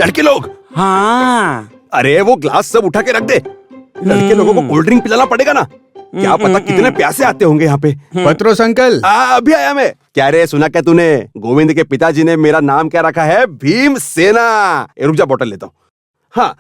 लड़के लोग। हाँ। अरे वो ग्लास सब उठा के रख दे, लड़के लोगों को कोल्ड ड्रिंक पिलाना पड़ेगा ना। क्या पता कितने प्यासे आते होंगे यहाँ पे। पत्रोस अंकल। अभी आया मैं। क्या रे, सुना क्या तूने? गोविंद के पिताजी ने मेरा नाम क्या रखा है? भीम सेना। रुक जा, बोतल लेता हूँ। हाँ।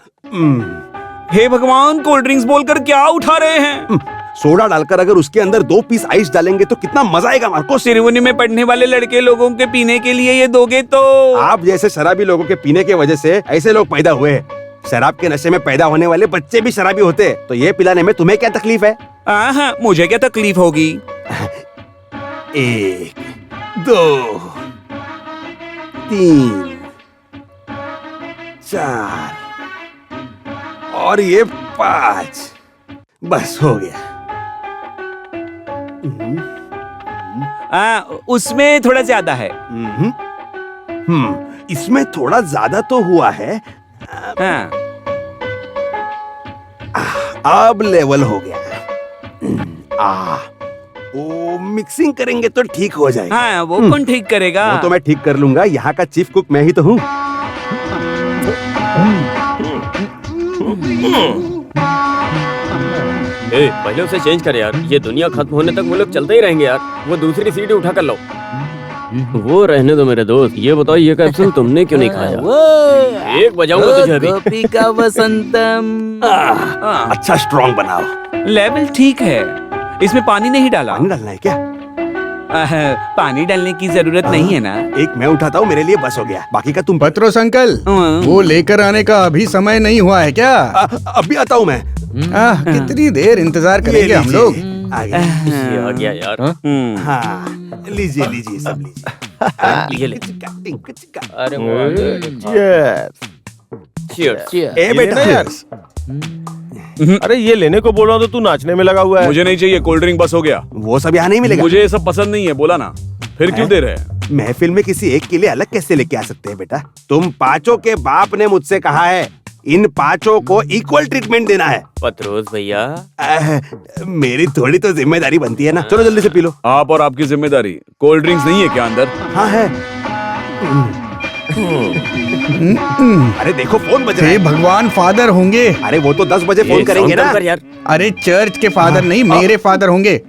हे भगवान, कोल्ड ड्रिंक्स बोलकर क्या उठा रहे हैं? सोडा डालकर अगर उसके अंदर 2 पीस आइस डालेंगे तो कितना मजा आएगा मार्को। सिरवनी में पढ़ने वाले लड़के लोगों के पीने के लिए ये दोगे तो? आप जैसे शराबी लोगों के पीने की वजह से ऐसे लोग पैदा हुए हैं। शराब के नशे में पैदा होने वाले बच्चे भी शराबी होते, तो ये पिलाने में तुम्हें क्या तकलीफ है? हाँ, मुझे क्या तकलीफ होगी? 1 2 3 4 और ये 5, बस हो गया। उसमें थोड़ा ज्यादा है। इसमें थोड़ा ज्यादा तो हुआ है। हाँ। अब लेवल हो गया। वो मिक्सिंग करेंगे तो ठीक हो जाएगा। हाँ, वो कौन ठीक करेगा? वो तो मैं ठीक कर लूंगा, यहाँ का चीफ कुक मैं ही तो हूँ। पहले उसे चेंज कर यार, ये दुनिया खत्म होने तक वो लोग चलते ही रहेंगे यार। वो दूसरी सीढ़ी उठा कर लो। वो रहने दो मेरे दोस्त। ये बताओ, ये कैप्सूल तुमने क्यों नहीं खाया? एक बजाऊंगा तुझे अभी। गोपी का वसंतम। अच्छा स्ट्रॉन्ग बनाओ। लेवल ठीक है। इसमें पानी नहीं डाला? पानी डालना है क्या? पानी डालने की जरूरत नहीं है ना। एक मैं उठाता हूँ, मेरे लिए बस हो गया, बाकी का तुम। पत्रोस अंकल, वो लेकर आने का अभी समय नहीं हुआ है क्या? अभी आता हूँ मैं। कितनी देर इंतजार करेंगे हम लोग? आ गया। ये आ गया यार। हाँ, लीजिए लीजिए, सब लीजिए। ये ले। अरे Cheers। ए बेटा यार। अरे ये लेने को बोल रहा हूँ तो तू नाचने में लगा हुआ है। मुझे नहीं चाहिए, कोल्ड ड्रिंक बस हो गया। वो सब यहाँ नहीं मिलेगा। मुझे ये सब पसंद नहीं है, बोला ना। फिर क्यों दे रहे हैं? महफिल में किसी एक के लिए अलग कैसे लेके आ सकते हैं बेटा? तुम पांचों के बाप ने मुझसे कहा है, इन पांचों को इक्वल ट्रीटमेंट देना है। पत्रोस भैया, मेरी थोड़ी तो जिम्मेदारी बनती है ना। चलो जल्दी से पी लो। आप और आपकी जिम्मेदारी। कोल्ड ड्रिंक्स नहीं है क्या अंदर? हाँ है। अरे देखो, फोन बज रहा हे है। भगवान, फादर होंगे। अरे वो तो 10 बजे फोन करेंगे ना। यार। अरे चर्च के फादर नहीं, मेरे फादर होंगे।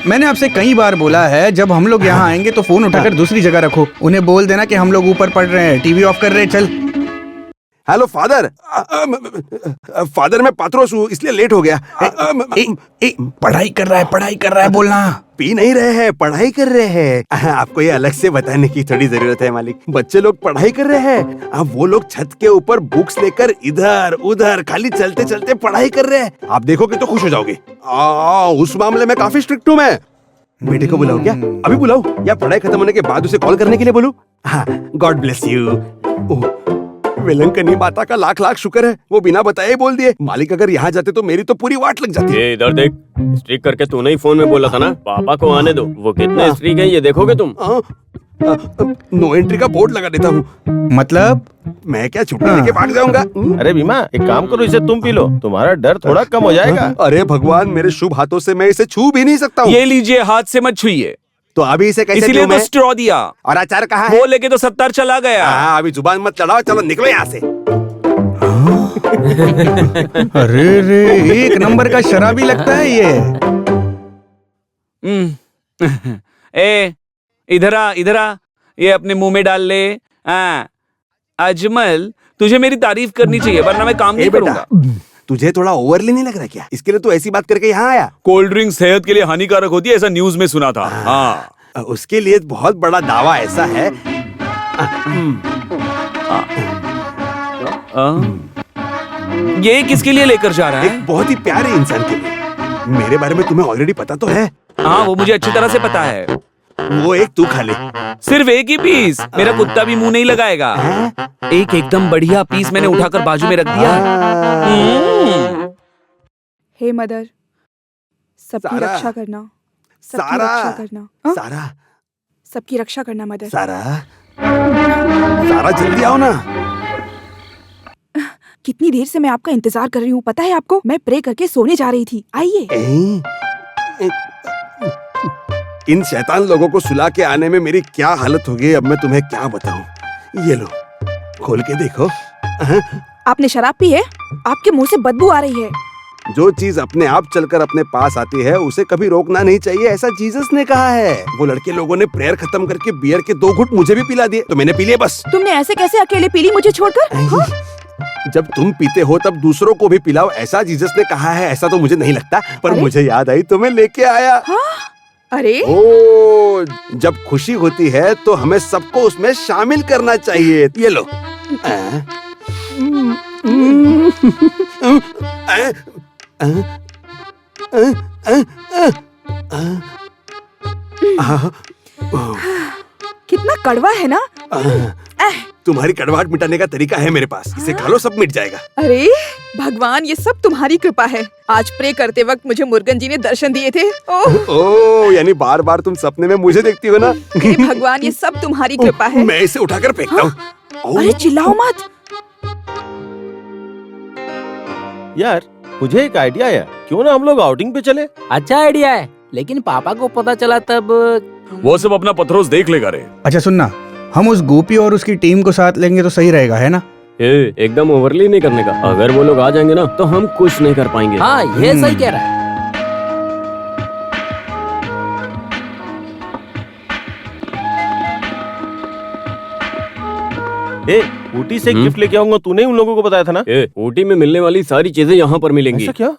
मैंने आपसे कई बार बोला है, जब हम लोग यहाँ आएंगे तो फोन उठाकर दूसरी जगह रखो। उन्हें बोल देना कि हम लोग ऊपर पढ़ रहे हैं, टीवी ऑफ कर रहे हैं। चल। Hello father. फादर मैं पात्रोस हूँ, इसलिए लेट हो गया। पढ़ाई कर रहा है बोलना। पी नहीं रहे हैं, पढ़ाई कर रहे हैं। आपको ये अलग से बताने की थोड़ी जरूरत है मालिक। बच्चे लोग पढ़ाई कर रहे हैं। अब वो लोग छत के ऊपर बुक्स लेकर इधर उधर खाली चलते चलते पढ़ाई कर रहे हैं। आप देखोगे तो खुश हो जाओगे। उस मामले में काफी स्ट्रिक्ट हूँ मैं। बेटे को बुलाओ क्या? अभी बुलाओ या पढ़ाई खत्म होने के बाद उसे कॉल करने के लिए बोलूं? हाँ, गॉड ब्लेस यू। वेलंकनी माता का लाख लाख शुक्र है, वो बिना बताए बोल दिए। मालिक अगर यहाँ जाते तो मेरी तो पूरी वाट लग जाती। ये इधर देख, स्ट्रिक करके तूने ही फोन में बोला था ना। पापा को आने दो, वो कितने स्ट्रिक है ये देखोगे तुम। नो एंट्री का बोर्ड लगा देता हूँ। मतलब मैं क्या छुट्टी लेके भाग जाऊंगा? अरे बीमा, एक काम करो, इसे तुम पी लो, तुम्हारा डर थोड़ा कम हो जाएगा। अरे भगवान, मेरे शुभ हाथों से मैं इसे छू भी नहीं सकता हूँ। ये लीजिए, हाथ से मत छुइए। तो अभी इसे कैसे इसीलिए पीऊं तो मैं? स्ट्रॉ दिया। और अचार कहाँ है? वो लेके तो 70 चला गया। अभी जुबान मत चढ़ाओ, चलो निकलो यहाँ से। अरे रे, एक नंबर का शराबी लगता है ये। ए, इधर आ, ये अपने मुंह में डाल ले। अजमल, तुझे मेरी तारीफ करनी चाहिए, वरना मैं काम नहीं करूंगा। तुझे थोड़ा ओवरली नहीं लग रहा क्या? इसके लिए तू ऐसी बात करके यहाँ आया? कोल्ड ड्रिंक सेहत के लिए हानिकारक होती है, ऐसा न्यूज में सुना था। हाँ, उसके लिए बहुत बड़ा दावा ऐसा है। ये किसके लिए लेकर जा रहा है? एक बहुत ही प्यारे इंसान के लिए। मेरे बारे में तुम्हें ऑलरेडी पता तो है। हाँ, वो मुझे अच्छी तरह से पता है। वो एक तू खा ले। सिर्फ एक ही पीस? मेरा कुत्ता भी मुंह नहीं लगाएगा। एक एकदम बढ़िया पीस मैंने उठाकर बाजू में रख दिया। हे मदर, सबकी सारा। रक्षा करना, सबकी सारा। रक्षा करना। सारा, सबकी रक्षा करना मदर। सारा, सारा जल्दी आओ ना। कितनी देर से मैं आपका इंतजार कर रही हूँ, पता है आपको? मैं प्रे करके सोने जा रही थी। आइए। इन शैतान लोगों को सुला के आने में मेरी क्या हालत हो गई, अब मैं तुम्हें क्या बताऊं। ये लो, खोल के देखो। आपने शराब पी है? आपके मुंह से बदबू आ रही है। जो चीज अपने आप चलकर अपने पास आती है उसे कभी रोकना नहीं चाहिए, ऐसा जीसस ने कहा है। वो लड़के लोगों ने प्रेयर खत्म करके बियर के 2 घुट मुझे भी पिला दिए, तो मैंने पी लिए बस। तुमने ऐसे कैसे अकेले पी ली मुझे छोड़कर? हाँ? जब तुम पीते हो तब दूसरों को भी पिलाओ, ऐसा जीसस ने कहा है। ऐसा तो मुझे नहीं लगता, पर अरे? मुझे याद आई तो मैं लेके आया। अरे ओ, जब खुशी होती है तो हमें सबको उसमें शामिल करना चाहिए। ये लो। कितना कड़वा है ना। तुम्हारी कड़वाहट मिटाने का तरीका है मेरे पास, इसे खा लो, सब मिट जाएगा। अरे भगवान, ये सब तुम्हारी कृपा है। आज प्रे करते वक्त मुझे मुर्गन जी ने दर्शन दिए थे। ओह, यानी बार बार तुम सपने में मुझे देखती हो ना। हे भगवान, ये सब तुम्हारी कृपा है। मैं इसे उठाकर फेंकता हूँ। अरे चिल्लाओ मत। यार मुझे एक आइडिया है, क्यों ना हम लोग आउटिंग पे चले। अच्छा आइडिया है, लेकिन पापा को पता चला तब। वो सब अपना पथरोस देख लेगा रे। अच्छा सुनना, हम उस गोपी और उसकी टीम को साथ लेंगे तो सही रहेगा, है ना? एकदम ओवरली नहीं करने का। अगर वो लोग आ जाएंगे ना तो हम कुछ नहीं कर पाएंगे। हाँ ये सही कह रहा है। ऊटी से गिफ्ट लेके आऊंगा, तूने उन लोगों को बताया था ना। ऊटी में मिलने वाली सारी चीजें यहाँ पर मिलेंगी। ऐसा क्या?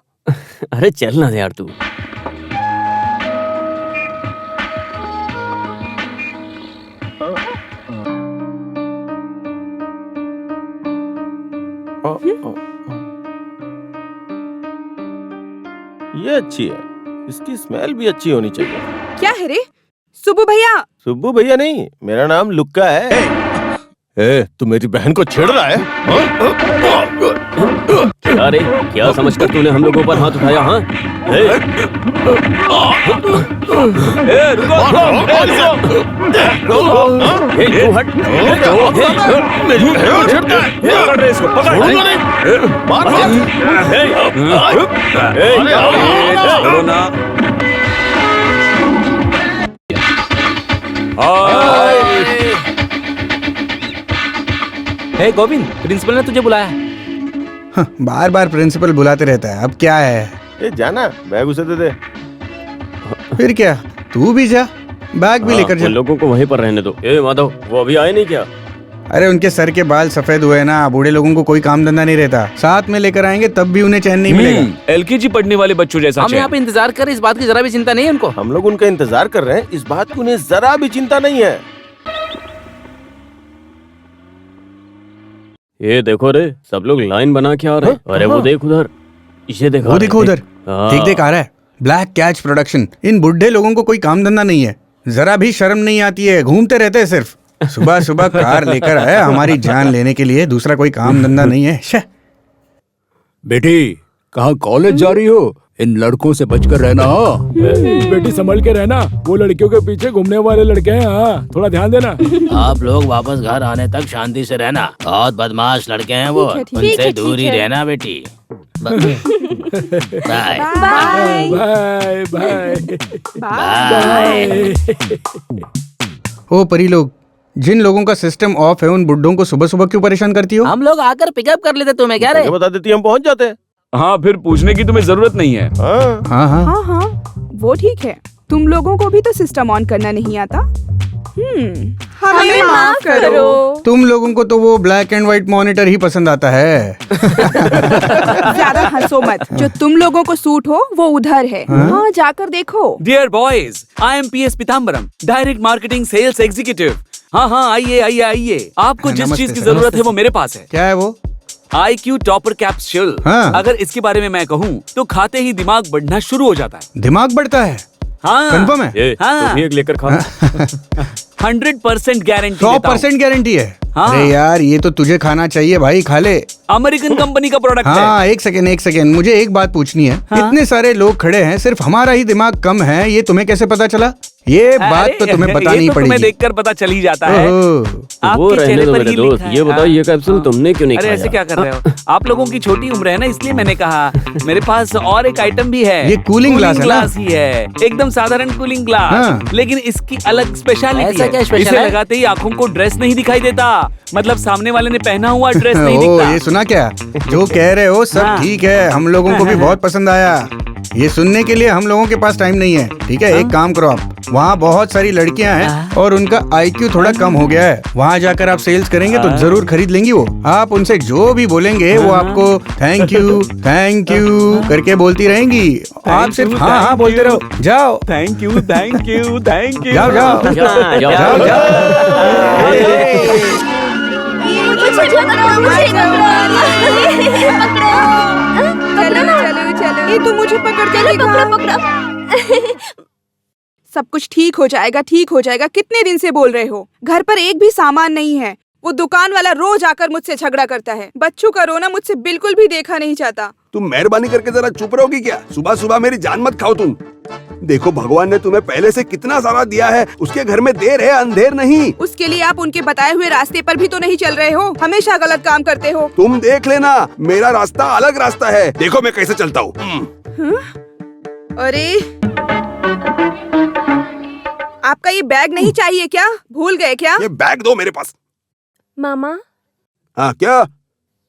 अरे चल ना यार तू। ये अच्छी है, इसकी स्मेल भी अच्छी होनी चाहिए। क्या है रे सुब्बू भैया? सुब्बू भैया नहीं, मेरा नाम लुक्का है। तू मेरी बहन को छेड़ रहा है? अरे क्या समझकर तूने हम लोगों पर हाथ उठाया? हाँ तू हट। मेरी बहन को छेड़ता है। पकड़ रे इसको, पकड़। छोड़ूंगा नहीं। मार छोड़ो ना। हे गोविंद, प्रिंसिपल ने तुझे बुलाया। बार बार प्रिंसिपल बुलाते रहता है, अब क्या है? जाना, बैग उसे दे दे। फिर क्या, तू भी जा, बैग भी लेकर जा। उन लोगों को वहीं पर रहने दो। माधव, वो अभी आए नहीं क्या? अरे उनके सर के बाल सफेद हुए ना, बूढ़े लोगों को कोई काम धंधा नहीं रहता। साथ में लेकर आएंगे तब भी उन्हें चैन नहीं मिलेगा। एलकेजी पढ़ने वाले बच्चों जैसा हम यहाँ पे इंतजार कर रहे, इस बात की जरा भी चिंता नहीं है उनको। हम लोग उनका इंतजार कर रहे हैं, इस बात की उन्हें जरा भी चिंता नहीं है। ये देखो रे, सब लोग लाइन बना के आ रहे हैं। अरे वो देख उधर, इसे देखो। वो देखो उधर, देख देख आ रहा है। Black catch production. इन बुढ़े लोगों को कोई काम धंधा नहीं है, जरा भी शर्म नहीं आती है, घूमते रहते हैं सिर्फ। सुबह सुबह कार लेकर आया हमारी जान लेने के लिए, दूसरा कोई काम धंधा नहीं है। शे। बेटी कहाँ कॉलेज जा रही हो? इन लड़कों से बचकर रहना। बेटी संभल के रहना, वो लड़कियों के पीछे घूमने वाले लड़के हैं। हाँ थोड़ा ध्यान देना। आप लोग वापस घर आने तक शांति से रहना, बहुत बदमाश लड़के हैं वो, उनसे दूर ही रहना बेटी। Bye bye bye bye bye. ओ परी लोग, जिन लोगों का सिस्टम ऑफ है उन बुड्ढों को सुबह सुबह क्यों परेशान करती हो? हम लोग आकर पिकअप कर लेते, तुम्हें क्या रे? बता देती हम पहुंच जाते। हाँ, फिर पूछने की तुम्हें जरूरत नहीं है। हाँ हाँ हाँ हाँ हाँ वो ठीक है। तुम लोगों को भी तो सिस्टम ऑन करना नहीं आता। हमें माफ करो। तुम लोगों को तो वो ब्लैक एंड व्हाइट मॉनिटर ही पसंद आता है। ज्यादा हंसो मत, जो तुम लोगों को सूट हो वो उधर है। हाँ जाकर देखो। Dear boys, I am PS Pitambaram, direct marketing sales executive. हाँ हाँ, आइए आइए आइए। आपको जिस नमस्ते चीज की सर, जरूरत है वो मेरे पास है। क्या है वो? IQ topper capsule. हाँ। अगर इसके बारे में मैं कहूँ तो खाते ही दिमाग बढ़ना शुरू हो जाता है। दिमाग बढ़ता है? हाँ, कंफर्म है? हाँ। तुम भी एक लेकर खाओ। 100% गारंटी। 100% गारंटी है? हाँ। अरे यार ये तो तुझे खाना चाहिए भाई, खा ले। अमेरिकन कंपनी का प्रोडक्ट है। हाँ एक सेकेंड, मुझे एक बात पूछनी है। हाँ? इतने सारे लोग खड़े हैं, सिर्फ हमारा ही दिमाग कम है, ये तुम्हें कैसे पता चला? ये बात तो तुम्हें बतानी ये तो तुम्हें पड़ेगी। देखकर पता चल ही जाता है। ओहो, वो आपके रहने चेहरे दो पर मेरे ही दोस्त, लिखा है। ये बताओ ये कैप्सूल तुमने क्यों नहीं अरे खाया? ऐसे क्या कर रहे हो? आप लोगों की छोटी उम्र है ना, इसलिए मैंने कहा। मेरे पास और एक आइटम भी है। ये कूलिंग ग्लास है ना? ग्लास ही है, एकदम साधारण कूलिंग ग्लास, हाँ। लेकिन इसकी अलग स्पेशलिटी ऐसा क्या है। स्पेशल इसे है? लगाते ही आंखों को ड्रेस नहीं दिखाई देता, मतलब सामने वाले ने पहना हुआ ड्रेस नहीं ओ, दिखता। ये सुना क्या? जो कह रहे हो सब हाँ। ठीक है, हम लोगों को भी बहुत पसंद आया। ये सुनने के लिए हम लोगों के पास टाइम नहीं है, ठीक है? एक काम करो आप, वहाँ बहुत सारी लड़कियाँ हैं और उनका IQ थोड़ा कम हो गया है। वहाँ जाकर आप सेल्स करेंगे तो जरूर खरीद लेंगी वो। आप उनसे जो भी बोलेंगे वो आपको थैंक यू करके बोलती रहेंगी। आप सिर्फ हाँ हाँ बोलते रहो। जाओ thank you, thank you, thank you. जाओ जाओ जाओ, जाओ जाओ। चलो ये तो मुझे पकड़ के दिखा। सब कुछ ठीक हो जाएगा, ठीक हो जाएगा। कितने दिन से बोल रहे हो? घर पर एक भी सामान नहीं है। वो दुकान वाला रोज आकर मुझसे झगड़ा करता है। बच्चों का रोना मुझसे बिल्कुल भी देखा नहीं जाता। तुम मेहरबानी करके जरा चुप रहोगी क्या? सुबह सुबह मेरी जान मत खाओ तुम। देखो भगवान ने तुम्हें पहले से कितना सारा दिया है, उसके घर में देर है अंधेर नहीं। उसके लिए आप उनके बताए हुए रास्ते पर भी तो नहीं चल रहे हो, हमेशा गलत काम करते हो। तुम देख लेना, मेरा रास्ता अलग रास्ता है। देखो मैं कैसे चलता हूँ। अरे आपका ये बैग नहीं चाहिए क्या? भूल गए क्या? ये बैग दो मेरे पास। मामा, हाँ क्या?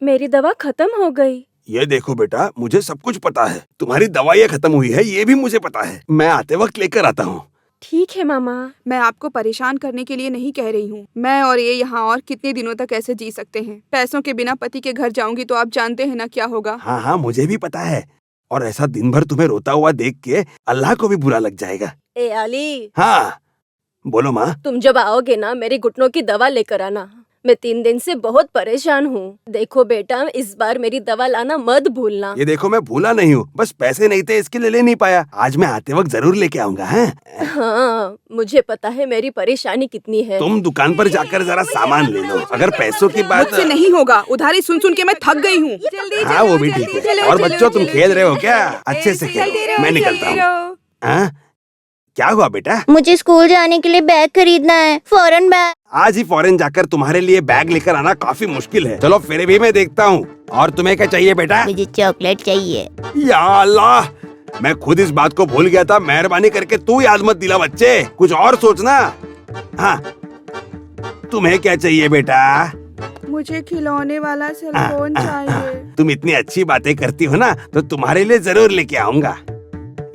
मेरी दवा खत्म हो गई। ये देखो बेटा, मुझे सब कुछ पता है। तुम्हारी दवाइयाँ खत्म हुई है ये भी मुझे पता है। मैं आते वक्त लेकर आता हूँ। ठीक है मामा। मैं आपको परेशान करने के लिए नहीं कह रही हूँ। मैं और ये यहाँ और कितने दिनों तक ऐसे जी सकते हैं? पैसों के बिना पति के घर जाऊंगी तो आप जानते हैं ना क्या होगा। हाँ हाँ मुझे भी पता है। और ऐसा दिन भर तुम्हें रोता हुआ देख के अल्लाह को भी बुरा लग जाएगा। ए अली, हाँ बोलो माँ। तुम जब आओगे ना मेरे घुटनों की दवा लेकर आना। मैं 3 दिन से बहुत परेशान हूँ। देखो बेटा, इस बार मेरी दवा लाना मत भूलना। ये देखो मैं भूला नहीं हूँ, बस पैसे नहीं थे इसके लिए ले नहीं पाया। आज मैं आते वक्त जरूर लेके आऊंगा। हाँ, मुझे पता है मेरी परेशानी कितनी है। तुम दुकान पर जाकर जरा सामान ले लो। अगर पैसों की बात मुझसे नहीं होगा, उधारी सुन सुन के मैं थक गई हूँ। हाँ वो भी ठीक है। और बच्चों तुम खेल रहे हो क्या? अच्छे से खेलो, मैं निकलता हूँ। हाँ? क्या हुआ बेटा? मुझे स्कूल जाने के लिए बैग खरीदना है, फॉरेन बैग। आज ही फॉरेन जाकर तुम्हारे लिए बैग लेकर आना काफी मुश्किल है। चलो फिर भी मैं देखता हूँ। और तुम्हें क्या चाहिए बेटा? मुझे चॉकलेट चाहिए। या अल्लाह, मैं खुद इस बात को भूल गया था। मेहरबानी करके तू याद मत दिला बच्चे, कुछ और सोचना। हाँ तुम्हें क्या चाहिए बेटा? मुझे खिलौने वाला सेलफोन चाहिए। तुम इतनी अच्छी बातें करती हो ना, तो तुम्हारे लिए जरूर लेके आऊंगा।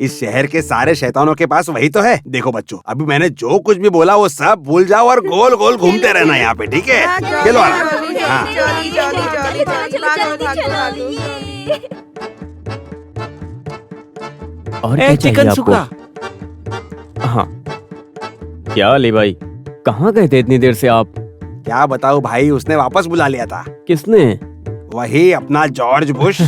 इस शहर के सारे शैतानों के पास वही तो है। देखो बच्चों, अभी मैंने जो कुछ भी बोला वो सब भूल जाओ और गोल गोल घूमते रहना यहाँ पे, ठीक है? चलो आराम। हाँ और ए, क्या चाहिए चिकन आपको? सुखा। हाँ क्या अली भाई, कहाँ गए थे इतनी देर से आप? क्या बताऊं भाई, उसने वापस बुला लिया था। किसने? वही अपना जॉर्ज बुश।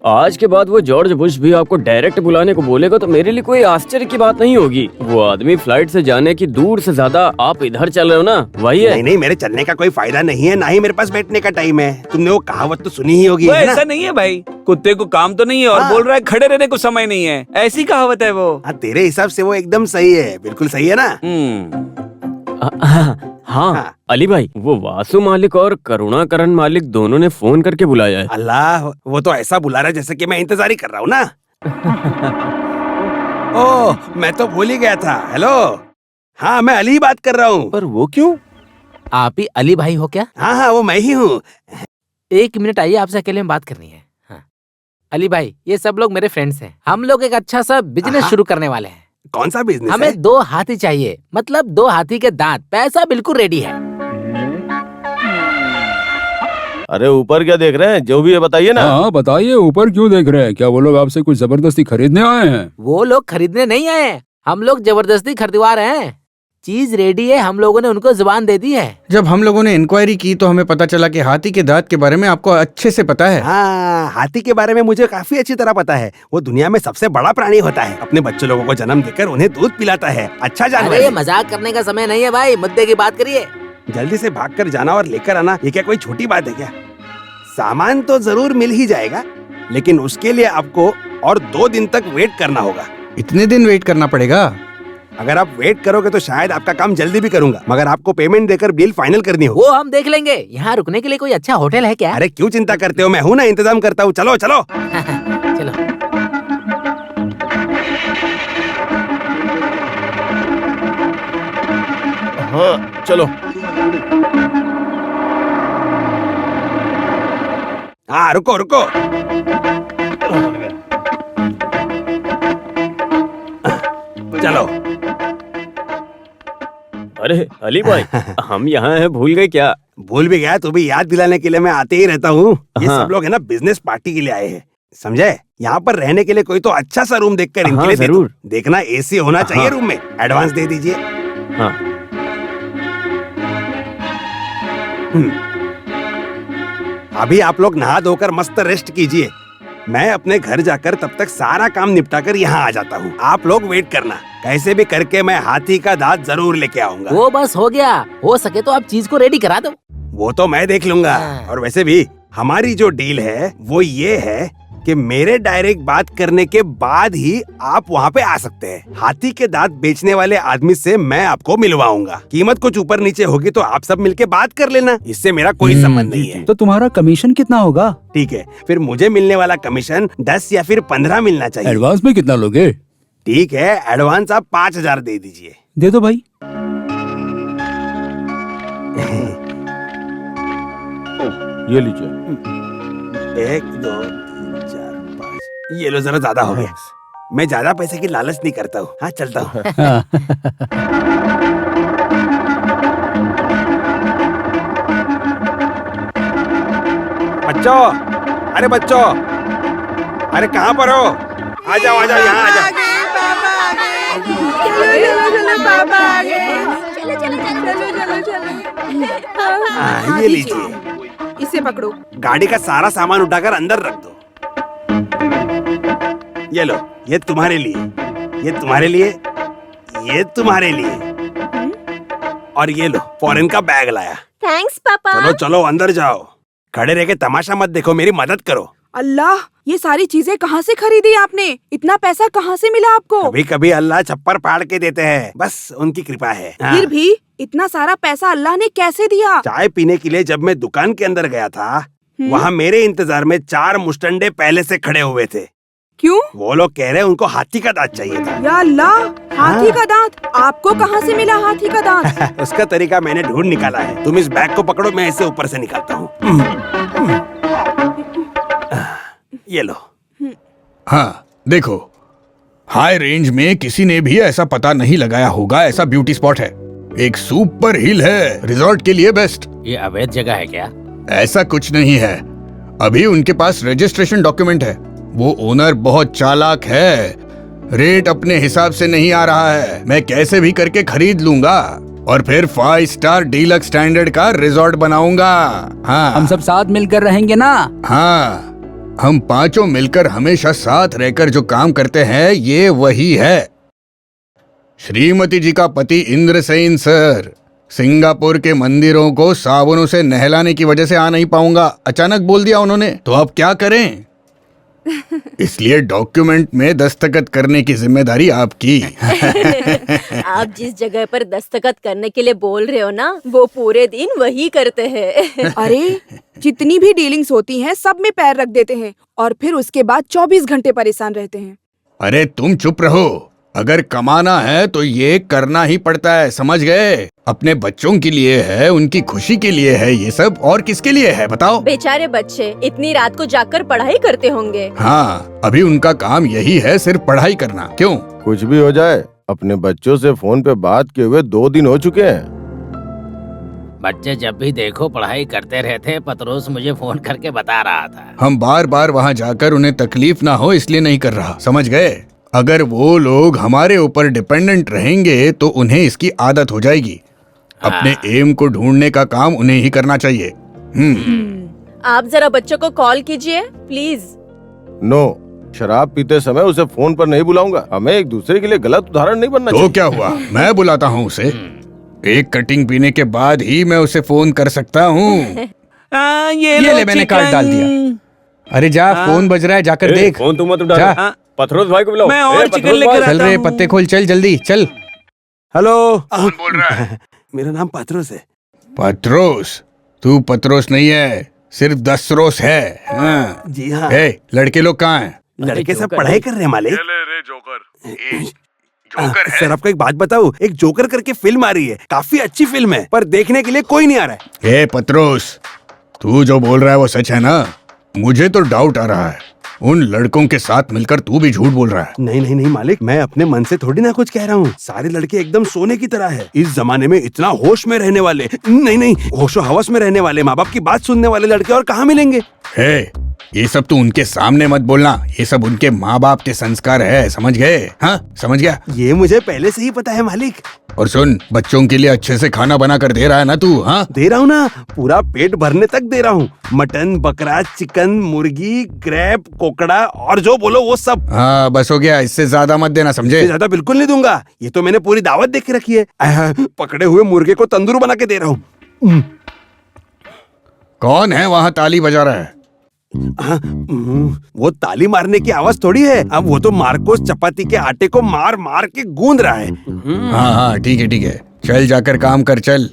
आज के बाद वो जॉर्ज बुश भी आपको डायरेक्ट बुलाने को बोलेगा तो मेरे लिए कोई आश्चर्य की बात नहीं होगी। वो आदमी फ्लाइट से जाने की दूर से ज्यादा आप इधर चल रहे हो ना, वही है। नहीं नहीं, मेरे चलने का कोई फायदा नहीं है, ना ही मेरे पास बैठने का टाइम है। तुमने वो कहावत तो सुनी ही होगी, वो है ना? ऐसा नहीं है भाई, कुत्ते को काम तो नहीं है और हाँ। बोल रहा है खड़े रहने को समय नहीं है, ऐसी कहावत है वो। हाँ तेरे हिसाब से वो एकदम सही है, बिल्कुल सही है ना? हाँ अली भाई, वो वासु मालिक और करुणाकरण मालिक दोनों ने फोन करके बुलाया है। अल्लाह, वो तो ऐसा बुला रहा है जैसे कि मैं इंतजार ही कर रहा हूँ ना। ओह, मैं तो भूल ही गया था। हेलो, हाँ मैं अली बात कर रहा हूँ। पर वो क्यों? आप ही अली भाई हो क्या? हाँ हाँ वो मैं ही हूँ। 1 मिनट आइए, आपसे अकेले में बात करनी है। हाँ। अली भाई, ये सब लोग मेरे फ्रेंड्स हैं। हम लोग एक अच्छा सा बिजनेस शुरू करने वाले हैं। कौन सा बिजनेस है? हमें 2 हाथी चाहिए, मतलब 2 हाथी के दांत। पैसा बिल्कुल रेडी है। अरे ऊपर क्या देख रहे हैं, जो भी है बताइए ना। हाँ बताइए, ऊपर क्यों देख रहे हैं? क्या वो लोग आपसे कुछ जबरदस्ती खरीदने आए हैं? वो लोग खरीदने नहीं आए हैं, हम लोग जबरदस्ती खरीदवा रहे हैं। चीज रेडी है, हम लोगों ने उनको जुबान दे दी है। जब हम लोगों ने इंक्वायरी की तो हमें पता चला कि हाथी के दांत के बारे में आपको अच्छे से पता है। हाँ, हाथी के बारे में मुझे काफी अच्छी तरह पता है। वो दुनिया में सबसे बड़ा प्राणी होता है। अपने बच्चों लोगों को जन्म देकर उन्हें दूध पिलाता है। अच्छा जानवर अरे है। मजाक करने का समय नहीं है भाई, मुद्दे की बात करिए। जल्दी से भागकर जाना और लेकर आना, ये क्या कोई छोटी बात है क्या? सामान तो जरूर मिल ही जाएगा, लेकिन उसके लिए आपको और 2 दिन तक वेट करना होगा। इतने दिन वेट करना पड़ेगा? अगर आप वेट करोगे तो शायद आपका काम जल्दी भी करूंगा, मगर आपको पेमेंट देकर डील फाइनल करनी हो। वो हम देख लेंगे। यहाँ रुकने के लिए कोई अच्छा होटल है क्या? अरे क्यों चिंता करते हो, मैं हूँ ना, इंतजाम करता हूँ। चलो चलो। चलो। हाँ चलो। हाँ रुको रुको। चलो। अरे अली भाई, हम यहाँ हैं, भूल गए क्या? भूल भी गया तो भी याद दिलाने के लिए मैं आते ही रहता हूँ। ये हाँ। सब लोग है ना बिजनेस पार्टी के लिए आए हैं, समझे? यहाँ पर रहने के लिए कोई तो अच्छा सा रूम देखकर इनके हाँ, लिए दे दो। जरूर। देखना एसी होना चाहिए हाँ। रूम में। एडवांस दे दीजिए। हाँ। अभी आप लोग नहा धोकर मस्त रेस्ट कीजिए। मैं अपने घर जाकर तब तक सारा काम निपटाकर यहाँ आ जाता हूँ। आप लोग वेट करना, कैसे भी करके मैं हाथी का दांत जरूर लेके आऊंगा। वो बस हो गया, हो सके तो आप चीज को रेडी करा दो। वो तो मैं देख लूंगा। हाँ। और वैसे भी हमारी जो डील है वो ये है कि मेरे डायरेक्ट बात करने के बाद ही आप वहाँ पे आ सकते हैं। हाथी के दांत बेचने वाले आदमी से मैं आपको मिलवाऊंगा। कीमत कुछ ऊपर नीचे होगी तो आप सब मिलके बात कर लेना, इससे मेरा कोई संबंध नहीं है। तो तुम्हारा कमीशन कितना होगा? ठीक है, फिर मुझे मिलने वाला कमीशन 10 या फिर 15 मिलना चाहिए। एडवांस में कितना लोगे? ठीक है, एडवांस आप 5,000 दे दीजिए। दे दो भाई। ये लीजिए। 1 2 3 4 5, ये लो, जरा ज्यादा हो गया। मैं ज्यादा पैसे की लालच नहीं करता हूँ। हाँ चलता हूँ। बच्चों, अरे बच्चों, अरे कहाँ पर हो? आ जाओ आ जाओ, यहाँ आ जाओ। हाँ, ये लीजिए। इसे पकड़ो। गाड़ी का सारा सामान उठाकर अंदर रख दो। ये लो, ये तुम्हारे लिए, ये तुम्हारे लिए, ये तुम्हारे लिए, और ये लो फॉरेन का बैग लाया। थैंक्स पापा। चलो चलो अंदर जाओ, खड़े रह के तमाशा मत देखो, मेरी मदद करो। अल्लाह, ये सारी चीजें कहाँ से खरीदी आपने? इतना पैसा कहाँ से मिला आपको? कभी कभी अल्लाह छप्पर फाड़ के देते हैं, बस उनकी कृपा है। हाँ। फिर भी इतना सारा पैसा अल्लाह ने कैसे दिया? चाय पीने के लिए जब मैं दुकान के अंदर गया था, वहाँ मेरे इंतजार में 4 मुस्टंडे पहले से खड़े हुए थे। क्यों? वो लोग कह रहे उनको हाथी का दांत चाहिए था। या अल्लाह, हाथी का दांत? आपको कहाँ से मिला हाथी का दांत? उसका तरीका मैंने ढूंढ निकाला है। तुम इस बैग को पकड़ो, मैं इसे ऊपर से निकालता हूँ। ये लो। हाँ देखो, हाई रेंज में किसी ने भी ऐसा पता नहीं लगाया होगा। ऐसा ब्यूटी स्पॉट है, एक सुपर हिल है, रिजॉर्ट के लिए बेस्ट। ये अवैध जगह है क्या? ऐसा कुछ नहीं है। अभी उनके पास रजिस्ट्रेशन डॉक्यूमेंट है। वो ओनर बहुत चालाक है, रेट अपने हिसाब से नहीं आ रहा है। मैं कैसे भी करके खरीद लूंगा और फिर 5 स्टार डीलक्स स्टैंडर्ड का रिजॉर्ट बनाऊंगा। हाँ, हम सब साथ मिलकर रहेंगे ना? हाँ, हम पांचों मिलकर हमेशा साथ रहकर जो काम करते हैं, ये वही है। श्रीमती जी का पति इंद्रसेन सर, सिंगापुर के मंदिरों को साबुनों से नहलाने की वजह से आ नहीं पाऊंगा, अचानक बोल दिया उन्होंने। तो अब क्या करें? इसलिए डॉक्यूमेंट में दस्तखत करने की जिम्मेदारी आपकी। आप जिस जगह पर दस्तखत करने के लिए बोल रहे हो ना, वो पूरे दिन वही करते हैं। अरे, जितनी भी डीलिंग्स होती हैं, सब में पैर रख देते हैं और फिर उसके बाद 24 घंटे परेशान रहते हैं। अरे तुम चुप रहो। अगर कमाना है तो ये करना ही पड़ता है, समझ गए? अपने बच्चों के लिए है, उनकी खुशी के लिए है ये सब, और किसके लिए है बताओ? बेचारे बच्चे इतनी रात को जाकर पढ़ाई करते होंगे। हाँ, अभी उनका काम यही है, सिर्फ पढ़ाई करना। क्यों? कुछ भी हो जाए, अपने बच्चों से फोन पे बात किए हुए 2 दिन हो चुके हैं। बच्चे जब भी देखो पढ़ाई करते रहते। पतरोस मुझे फोन करके बता रहा था। हम बार बार वहाँ जाकर उन्हें तकलीफ ना हो इसलिए नहीं कर रहा, समझ गए? अगर वो लोग हमारे ऊपर डिपेंडेंट रहेंगे तो उन्हें इसकी आदत हो जाएगी। अपने एम को ढूंढने का काम उन्हें ही करना चाहिए। आप जरा बच्चों को कॉल कीजिए प्लीज। नो, शराब पीते समय उसे फोन पर नहीं बुलाऊंगा। हमें एक दूसरे के लिए गलत उदाहरण नहीं बनना चाहिए। तो क्या हुआ, मैं बुलाता हूँ उसे। एक कटिंग पीने के बाद ही मैं उसे फोन कर सकता हूँ। ये ले, मैंने कार्ड डाल दिया। अरे जा, फोन बज रहा है, जाकर देख। फोन तुम मत उठा। जा। पथरोज भाई को बुलाओ। मैं और ए, चिकन पथरोज लेकर भाई। आता चल रे, हूँ। पत्ते खोल, चल जल्दी चल। हेलो। कौन बोल रहा है? मेरा नाम पत्रोस है। पत्रोस? तू पत्रोस नहीं है, सिर्फ दसरोस है। हाँ। जी हाँ। ए, लड़के लोग कहाँ हैं? लड़के सब पढ़ाई कर रहे हैं मालिक। सर आपको एक बात बताऊं, एक जोकर करके फिल्म आ रही है, काफी अच्छी फिल्म है, पर देखने के लिए कोई नहीं आ रहा है। ए पत्रोस, तू जो बोल रहा है वो सच है ना? मुझे तो डाउट आ रहा है, उन लड़कों के साथ मिलकर तू भी झूठ बोल रहा है। नहीं नहीं नहीं मालिक, मैं अपने मन से थोड़ी ना कुछ कह रहा हूँ। सारे लड़के एकदम सोने की तरह है। इस जमाने में इतना होश में रहने वाले, नहीं होशो हवस में रहने वाले, माँ बाप की बात सुनने वाले लड़के और कहाँ मिलेंगे? ये सब तू उनके सामने मत बोलना, ये सब उनके माँ बाप के संस्कार है, समझ गए? हाँ, समझ गया? ये मुझे पहले से ही पता है मालिक। और सुन, बच्चों के लिए अच्छे से खाना बना कर दे रहा है ना तू? हाँ, दे रहा हूँ ना, पूरा पेट भरने तक दे रहा हूँ। मटन, बकरा, चिकन, मुर्गी, क्रैब, कोकड़ा और जो बोलो वो सब। हाँ बस हो गया, इससे ज्यादा मत देना, समझे? ज्यादा बिल्कुल नहीं दूंगा, ये तो मैंने पूरी दावत देख के रखी है। पकड़े हुए मुर्गे को तंदूर बना के दे रहा हूँ। कौन है वहाँ ताली बजा रहा है? वो ताली मारने की आवाज थोड़ी है, अब वो तो मार्कोस चपाती के आटे को मार मार के गूंद रहा है। हाँ ठीक है, चल जाकर काम कर, चल।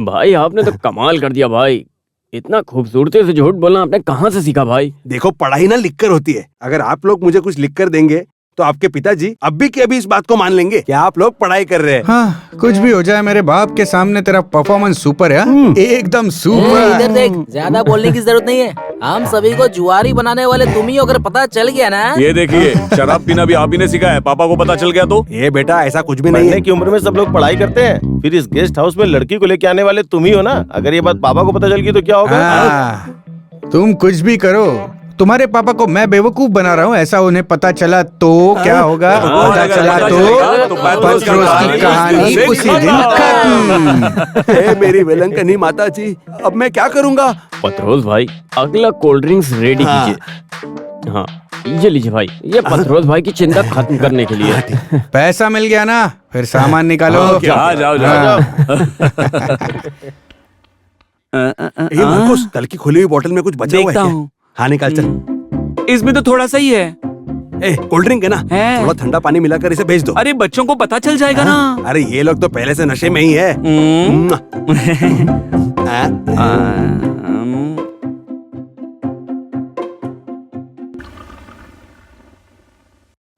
भाई आपने तो कमाल कर दिया भाई, इतना खूबसूरती से झूठ बोलना आपने कहाँ से सीखा भाई? देखो पढ़ाई ना लिखकर होती है, अगर आप लोग मुझे कुछ लिख कर देंगे तो आपके पिताजी अब भी के अभी इस बात को मान लेंगे कि आप लोग पढ़ाई कर रहे हैं। हाँ, कुछ भी हो जाए, मेरे बाप के सामने तेरा परफॉर्मेंस सुपर है, एकदम सुपर। इधर देख, ज्यादा बोलने की जरूरत नहीं है, हम सभी को जुआरी बनाने वाले तुम ही, अगर पता चल गया ना। ये देखिए, शराब पीना भी आप ही ने सिखाया है, पापा को पता चल गया तो? ये बेटा ऐसा कुछ भी नहीं है। पढ़ने की उम्र में सब लोग पढ़ाई करते हैं, फिर इस गेस्ट हाउस में लड़की को लेके आने वाले तुम ही हो ना। अगर ये बात पापा को पता चल गई तो क्या होगा? तुम कुछ भी करो, तुम्हारे पापा को मैं बेवकूफ बना रहा हूँ, ऐसा उन्हें पता चला तो क्या होगा? पता चला तो पत्रोस की कहानी उसी दिन खत्म। मेरी वेलंकनी माता जी, अब मैं क्या करूँगा? पत्रोस भाई, अगला कोल्ड ड्रिंक्स रेडी कीजिए। हाँ ये लीजिए भाई, ये पत्रोस भाई की चिंता खत्म करने के लिए। पैसा मिल गया ना, फिर सामान निकालो। जाओ। मार्कोस, कल की खुली हुई बोतल में कुछ बचा हुआ है देखता क्या? हूँ। हाँ निकाल चल। इसमें तो थोड़ा सा ही है। कोल्ड ड्रिंक है ना, है। थोड़ा ठंडा पानी मिलाकर इसे भेज दो। अरे बच्चों को पता चल जाएगा ना। अरे ये लोग तो पहले से नशे में ही है।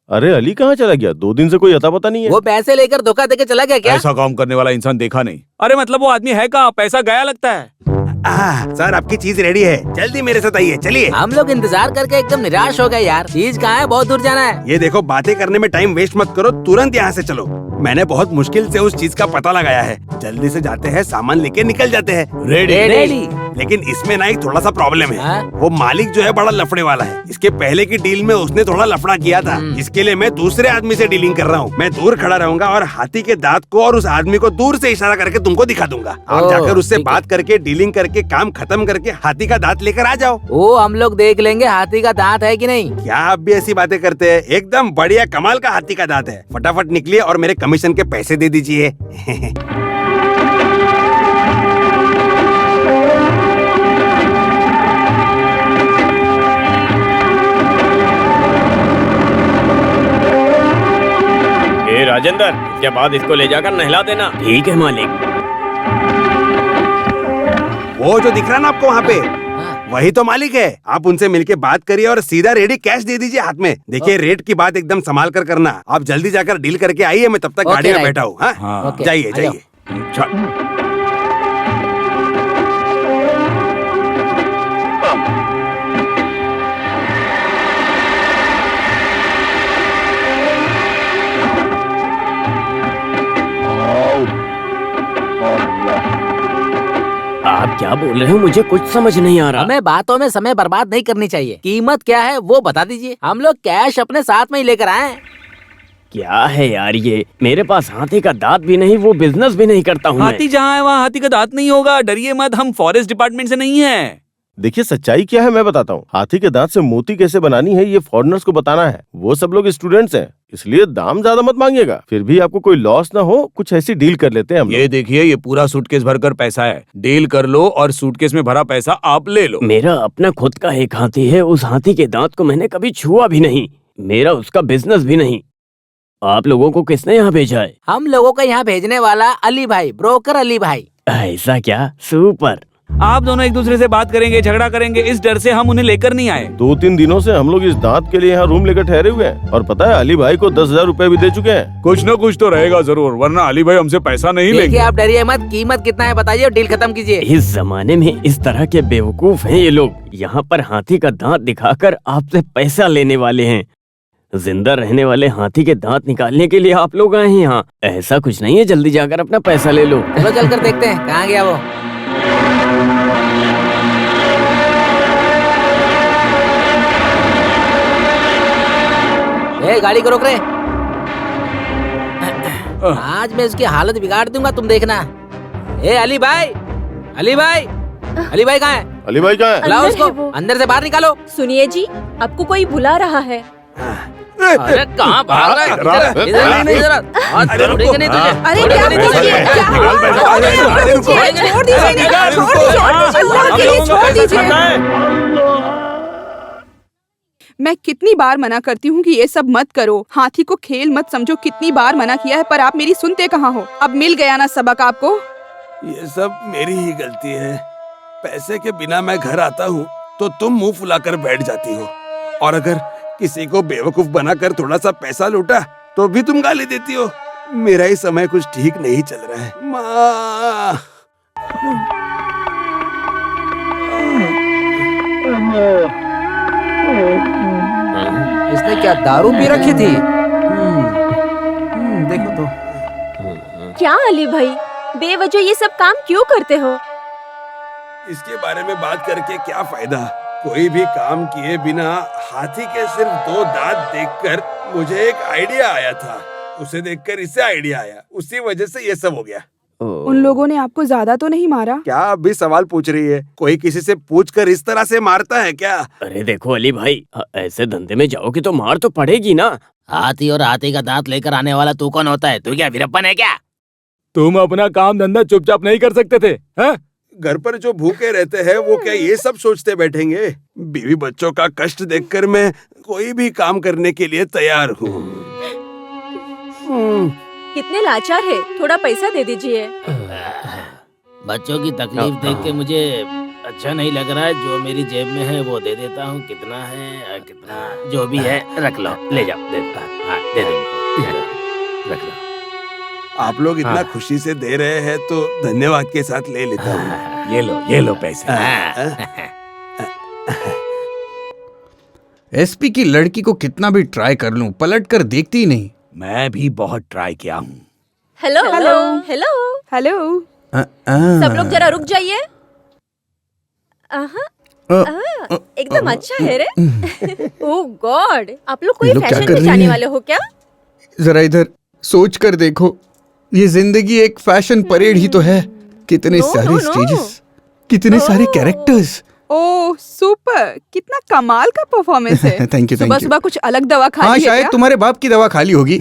अरे अली कहाँ चला गया? 2 दिन से कोई अता पता नहीं है। वो पैसे लेकर धोखा देके चला गया क्या? ऐसा काम करने वाला इंसान देखा नहीं। अरे मतलब वो आदमी है कहाँ? पैसा गया लगता है। सर आपकी चीज रेडी है, जल्दी मेरे साथ आइए, चलिए। हम लोग इंतजार करके एकदम निराश हो गए यार। चीज कहाँ है? बहुत दूर जाना है। ये देखो, बातें करने में टाइम वेस्ट मत करो, तुरंत यहाँ से चलो। मैंने बहुत मुश्किल से उस चीज का पता लगाया है, जल्दी से जाते हैं, सामान लेके निकल जाते हैं। रेडी। लेकिन इसमें ना एक थोड़ा सा प्रॉब्लम है। हाँ? वो मालिक जो है बड़ा लफड़े वाला है। इसके पहले की डील में उसने थोड़ा लफड़ा किया था, इसके लिए मैं दूसरे आदमी से डीलिंग कर रहा हूँ। मैं दूर खड़ा रहूंगा और हाथी के दांत को और उस आदमी को दूर से इशारा करके तुमको दिखा दूंगा। आप जाकर उससे बात करके डीलिंग करके काम खत्म करके हाथी का दांत लेकर आ जाओ। वो हम लोग देख लेंगे हाथी का दांत है कि नहीं। क्या आप भी ऐसी बातें करते हैं? एकदम बढ़िया कमाल का हाथी का दांत है। फटाफट निकलिए और मेरे कमीशन के पैसे दे दीजिए। राजेंद्र, इसके बाद इसको ले जाकर नहला देना। ठीक है मालिक। वो जो दिख रहा ना आपको वहाँ पे, वही तो मालिक है। आप उनसे मिलके बात करिए और सीधा रेडी कैश दे दीजिए हाथ में। देखिए रेट की बात एकदम संभाल कर करना। आप जल्दी जाकर डील करके आइए, मैं तब तक गाड़ी में बैठा हूँ। हाँ, जाइए जाइए। आप क्या बोल रहे हो? मुझे कुछ समझ नहीं आ रहा। हमें बातों में समय बर्बाद नहीं करनी चाहिए। कीमत क्या है वो बता दीजिए, हम लोग कैश अपने साथ में ही लेकर आए। क्या है यार ये? मेरे पास हाथी का दांत भी नहीं, वो बिजनेस भी नहीं करता हूँ। हाथी जहाँ है वहाँ हाथी का दांत नहीं होगा, डरिए मत, हम फॉरेस्ट डिपार्टमेंट से नहीं है। देखिए सच्चाई क्या है मैं बताता हूँ। हाथी के दांत से मोती कैसे बनानी है ये फॉरेनर्स को बताना है। वो सब लोग स्टूडेंट्स हैं, इसलिए दाम ज्यादा मत मांगिएगा। फिर भी आपको कोई लॉस ना हो, कुछ ऐसी डील कर लेते हैं हम। ये देखिए, ये पूरा सूटकेस भरकर पैसा है, डील कर लो और सूटकेस में भरा पैसा आप ले लो। मेरा अपना खुद का एक हाथी है, उस हाथी के दांत को मैंने कभी छुआ भी नहीं। मेरा उसका बिजनेस भी नहीं। आप लोगों को किसने यहाँ भेजा है? हम लोगों को यहाँ भेजने वाला अली भाई, ब्रोकर अली भाई। ऐसा क्या? सुपर। आप दोनों एक दूसरे से बात करेंगे, झगड़ा करेंगे, इस डर से हम उन्हें लेकर नहीं आए। 2-3 दिनों से हम लोग इस दांत के लिए यहाँ रूम लेकर ठहरे हुए हैं, और पता है अली भाई को 10,000 रुपए भी दे चुके हैं। कुछ न कुछ तो रहेगा जरूर, वरना अली भाई हमसे पैसा नहीं देखिए लेंगे। आप डरिए मत, कीमत कितना है बताइए और डील खत्म कीजिए। इस जमाने में इस तरह के बेवकूफ हैं ये लोग। यहाँ पर हाथी का दांत दिखाकर आपसे पैसा लेने वाले हैं। जिंदा रहने वाले हाथी के दांत निकालने के लिए आप लोग आए हैं यहाँ। ऐसा कुछ नहीं है, जल्दी जाकर अपना पैसा ले लो। चलो चलकर देखते हैं कहाँ गया वो। ए, गाड़ी को रोक रहे। आज मैं उसकी हालत बिगाड़ दूंगा, तुम देखना। ए अली भाई, अली भाई, अली भाई कहाँ है? अली भाई कहाँ है? लाओ अंदर है उसको, वो। अंदर से बाहर निकालो। सुनिए जी, आपको कोई बुला रहा है। अरे कहाँ भाग रहा है? इधर नहीं, इधर हाथ छोड़ेंगे नहीं तुझे। अरे क्या कीजिए? क्या हुआ? छोड़ दीजिए इन्हें, छोड़ दीजिए, अल्लाह के लिए छोड़ दीजिए। मैं कितनी बार मना करती हूँ कि ये सब मत करो, हाथी को खेल मत समझो। कितनी बार मना किया है पर आप मेरी सुनते कहाँ हो? अब मिल गया ना सबक आपको। ये सब मेरी ही गलती है। पैसे के बिना मैं घर आता हूँ तो तुम मुंह फुलाकर बैठ जाती हो, और अगर किसी को बेवकूफ बनाकर थोड़ा सा पैसा लूटा तो भी तुम गाली देती हो। मेरा ही समय कुछ ठीक नहीं चल रहा है माँ। इसने क्या दारू पी रखी थी? देखो तो। क्या अली भाई, बेवजह ये सब काम क्यों करते हो? इसके बारे में बात करके क्या फायदा? कोई भी काम किए बिना हाथी के सिर्फ 2 दांत देखकर मुझे एक आइडिया आया था। उसे देखकर इससे आइडिया आया, उसी वजह से ये सब हो गया। उन लोगों ने आपको ज्यादा तो नहीं मारा? क्या अब भी सवाल पूछ रही है? कोई किसी से पूछकर इस तरह से मारता है क्या? अरे देखो अली भाई, ऐसे धंधे में जाओगे तो मार तो पड़ेगी ना। हाथी और हाथी का दांत लेकर आने वाला तू कौन होता है? तू क्या वीरप्पन है क्या? तुम अपना काम धंधा चुपचाप नहीं कर सकते थे? हैं? घर पर जो भूखे रहते हैं वो क्या ये सब सोचते बैठेंगे? बीवी बच्चों का कष्ट देखकर मैं कोई भी काम करने के लिए तैयार हूँ। कितने लाचार है, थोड़ा पैसा दे दीजिए। बच्चों की तकलीफ देख के मुझे अच्छा नहीं लग रहा है। जो मेरी जेब में है वो दे देता हूँ। कितना है, कितना जो भी है रख लो, ले जाओ, दे दो, रख लो। आप लोग इतना खुशी से दे रहे हैं तो धन्यवाद के साथ ले लेता हूँ। ये लो पैसे। एसपी की लड़की को कितना भी ट्राई कर लूं, पलट कर देखती ही नहीं। मैं भी बहुत ट्राई किया हूँ। Hello hello. Hello, hello. सब लोग जरा रुक जाइए। एकदम अच्छा है रे। ओह गॉड, आप लोग कोई ये लोग क्या फैशन कर में रही जाने हैं? वाले हो क्या? जरा इधर सोच कर देखो, ये जिंदगी एक फैशन परेड ही तो है। कितने नो, सारे नो, नो। स्टेजेस, कितने सारे कैरेक्टर्स। ओह सुपर, कितना कमाल का परफॉर्मेंस है। थैंक यू, सुबह थैंक यू। सुबह कुछ अलग दवा खा हाँ, ली है शायद क्या? तुम्हारे बाप की दवा खाली होगी।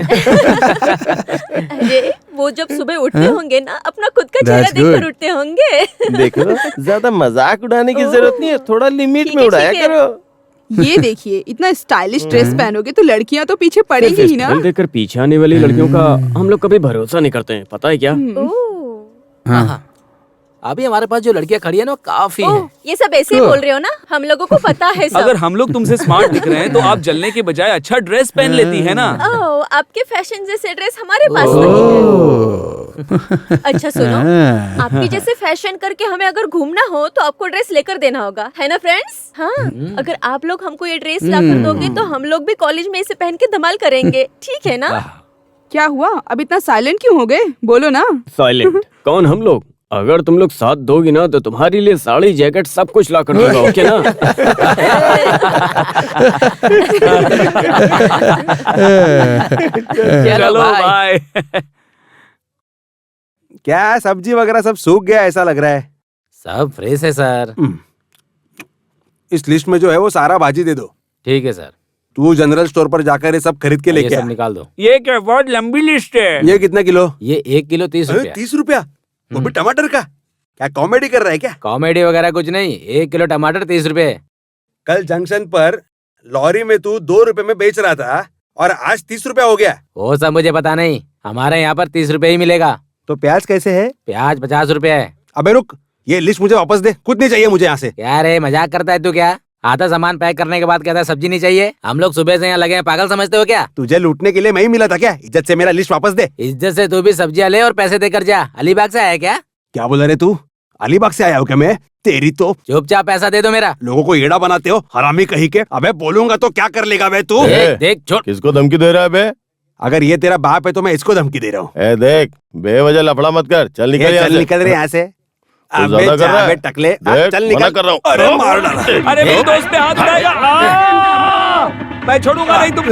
अरे वो जब सुबह उठते होंगे ना, अपना खुद का चेहरा That's देखकर good. उठते होंगे। देखो ज्यादा मजाक उड़ाने की जरूरत नहीं है, थोड़ा लिमिट ठीक में है, उड़ाया ठीक है। करो। ये देखिए, इतना स्टाइलिश ड्रेस पहनोगे तो लड़कियां तो पीछे पड़ेगी ही ना। फेस्टिवल देखकर पीछे आने वाली लड़कियों का हम लोग कभी भरोसा नहीं करते हैं, पता है क्या? ओह, हाँ। अभी हमारे पास जो लड़कियां खड़ी है ना वो काफी ओह, है। ये सब ऐसे ही बोल रहे हो ना, हम लोगों को पता है सब। अगर हम लोग तुमसे स्मार्ट दिख रहे हैं तो आप जलने के बजाय अच्छा ड्रेस पहन लेती है ना। ओह, आपके फैशन जैसे ड्रेस हमारे पास नहीं है। अच्छा सुनो, आपके जैसे फैशन करके हमें अगर घूमना हो तो आपको ड्रेस लेकर देना होगा, है ना फ्रेंड्स? हाँ, अगर आप लोग हमको ये ड्रेस लाकर दोगे तो हम लोग भी कॉलेज में इसे पहन के धमाल करेंगे, ठीक है ना? क्या हुआ, अब इतना साइलेंट क्यों हो गए? बोलो ना। साइलेंट कौन? हम लोग? अगर तुम लोग साथ दोगी ना तो तुम्हारे लिए साड़ी, जैकेट सब कुछ ला कर दूंगा, ओके ना? चलो बाय। क्या सब्जी वगैरह सब सूख गया ऐसा लग रहा है। सब फ्रेश है सर। इस लिस्ट में जो है वो सारा भाजी दे दो। ठीक है सर, तू जनरल स्टोर पर जाकर ये सब खरीद के ये लेके सब आ। निकाल दो। ये क्या बहुत लंबी लिस्ट है। ये कितने किलो? ये 1 किलो 30 रुपया। 30 रुपया? वो भी टमाटर का? क्या कॉमेडी कर रहा है क्या? कॉमेडी वगैरह कुछ नहीं, 1 किलो टमाटर 30 रुपए। कल जंक्शन पर लॉरी में तू 2 रुपए में बेच रहा था, और आज 30 रुपया हो गया। वो सब मुझे पता नहीं, हमारे यहाँ पर 30 रुपए ही मिलेगा। तो प्याज कैसे है? प्याज 50 रुपए है। अबे रुक, ये लिस्ट मुझे वापस दे, कुछ नहीं चाहिए मुझे यहाँ से। क्या रे, मजाक करता है तू क्या? आधा सामान पैक करने के बाद कहता है सब्जी नहीं चाहिए। हम लोग सुबह से यहाँ लगे हैं, पागल समझते हो क्या? तुझे लूटने के लिए मैं ही मिला था क्या? इज्जत से मेरा लिस्ट वापस दे। इज्जत से तू भी सब्जियां ले और पैसे देकर जा। अलीबाग से आया क्या? क्या बोला रे तू? अलीबाग से आया हो क्या मैं? तेरी तो चुपचाप पैसा दे दो मेरा। लोगों को एड़ा बनाते हो, हरामी कहीं के। अबे बोलूंगा तो क्या कर लेगा बे तू? देख छोड़। किसको धमकी दे रहा है बे? अगर ये तेरा बाप है तो मैं इसको धमकी दे रहा हूँ। ए देख, बेवजह लफड़ा मत कर, चल निकल यहाँ चल से। निकल रहे यहाँ से। तू ज्यादा कर रहा है। टकले देख, चल मना निकल। कर रहा हूँ। अरे मार डाला। अरे मेरे दोस्त पे हाथ उठाएगा। मैं छोड़ूंगा नहीं तुमको।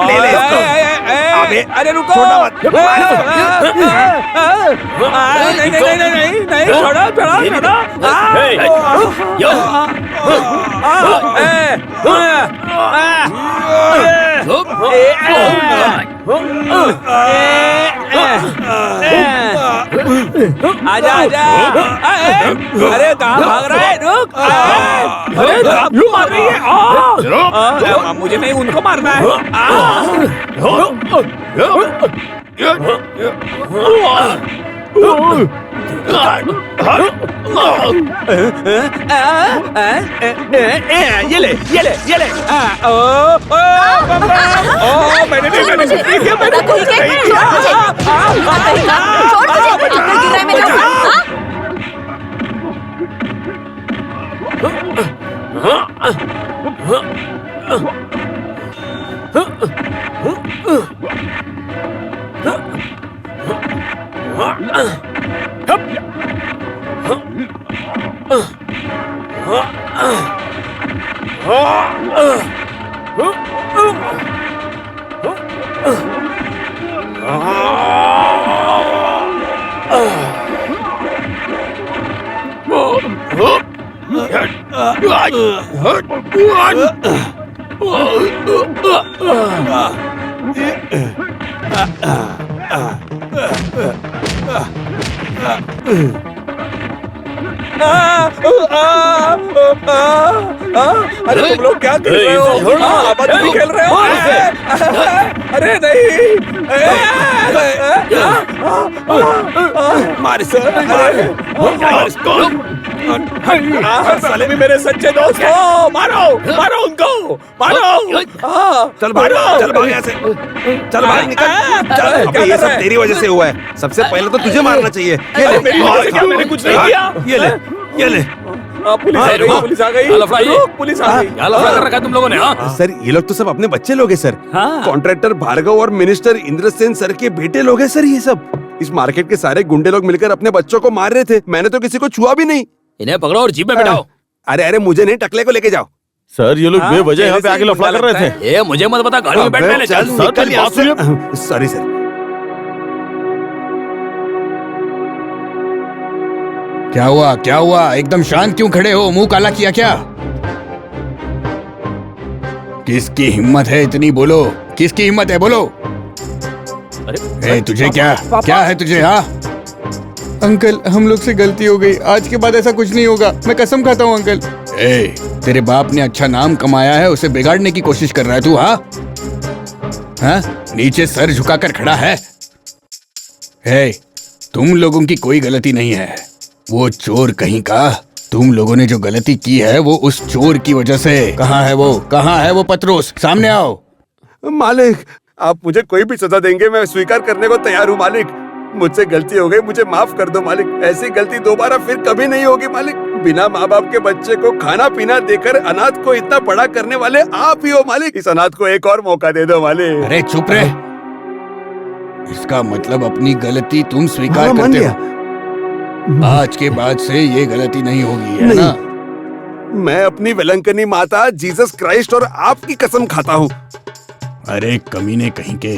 ले ले इसको। अबे अरे रुको। छोटा मत। नहीं नहीं नहीं नहीं नहीं, छोड़ो छोड़ो आजा आजा। अरे कहाँ भाग रहा है? रुक। अरे क्यों मार रही है? मुझे नहीं, उनको मारना है। ये ले ये ले ये ले। मैंने नहीं किया, मैंने कुछ नहीं अरे तुम लोग क्या कर रहे हो? आबादी भी खेल रहे हो? अरे नहीं। मार साले भी मेरे सच्चे दोस्त हो। मारो मारो उनको, मारो। चल भाग, चल भाग यहाँ से, चल भाग निकल। चल, अबे ये सब तेरी वजह से हुआ है। सबसे पहले तो तुझे मारना चाहिए। ये ले, मेरी वजह से क्या? मैंने कुछ नहीं किया। ये ले ये ले। पुलिस आ गई, पुलिस आ गई, पुलिस आ गई। क्या लफड़ा कर रखा है तुम लोगों ने? सर ये लोग तो सब अपने बच्चे लोग हैं सर। हाँ। कॉन्ट्रैक्टर भार्गव और मिनिस्टर इंद्रसेन सर के बेटे लोग हैं सर ये सब। इस मार्केट के सारे गुंडे लोग मिलकर अपने बच्चों को मार रहे थे। मैंने तो किसी को छुआ भी नहीं। इन्हें पकड़ो और जीप में बैठाओ। अरे अरे मुझे नहीं, टकले को लेके जाओ। सर ये लोग बेवजह यहाँ पे आके लफड़ा कर रहे थे। ये मुझे मत बता, गाड़ी में बैठ पहले। चल चल निकल यहाँ से। Sorry sir. क्या हुआ क्या हुआ? एकदम शांत क्यों खड़े हो? मुंह काला किया क्या? किसकी हिम्मत है इतनी? बोलो, किसकी हिम्मत है? बोलो। तुझे क्या है तुझे? हाँ अंकल, हम लोग से गलती हो गई। आज के बाद ऐसा कुछ नहीं होगा, मैं कसम खाता हूँ अंकल। तेरे बाप ने अच्छा नाम कमाया है, उसे बिगाड़ने की कोशिश कर रहा है तू? हाँ, नीचे सर झुकाकर खड़ा है। तुम लोगों की कोई गलती नहीं है। वो चोर कहीं का, तुम लोगों ने जो गलती की है वो उस चोर की वजह से। कहाँ है वो? कहाँ है वो पत्रोस? सामने आओ। मालिक, आप मुझे कोई भी सजा देंगे, मैं स्वीकार करने को तैयार हूँ मालिक। मुझसे गलती हो गई, मुझे माफ कर दो मालिक। ऐसी गलती दोबारा फिर कभी नहीं होगी मालिक। बिना माँ बाप के बच्चे को खाना पीना देकर अनाथ को इतना बड़ा करने वाले आप ही हो मालिक। इस अनाथ को एक और मौका दे दो मालिक। अरे चुप रहे। इसका मतलब अपनी गलती तुम स्वीकार करते हो। आज के बाद से ये गलती नहीं होगी, है ना? मैं अपनी वेलंकनी माता जीसस क्राइस्ट और आपकी कसम खाता हूँ। अरे कमीने कहीं के,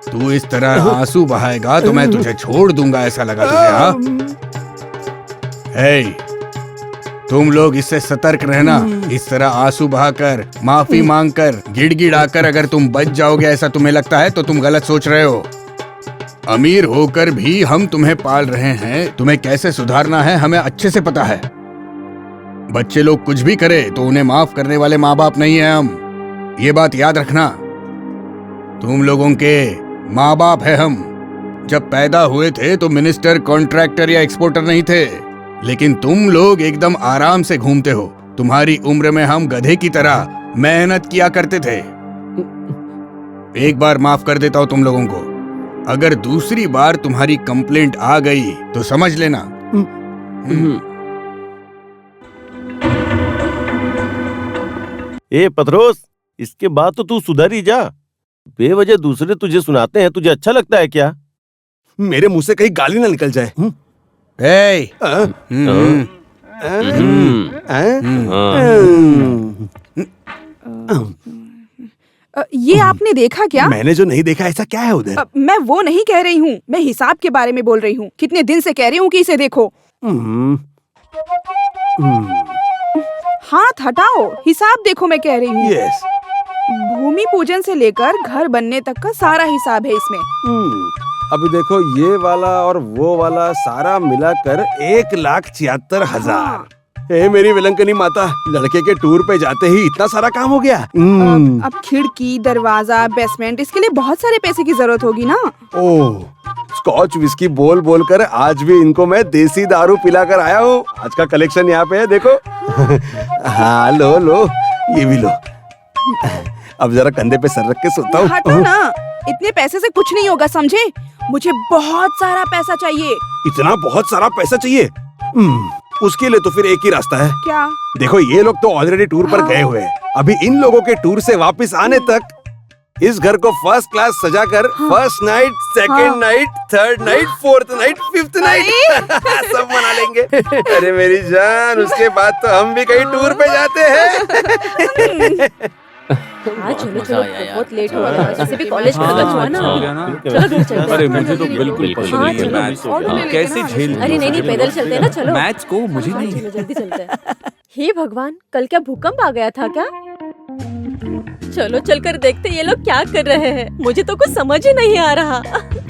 तू इस तरह आंसू बहाएगा तो मैं तुझे छोड़ दूंगा, ऐसा लगा तुझे? हाँ, तुम लोग इससे सतर्क रहना। इस तरह आंसू बहाकर, माफी मांगकर, गिड़गिड़ाकर अगर तुम बच जाओगे ऐसा तुम्हें लगता है तो तुम गलत सोच रहे हो। अमीर होकर भी हम तुम्हें पाल रहे हैं, तुम्हें कैसे सुधारना है हमें अच्छे से पता है। बच्चे लोग कुछ भी करे तो उन्हें माफ करने वाले माँ बाप नहीं है हम, ये बात याद रखना। तुम लोगों के माँ बाप है हम। जब पैदा हुए थे तो मिनिस्टर, कॉन्ट्रैक्टर या एक्सपोर्टर नहीं थे, लेकिन तुम लोग एकदम आराम से घूमते हो। तुम्हारी उम्र में हम गधे की तरह मेहनत किया करते थे। एक बार माफ कर देता हूं तुम लोगों को, अगर दूसरी बार तुम्हारी कंप्लेंट आ गई तो समझ लेना। ए पथरोस, इसके बाद तो तू सुधर ही जा। बेवजह दूसरे तुझे सुनाते हैं, तुझे अच्छा लगता है क्या? मेरे मुंह से कहीं गाली ना निकल जाए। ए, ये आपने देखा क्या? मैंने जो नहीं देखा ऐसा क्या है उधर? मैं वो नहीं कह रही हूँ, मैं हिसाब के बारे में बोल रही हूँ। कितने दिन से कह रही हूँ कि इसे देखो। हाथ हटाओ, हिसाब देखो मैं कह रही हूँ। यस। भूमि पूजन से लेकर घर बनने तक का सारा हिसाब है इसमें। अभी देखो, ये वाला और वो वाला सारा मिलाकर 1,76,000। ए मेरी विलंकनी माता, लड़के के टूर पे जाते ही इतना सारा काम हो गया। अब खिड़की, दरवाजा, बेसमेंट, इसके लिए बहुत सारे पैसे की जरूरत होगी ना। ओह, स्कॉच विस्की बोल बोल कर आज भी इनको मैं देसी दारू पिला कर आया हूँ। आज का कलेक्शन यहाँ पे है, देखो। हाँ, लो लो, ये भी लो। अब जरा कंधे पे सर रख के सोता हूँ। हटो ना, इतने पैसे से कुछ नहीं होगा, समझे? मुझे बहुत सारा पैसा चाहिए। इतना बहुत सारा पैसा चाहिए? उसके लिए तो फिर एक ही रास्ता है। क्या? देखो, ये लोग तो ऑलरेडी टूर पर गए हुए हैं। अभी इन लोगों के टूर से वापस आने तक इस घर को फर्स्ट क्लास सजाकर first night, second night, third night, fourth night, fifth night सब मना लेंगे। अरे मेरी जान, उसके बाद तो हम भी कहीं टूर पे जाते हैं। हाँ चलो चलो, बहुत लेट हो गया। वैसे भी कॉलेज का बच्चा है ना। चलो घर चलते हैं। अरे मुझे तो बिल्कुल पसंद नहीं है मैच। कैसे झेल? अरे नहीं नहीं, पैदल चलते हैं ना, चलो। मैच को मुझे हाँ, नहीं। चलो जल्दी चलते हैं। हे भगवान, कल क्या भूकंप आ गया था क्या? चलो चलकर देखते ये लोग क्या कर रहे हैं। मुझे तो कुछ समझ ही नहीं आ रहा।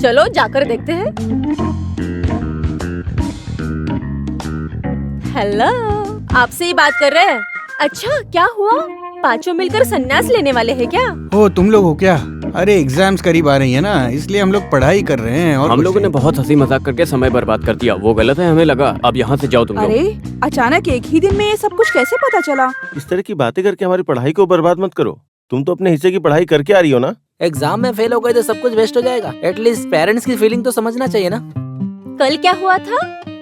चलो जाकर देखते हैं। हेलो, आपसे ही बात कर रहे हैं? अच्छा, क्या हुआ? पांचों मिलकर संन्यास लेने वाले हैं क्या? ओ, तुम लोग हो क्या? अरे एग्जाम्स करीब आ रही है ना, इसलिए हम लोग पढ़ाई कर रहे हैं। और हम लोगों ने बहुत हंसी मजाक करके समय बर्बाद कर दिया, वो गलत है, हमें लगा। अब यहाँ से जाओ तुम लोग। अरे अचानक एक ही दिन में ये सब कुछ कैसे पता चला? इस तरह की बातें करके हमारी पढ़ाई को बर्बाद मत करो। तुम तो अपने हिस्से की पढ़ाई करके आ रही हो ना। एग्जाम में फेल हो गए तो सब कुछ वेस्ट हो जाएगा। एटलीस्ट पेरेंट्स की फीलिंग तो समझना चाहिए ना। कल क्या हुआ था?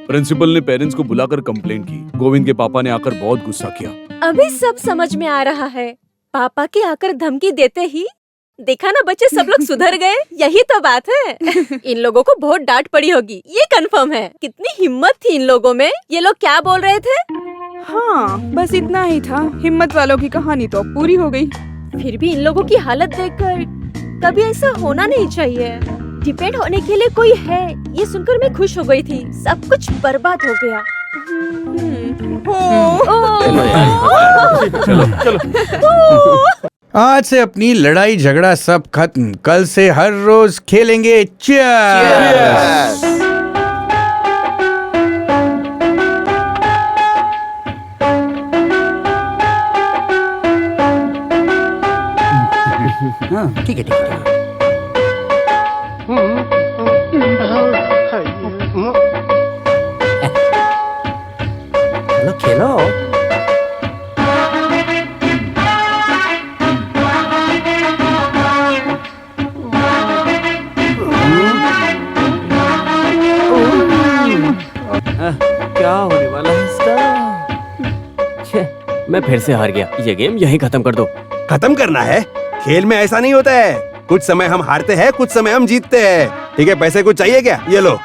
प्रिंसिपल ने पेरेंट्स को बुलाकर कंप्लेंट की। गोविंद के पापा ने आकर बहुत गुस्सा किया। अभी सब समझ में आ रहा है। पापा के आकर धमकी देते ही देखा ना, बच्चे सब लोग सुधर गए। यही तो बात है। इन लोगों को बहुत डांट पड़ी होगी, ये कंफर्म है। कितनी हिम्मत थी इन लोगों में। ये लोग क्या बोल रहे थे? हाँ, बस इतना ही था। हिम्मत वालों की कहानी तो पूरी हो गई। फिर भी इन लोगों की हालत देखकर कभी ऐसा होना नहीं चाहिए। डिपेंड होने के लिए कोई है, ये सुनकर मैं खुश हो गई थी। सब कुछ बर्बाद हो गया। चलो चलो। आज से अपनी लड़ाई झगड़ा सब खत्म। कल से हर रोज खेलेंगे चेस। ठीक है ठीक है। चलो खेलो। क्या होने वाला है इसका? मैं फिर से हार गया। ये गेम यहीं खत्म कर दो। खत्म करना है? खेल में ऐसा नहीं होता है। कुछ समय हम हारते हैं, कुछ समय हम जीतते हैं। ठीक है, पैसे कुछ चाहिए क्या? ये लो,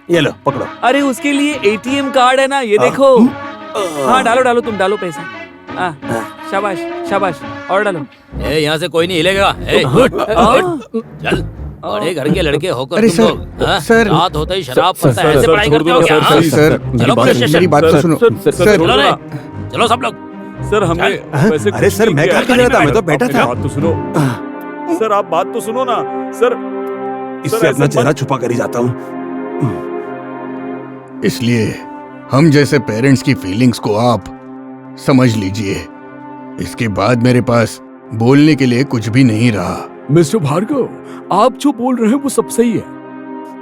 ये लो, पकड़ो। अरे उसके लिए एटीएम कार्ड है ना, ये देखो। हाँ डालो डालो, तुम डालो पैसा। शाबाश शाबाश, और डालो। यहाँ से कोई नहीं हिलेगा। चल बड़े घर के लड़के होकर अरे तुम सर, लोग हाँ? सर। रात होते ही शराब सर, पड़ता सर, है, ऐसे सर, पढ़ाई छोड़ करते दो हो ना, क्या सर, हाँ? सर, सर, चलो पुलिस स्टेशन। मेरी बात तो सुनो। सर, चलो रे, चलो सब लोग। सर हमें वैसे अरे सर, मैं क्या कर रहा था? मैं तो बैठा था। बात तो सुनो सर, आप बात तो सुनो ना सर। इससे अपना चेहरा छुपा कर ही जाता हूँ। इसलिए हम जैसे पेरेंट्स की फीलिंग्स को आप समझ लीजिए। इसके बाद मेरे पास बोलने के लिए कुछ भी नहीं रहा। मिस्टर भार्गव, आप जो बोल रहे हैं वो सब सही है।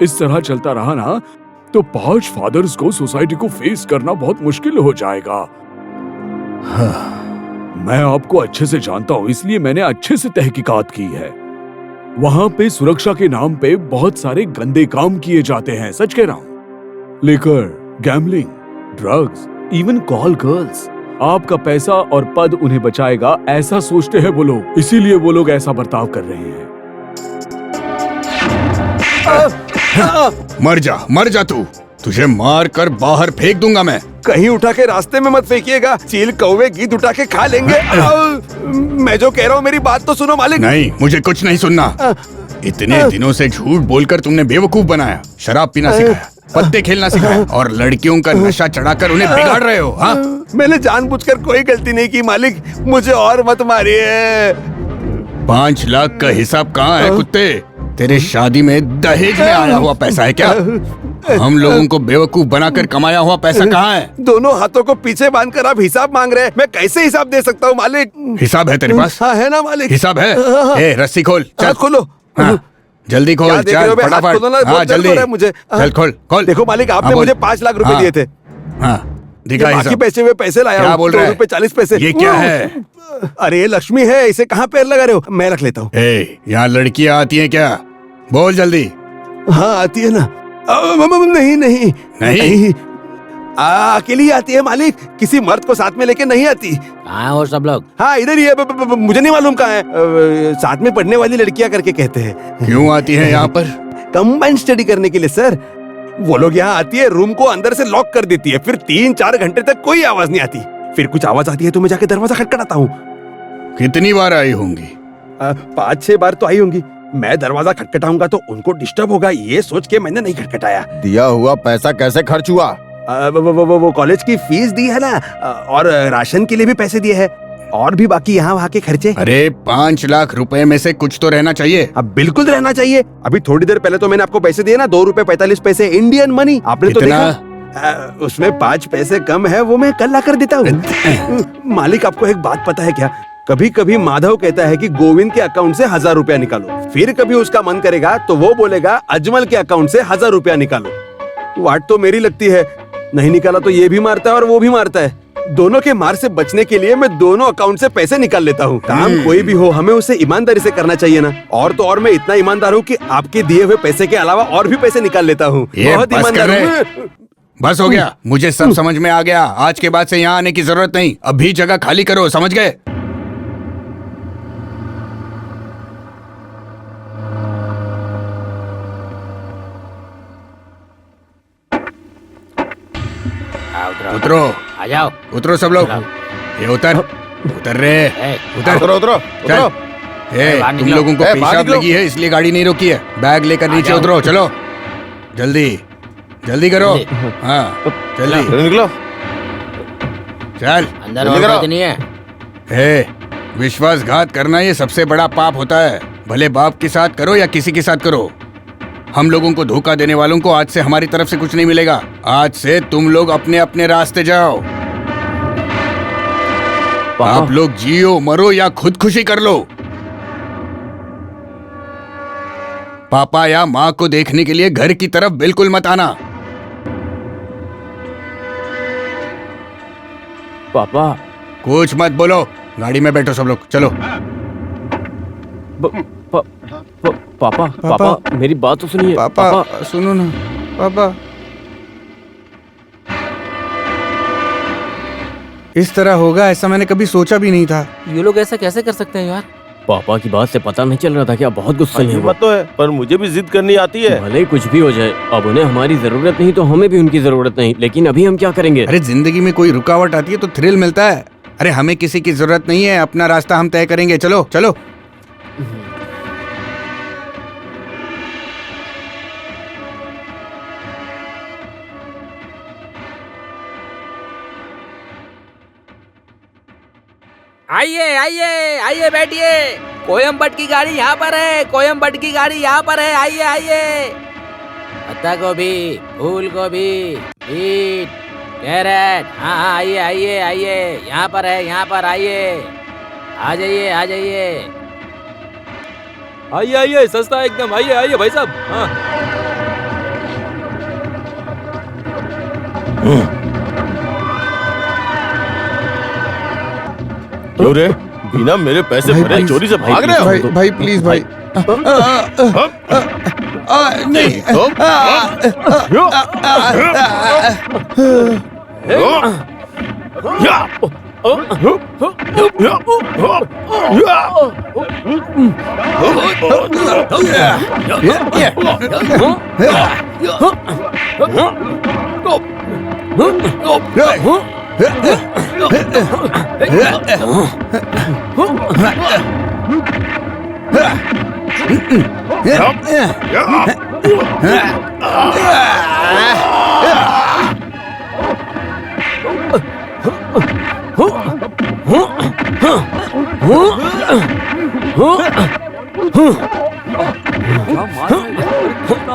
इस तरह चलता रहा ना तो 5 फादर्स को सोसाइटी को फेस करना बहुत मुश्किल हो जाएगा। मैं आपको अच्छे से जानता हूँ, इसलिए मैंने अच्छे से तहकीकात की है। वहाँ पे सुरक्षा के नाम पे बहुत सारे गंदे काम किए जाते हैं, सच कह रहा हूँ। Liquor, gambling, drugs, even call girls. आपका पैसा और पद उन्हें बचाएगा ऐसा सोचते हैं वो लोग, इसीलिए वो लोग ऐसा बर्ताव कर रहे हैं। मर जा तू। तुझे मार कर बाहर फेंक दूंगा मैं। कहीं उठा के रास्ते में मत फेंकिएगा, चील कौवे गीद उठा के खा लेंगे। मैं जो कह रहा हूँ मेरी बात तो सुनो मालिक। नहीं, मुझे कुछ नहीं सुनना। इतने दिनों से झूठ बोलकर तुमने बेवकूफ बनाया, शराब पीना सिखाया, पत्ते खेलना सिखाया और लड़कियों का नशा चढ़ाकर उन्हें बिगाड़ रहे हो। हाँ, मैंने जानबूझकर कोई गलती नहीं की मालिक, मुझे और मत मारिए। 5 लाख का हिसाब कहाँ है कुत्ते? तेरे शादी में दहेज में आया हुआ पैसा है क्या? हम लोगों को बेवकूफ बनाकर कमाया हुआ पैसा कहाँ है? दोनों हाथों को पीछे बांधकर आप हिसाब मांग रहे हैं, मैं कैसे हिसाब दे सकता हूँ मालिक? हिसाब है तेरे पास? हाँ है ना मालिक। हिसाब है? ए, रस्सी खोल, चल खोलो। हाँ, जल्दी खोल, चल फटाफट। हाँ जल्दी, मुझे चल खोल खोल। देखो मालिक, आपने हाँ, मुझे बोल। 5 लाख रुपए हाँ, दिए थे। हाँ, दिखा बाकी हिसाब। पैसे हुए पैसे लाया क्या हूँ, बोल रहा है? 2 रुपए 40 पैसे। ये क्या है? अरे ये लक्ष्मी है, इसे कहाँ पैर लगा रहे हो? मैं रख लेता हूँ। यहाँ लड़कियाँ आती हैं क्या? बोल जल्दी। हाँ आती है ना। नहीं नहीं नहीं? अकेली आती है मालिक, किसी मर्द को साथ में लेके नहीं आती। कहाँ हो सब लोग? हाँ इधर ही है, मुझे नहीं मालूम कहाँ है। साथ में पढ़ने वाली लड़कियां करके कहते हैं। क्यों आती है यहाँ पर? कंबाइंड स्टडी करने के लिए सर। वो लोग यहाँ आती है, रूम को अंदर से लॉक कर देती है, फिर 3-4 घंटे तक कोई आवाज नहीं आती। फिर कुछ आवाज आती है तो मैं जाके दरवाजा खटखटाता हूँ। कितनी बार आई होंगी? 5-6 बार तो आई होंगी। मैं दरवाजा खटखटाऊंगा तो उनको डिस्टर्ब होगा, ये सोच के मैंने नहीं खटखटाया। दिया हुआ पैसा कैसे खर्च हुआ? वो कॉलेज की फीस दी है ना, और राशन के लिए भी पैसे दिए हैं, और भी बाकी यहाँ वहाँ के खर्चे। अरे 5 लाख रुपए में से कुछ तो रहना चाहिए। अब बिल्कुल रहना चाहिए। अभी थोड़ी देर पहले तो मैंने आपको पैसे दिए ना, 2 रुपए 45 पैसे इंडियन मनी। आपने तो देखा उसमें 5 पैसे कम है, वो मैं कल ला कर देता हूँ। मालिक आपको एक बात पता है क्या? कभी कभी माधव कहता है कि गोविंद के अकाउंट से 1000 रुपया निकालो, फिर कभी उसका मन करेगा तो वो बोलेगा अजमल के अकाउंट से 1000 रुपया निकालो। वाट तो मेरी लगती है, नहीं निकाला तो ये भी मारता है और वो भी मारता है। दोनों के मार से बचने के लिए मैं दोनों अकाउंट से पैसे निकाल लेता हूँ। काम कोई भी हो, हमें उसे ईमानदारी से करना चाहिए ना। और तो और मैं इतना ईमानदार हूँ कि आपके दिए हुए पैसे के अलावा और भी पैसे निकाल लेता हूँ। बहुत ईमानदार हूँ। बस हो गया, मुझे सब समझ में आ गया। आज के बाद से यहाँ आने की जरूरत नहीं, अभी जगह खाली करो, समझ गए? उतरो, आ जाओ। उतरो सब लोग। ये उतर रे, उतर। उतरो उतरो चल। उतरो। तुम लोगों को पेशाब लगी है इसलिए गाड़ी नहीं रोकी है। बैग लेकर नीचे उतरो, चलो जल्दी जल्दी करो। हाँ जल्दी निकलो। चल अंदर और बात नहीं है। विश्वासघात करना ये सबसे बड़ा पाप होता है, भले बाप के साथ करो या किसी के साथ करो। हम लोगों को धोखा देने वालों को आज से हमारी तरफ से कुछ नहीं मिलेगा। आज से तुम लोग अपने अपने रास्ते जाओ। आप लोग जियो मरो या खुदकुशी कर लो, पापा या माँ को देखने के लिए घर की तरफ बिल्कुल मत आना। पापा कुछ मत बोलो, गाड़ी में बैठो सब लोग, चलो। पापा पापा मेरी बात तो सुनिए। पापा सुनो ना पापा। इस तरह होगा ऐसा मैंने कभी सोचा भी नहीं था। ये लोग ऐसा कैसे कर सकते हैं यार? पापा की बात से पता नहीं चल रहा था क्या बहुत गुस्से में बात तो है, पर मुझे भी जिद करनी आती है। भले ही कुछ भी हो जाए, अब उन्हें हमारी जरूरत नहीं तो हमें भी उनकी जरूरत नहीं, लेकिन अभी हम क्या करेंगे? अरे जिंदगी में कोई रुकावट आती है तो थ्रिल मिलता है। अरे हमें किसी की जरूरत नहीं है, अपना रास्ता हम तय करेंगे। चलो चलो। आइए आइए आइए बैठिए। कोयम्बट की गाड़ी यहाँ पर है, कोयम्बट की गाड़ी यहाँ पर है, आइए आइए। पत्ता गोभी, फूल गोभी, बीट, कैरेट, हाँ हाँ आइए आइए आइए, यहाँ पर है, यहाँ पर आइए, आ जाइए आ जाइए। आइए आइए, सस्ता एकदम, आइए आइए भाई साहब। हाँ क्यों रे बिना मेरे पैसे भरे चोरी से भाग रहे हो? भाई भाई प्लीज भाई। नहीं।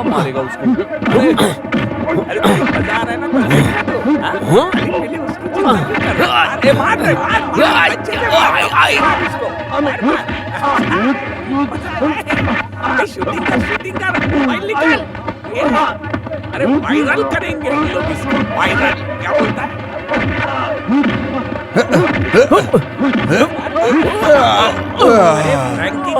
मारेगा उसको। अरे मजा आ रहा है ना? अरे मार रहे, मार अच्छे से मार इसको। शूटिंग कर मोबाइल निकाल। अरे वायरल करेंगे हम लोग इसको, वायरल क्या बोलता है? अरे फ्रैंकी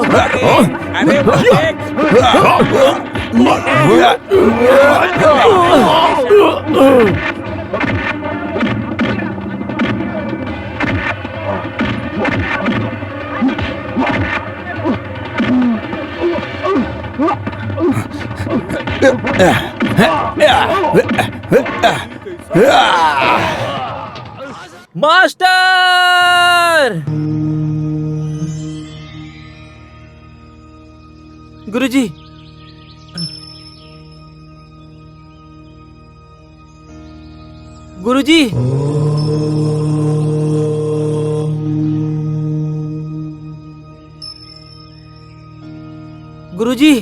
मास्टर! गुरुजी, गुरुजी, गुरुजी,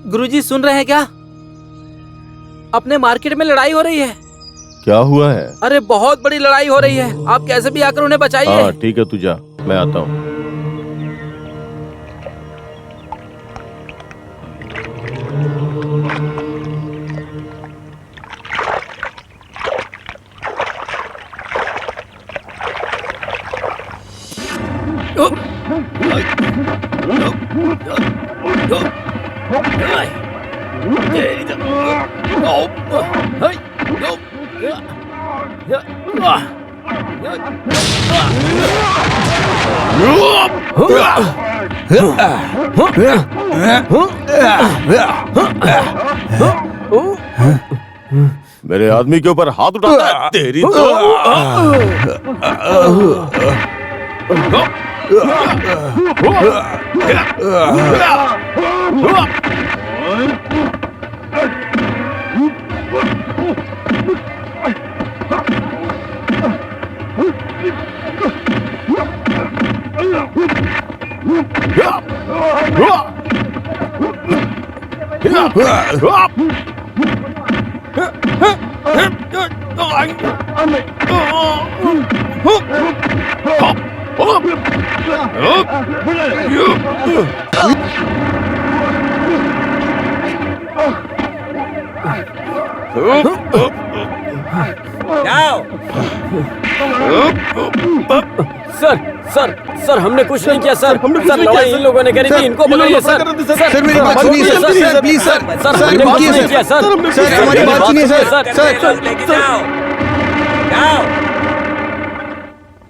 गुरुजी सुन रहे हैं क्या? अपने मार्केट में लड़ाई हो रही है। क्या हुआ है? अरे बहुत बड़ी लड़ाई हो रही है, आप कैसे भी आकर उन्हें बचाइए। हाँ ठीक है, तू जा, मैं आता हूँ। मेरे आदमी के ऊपर हाथ उठाता है तेरी तो। सर सर सर, हमने कुछ नहीं किया सर। सर लड़ाई इन लोगों ने करी थी, इनको बुलाइए सर। सर मेरी बात सुनिए सर, प्लीज सर। सर हमने कुछ नहीं किया सर। सर हमारी बात सुनिए सर।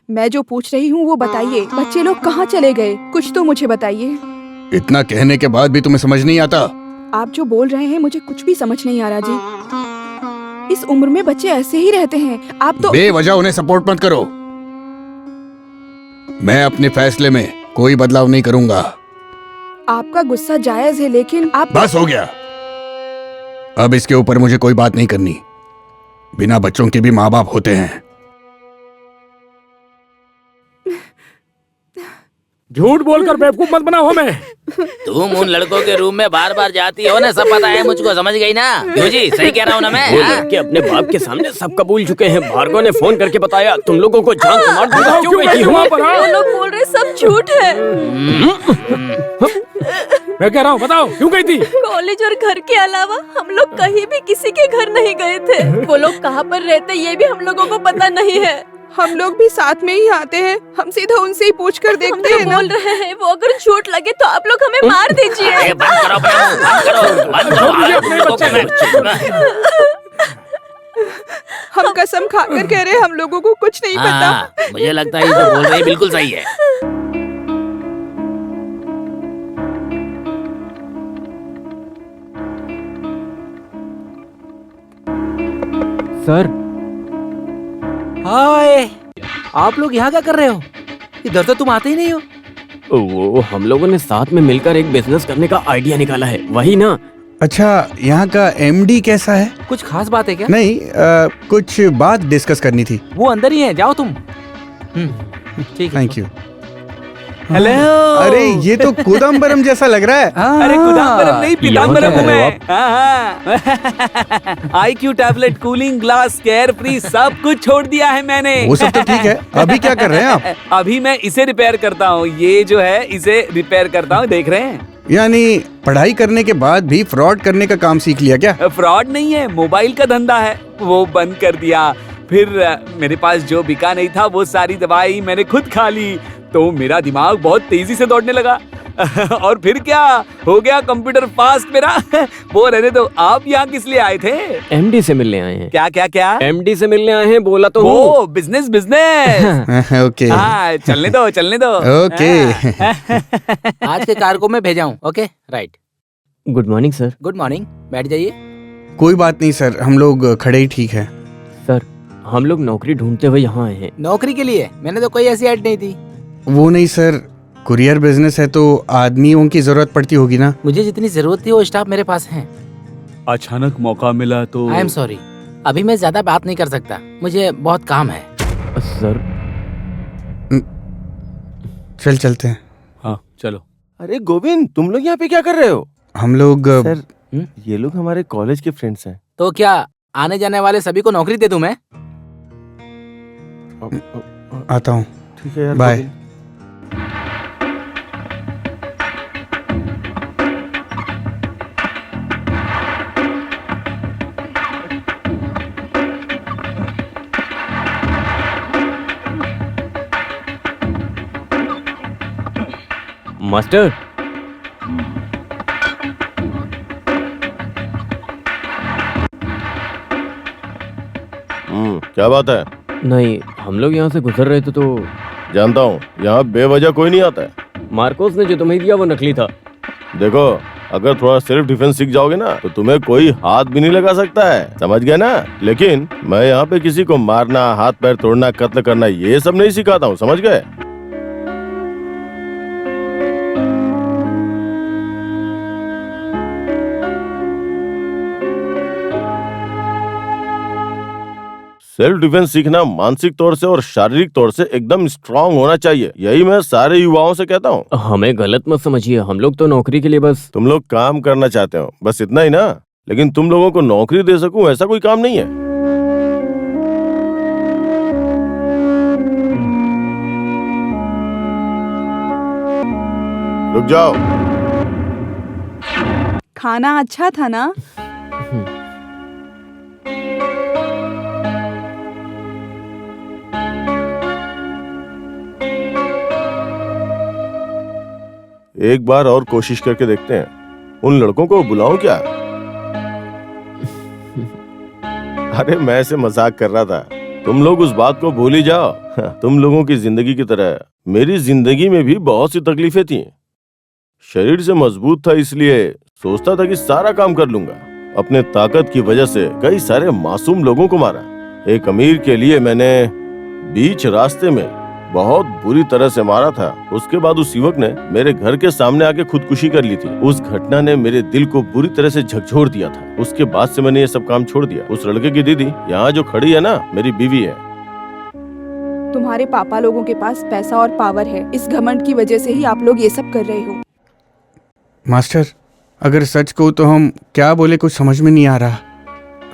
मैं जो पूछ रही हूँ वो बताइए, बच्चे लोग कहाँ चले गए? कुछ तो मुझे बताइए। इतना कहने के बाद भी तुम्हें समझ नहीं आता? आप जो बोल रहे हैं मुझे कुछ भी समझ नहीं आ रहा जी। इस उम्र में बच्चे ऐसे ही रहते हैं। आप तो बेवजह उन्हें सपोर्ट मत करो। मैं अपने फैसले में कोई बदलाव नहीं करूंगा। आपका गुस्सा जायज है, लेकिन आप बस हो गया। अब इसके ऊपर मुझे कोई बात नहीं करनी। बिना बच्चों के भी माँ बाप होते हैं। झूठ बोलकर बेवकूफ मत बनाओ हमें। तुम उन लड़कों के रूम में बार बार जाती हो ना, सब पता है मुझको, समझ गई ना? क्यों जी, सही कह रहा हूँ ना मैं? वो लड़के अपने बाप के सामने सब कबूल चुके हैं। भार्गव ने फोन करके बताया तुम लोगों को जान से मार दूंगा। क्यों गई वहाँ पर? वो लोग बोल रहे सब झूठ है। मैं कह रहा हूँ बताओ क्यों गई थी? कॉलेज और घर के अलावा हम लोग कहीं भी किसी के घर नहीं गए थे। वो लोग कहाँ पर रहते ये भी हम लोगों को पता नहीं है। हम लोग भी साथ में ही आते हैं, हम सीधा उनसे ही पूछ कर देखते हैं ना। बोल रहे हैं वो अगर झूठ लगे तो आप लोग हमें मार दीजिए। बंद करो अपना मुंह, बंद करो। हम कसम खाकर कह रहे हैं हम लोगों को कुछ नहीं पता। मुझे लगता है ये जो बोल रहे हैं बिल्कुल सही है। सर हाय, आप लोग यहाँ क्या कर रहे हो? इधर तो तुम आते ही नहीं हो। वो हम लोगों ने साथ में मिलकर एक बिजनेस करने का आइडिया निकाला है, वही ना? अच्छा, यहाँ का एमडी कैसा है? कुछ खास बात है क्या? नहीं, कुछ बात डिस्कस करनी थी। वो अंदर ही है, जाओ तुम। ठीक है। Thank you. हेलो। अरे ये तो कुदाम्बरम जैसा लग रहा है। अरे कुदाम्बरम नहीं, पीताम्बरम हूँ मैं। IQ tablet, cooling glass, care free सब कुछ छोड़ दिया है मैंने। वो सब तो ठीक है, अभी क्या कर रहे हैं आप? अभी मैं इसे रिपेयर करता हूँ, ये जो है इसे रिपेयर करता हूँ, देख रहे हैं? यानी पढ़ाई करने के बाद भी फ्रॉड करने का काम सीख लिया क्या? फ्रॉड नहीं है, मोबाइल का धंधा है, वो बंद कर दिया। फिर मेरे पास जो बिका नहीं था वो सारी दवाई मैंने खुद खा ली, तो मेरा दिमाग बहुत तेजी से दौड़ने लगा। और फिर क्या हो गया, कंप्यूटर फास्ट मेरा। वो रहने दो, आप यहाँ किस लिए आए थे? एमडी से मिलने आए हैं। क्या क्या क्या? एमडी से मिलने आए हैं, बोला तो वो बिजनेस बिजनेस। ओके। हाँ, चलने दो चलने दो। ओके। आज के कार को मैं भेजा हूँ। Okay right. Good morning sir. Good morning, बैठ जाइए। कोई बात नहीं सर, हम लोग खड़े ही ठीक है। सर हम लोग नौकरी ढूंढते हुए यहाँ आए हैं। नौकरी के लिए? मैंने तो कोई ऐसी ऐड नहीं थी। वो नहीं सर, कुरियर बिजनेस है तो आदमियों की जरूरत पड़ती होगी ना। मुझे जितनी जरूरत थी वो स्टाफ मेरे पास है। अचानक मौका मिला तो आई एम सॉरी, अभी मैं ज्यादा बात नहीं कर सकता, मुझे बहुत काम है। सर चलते हैं। हाँ चलो। अरे गोविंद, तुम लोग यहाँ पे क्या कर रहे हो? हम लोग सर, ये लोग हमारे कॉलेज के फ्रेंड्स हैं। तो क्या आने जाने वाले सभी को नौकरी दे दूं मैं? आता हूँ। ठीक है यार, बाय। गोविंद। मास्टर, क्या बात है? नहीं, हम लोग यहाँ से गुजर रहे थे तो जानता हूँ, यहाँ बेवजह कोई नहीं आता है। मार्कोस ने जो तुम्हें दिया वो नकली था। देखो, अगर थोड़ा सेल्फ डिफेंस सीख जाओगे ना तो तुम्हें कोई हाथ भी नहीं लगा सकता है, समझ गए ना? लेकिन मैं यहाँ पे किसी को मारना, हाथ पैर तोड़ना, कत्ल करना ये सब नहीं सिखाता हूँ, समझ गए? सेल्फ डिफेंस सीखना मानसिक तौर से और शारीरिक तौर से एकदम स्ट्रांग होना चाहिए, यही मैं सारे युवाओं से कहता हूँ। हमें गलत मत समझिए, हम लोग तो नौकरी के लिए बस। तुम लोग काम करना चाहते हो, बस इतना ही ना। लेकिन तुम लोगों को नौकरी दे सकूं ऐसा कोई काम नहीं है। रुक जाओ। खाना अच्छा था ना? एक बार और कोशिश करके देखते हैं। उन लड़कों को बुलाऊं क्या? अरे मैं ऐसे मजाक कर रहा था, तुम लोग उस बात को भूल ही जाओ। तुम लोगों की जिंदगी की तरह मेरी जिंदगी में भी बहुत सी तकलीफें थी। शरीर से मजबूत था इसलिए सोचता था कि सारा काम कर लूंगा। अपने ताकत की वजह से कई सारे मासूम लोगों को मारा। एक अमीर के लिए मैंने बीच रास्ते में बहुत बुरी तरह से मारा था। उसके बाद उस युवक ने मेरे घर के सामने आके खुदकुशी कर ली थी। उस घटना ने मेरे दिल को बुरी तरह से झकझोर दिया था। उसके बाद से मैंने ये सब काम छोड़ दिया। उस लड़के की दीदी यहाँ जो खड़ी है ना, मेरी बीवी है। तुम्हारे पापा लोगों के पास पैसा और पावर है, इस घमंड की वजह से ही आप लोग ये सब कर रहे हो। मास्टर, अगर सच कहूँ तो हम क्या बोले कुछ समझ में नहीं आ रहा।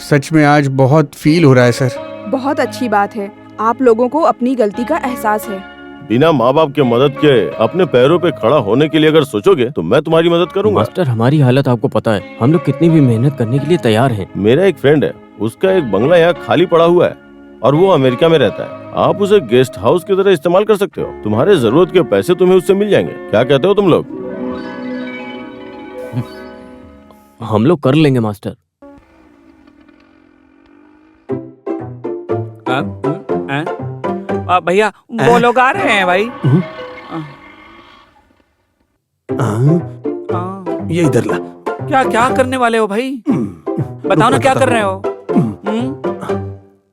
सच में आज बहुत फील हो रहा है सर। बहुत अच्छी बात है, आप लोगों को अपनी गलती का एहसास है। बिना माँ बाप के मदद के अपने पैरों पे खड़ा होने के लिए अगर सोचोगे तो मैं तुम्हारी मदद करूंगा। मास्टर, हमारी हालत आपको पता है, हम लोग कितनी भी मेहनत करने के लिए तैयार हैं। मेरा एक फ्रेंड है, उसका एक बंगला यहाँ खाली पड़ा हुआ है और वो अमेरिका में रहता है। आप उसे गेस्ट हाउस की तरह इस्तेमाल कर सकते हो। तुम्हारे जरूरत के पैसे तुम्हें उससे मिल जाएंगे। क्या कहते हो तुम लोग? हम लोग कर लेंगे मास्टर। भैया वो लोग आ रहे हैं भाई। ये इधर ला। क्या क्या करने वाले हो भाई? बताओ ना क्या कर रहे हो?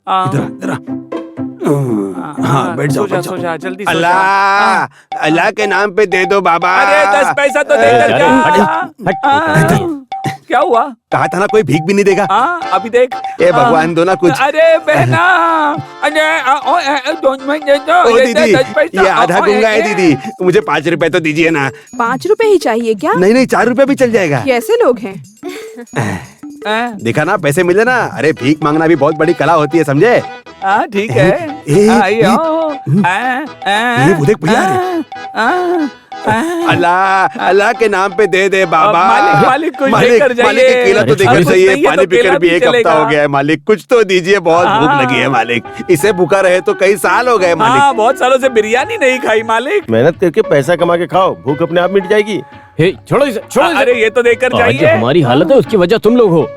इधर हाँ, बैठ जाओ, बैठ जाओ। सोचा जल्दी अल्लाह अल्लाह के नाम पे दे दो बाबा। अरे 10 पैसा तो देकर जा। क्या हुआ? कहा था ना कोई भीख भी नहीं देगा। अभी देख। ए भगवान दो ना कुछ। अरे बहना, अरे ओ दीदी, ये आधा गूंगा है दीदी, मुझे 5 रुपए तो दीजिए ना। 5 रुपए ही चाहिए क्या? नहीं नहीं, 4 रुपए भी चल जाएगा। कैसे लोग हैं? देखा ना, पैसे मिले ना। अरे भीख मांगना भी बहुत बड़ी कला होती है, समझे? ठीक है। वो देख भैया अल्लाह अल्लाह के नाम पे दे दे बाबा। मालिक कुछ देकर जाइए। मालिक केला तो देकर चाहिए। पानी पीकर भी 1 हफ्ता चलेगा। हो गया है मालिक, कुछ तो दीजिए, बहुत भूख लगी है मालिक। इसे भूखा रहे तो कई साल हो गए मालिक। बहुत सालों से बिरयानी नहीं खाई मालिक। मेहनत करके पैसा कमा के खाओ, भूख अपने आप मिट जाएगी। हे, छोड़ो इसे, छोड़ो इसे। अरे ये तो देकर आज जाइए। हमारी हालत है उसकी वजह तुम लोग हो।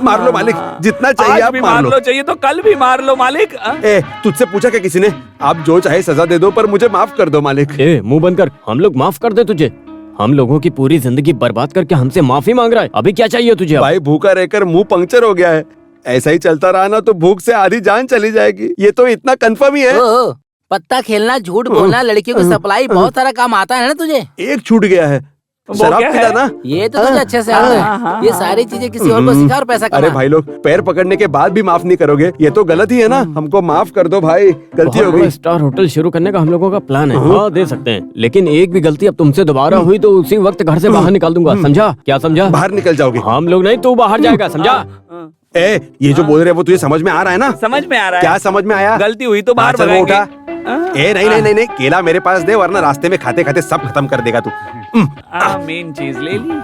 मार लो मालिक, जितना चाहिए आप मार लो। चाहिए तो कल भी मार लो मालिक। ए, तुझसे पूछा क्या किसी ने? आप जो चाहे सजा दे दो, पर मुझे माफ कर दो मालिक। ए, मुंह बंद कर। हम लोग माफ कर दे तुझे। हम लोगों की पूरी जिंदगी बर्बाद करके हमसे माफी मांग रहा है। अभी क्या चाहिए तुझे? भाई भूखा रहकर मुंह पंक्चर हो गया है। ऐसा ही चलता रहा ना तो भूख से आधी जान चली जाएगी। ये तो इतना कंफर्म ही है। पत्ता खेलना, झूठ बोलना, लड़कियों की सप्लाई, बहुत सारा काम आता है ना तुझे। एक छूट गया है, शराब पीना ना। ये तो तुझे अच्छे से आता है। ये सारी चीजें किसी और को सिखा और पैसा कमा। अरे भाई लोग, पैर पकड़ने के बाद भी माफ नहीं करोगे, ये तो गलत ही है ना। हमको माफ कर दो भाई, गलती हो गई। स्टार होटल शुरू करने का हम लोगों का प्लान है। हाँ, दे सकते हैं, लेकिन एक भी गलती अब तुमसे दोबारा हुई तो उसी वक्त घर से बाहर निकाल दूंगा, समझा? क्या समझा? बाहर निकल जाओगे। हम लोग नहीं, तू बाहर जाएगा, समझा? ए, ये जो बोल रहे हैं वो तुझे समझ में आ रहा है ना? समझ में आ रहा है। क्या समझ में आया? गलती हुई तो बाहर चल वो भगाएंगे। उठा। ए नहीं नहीं नहीं नहीं, केला मेरे पास दे, वरना रास्ते में खाते खाते सब खत्म कर देगा तू। मेन चीज ले ली।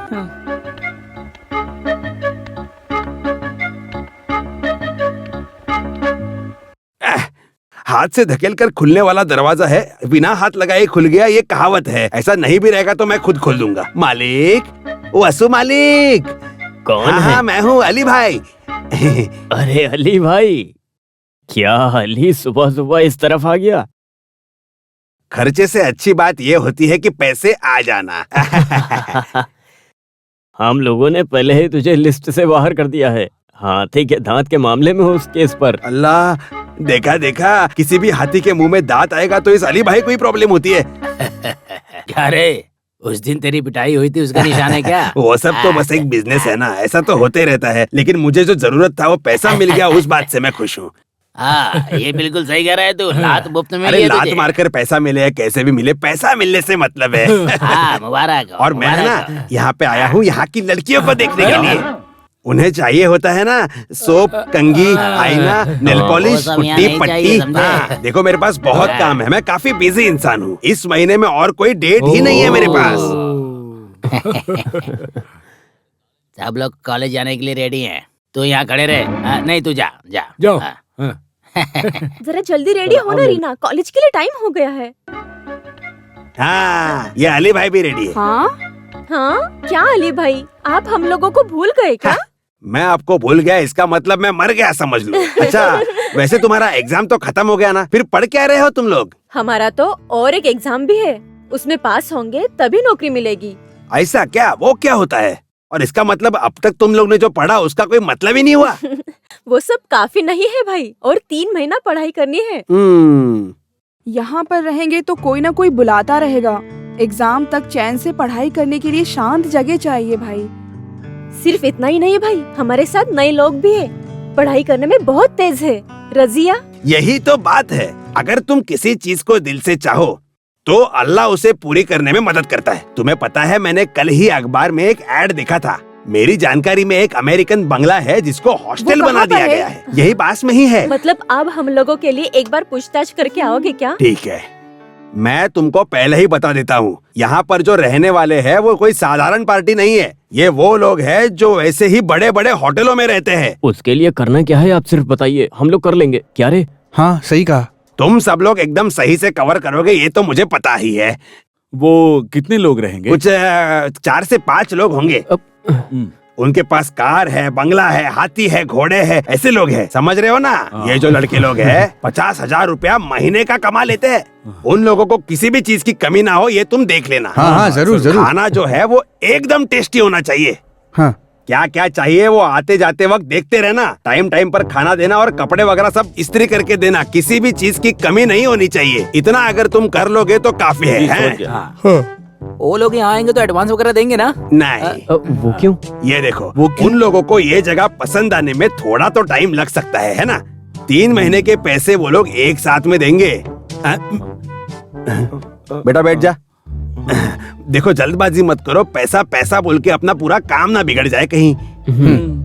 हाथ से धकेलकर खुलने वाला दरवाजा है, बिना हाथ लगाए खुल गया, ये कहावत है। ऐसा नहीं भी रहेगा तो मैं खुद खोल दूंगा। मालिक, वसु मालिक। कौन है? हाँ, मैं हूँ अली भाई। अरे अली भाई, क्या अली सुबह सुबह इस तरफ आ गया? खर्चे से अच्छी बात ये होती है कि पैसे आ जाना। हम लोगों ने पहले ही तुझे लिस्ट से बाहर कर दिया है। हाथी के दांत के मामले में उस केस पर। अल्लाह, देखा देखा, किसी भी हाथी के मुंह में दांत आएगा तो इस अली भाई को ही प्रॉब्लम होती है। क्या रे, उस दिन तेरी पिटाई हुई थी, उसका निशान है क्या? वो सब तो बस एक बिजनेस है ना, ऐसा तो होते रहता है। लेकिन मुझे जो जरूरत था वो पैसा मिल गया, उस बात से मैं खुश हूँ। ये बिल्कुल सही कह रहा है तू। लात मुफ्त में अरे मिली है लात तुझे। मारकर पैसा मिले या कैसे भी मिले, पैसा मिलने से मतलब है। मुबारक हो, और मैं मुबारक ना यहाँ पे आया हूँ यहाँ की लड़कियों को देखने के लिए। उन्हें चाहिए होता है ना सोप, कंघी, आईना, नेल पॉलिश, सब यहाँ पुट्टी, नहीं पट्टी। चाहिए, समझे? हाँ, देखो मेरे पास बहुत काम है, मैं काफी बिजी इंसान हूँ। इस महीने में और कोई डेट ही नहीं है मेरे पास। सब लोग कॉलेज जाने के लिए रेडी हैं। तू यहाँ खड़े रहे। नहीं, तू जा जा जाओ। जरा जल्दी रेडी हो ना रीना, कॉलेज के लिए टाइम हो गया है। हाँ, ये अली भाई भी रेडी है। हाँ, क्या अली भाई, आप हम लोगों को भूल गए क्या? मैं आपको भूल गया, इसका मतलब मैं मर गया समझ लो। अच्छा, वैसे तुम्हारा एग्जाम तो खत्म हो गया ना, फिर पढ़ क्या रहे हो तुम लोग? हमारा तो और एक एग्जाम भी है, उसमें पास होंगे तभी नौकरी मिलेगी। ऐसा क्या? वो क्या होता है? और इसका मतलब अब तक तुम लोग ने जो पढ़ा उसका कोई मतलब ही नहीं हुआ? वो सब काफी नहीं है भाई, और 3 महीना पढ़ाई करनी है। यहाँ पर रहेंगे तो कोई ना कोई बुलाता रहेगा। एग्जाम तक चैन से पढ़ाई करने के लिए शांत जगह चाहिए भाई। सिर्फ इतना ही नहीं भाई, हमारे साथ नए लोग भी है, पढ़ाई करने में बहुत तेज है। रजिया? यही तो बात है। अगर तुम किसी चीज को दिल से चाहो तो अल्लाह उसे पूरी करने में मदद करता है। तुम्हें पता है, मैंने कल ही अखबार में एक ऐड देखा था। मेरी जानकारी में एक अमेरिकन बंगला है जिसको हॉस्टल वो बना कहाँ पर दिया है? गया है। यही पास में ही है। मतलब आप हम लोगों के लिए एक बार पूछताछ करके आओगे क्या? ठीक है, मैं तुमको पहले ही बता देता हूँ, यहाँ पर जो रहने वाले हैं वो कोई साधारण पार्टी नहीं है। ये वो लोग हैं जो ऐसे ही बड़े बड़े होटलों में रहते हैं। उसके लिए करना क्या है, आप सिर्फ बताइए, हम लोग कर लेंगे। क्या रे? हाँ सही कहा। तुम सब लोग एकदम सही से कवर करोगे, ये तो मुझे पता ही है। वो कितने लोग रहेंगे? कुछ 4 से 5 लोग होंगे। उनके पास कार है, बंगला है, हाथी है, घोड़े है, ऐसे लोग हैं। समझ रहे हो ना? ये जो लड़के लोग हैं 50,000 रुपया महीने का कमा लेते हैं। उन लोगों को किसी भी चीज की कमी ना हो, ये तुम देख लेना। हाँ हाँ जरूर जरूर। खाना जो है वो एकदम टेस्टी होना चाहिए। हाँ क्या क्या चाहिए वो आते जाते वक्त देखते रहना। टाइम टाइम पर खाना देना और कपड़े वगैरह सब इस्त्री करके देना। किसी भी चीज की कमी नहीं होनी चाहिए। इतना अगर तुम कर लोगे तो काफी है। वो लोग यहाँ आएंगे तो एडवांस वगैरह देंगे ना? नहीं। वो क्यों? ये देखो, उन लोगों को ये जगह पसंद आने में थोड़ा तो टाइम लग सकता है ना? 3 महीने के पैसे वो लोग एक साथ में देंगे। बेटा बैठ जा। देखो, जल्दबाजी मत करो। पैसा पैसा बोल के अपना पूरा काम ना बिगड़ जाए कहीं।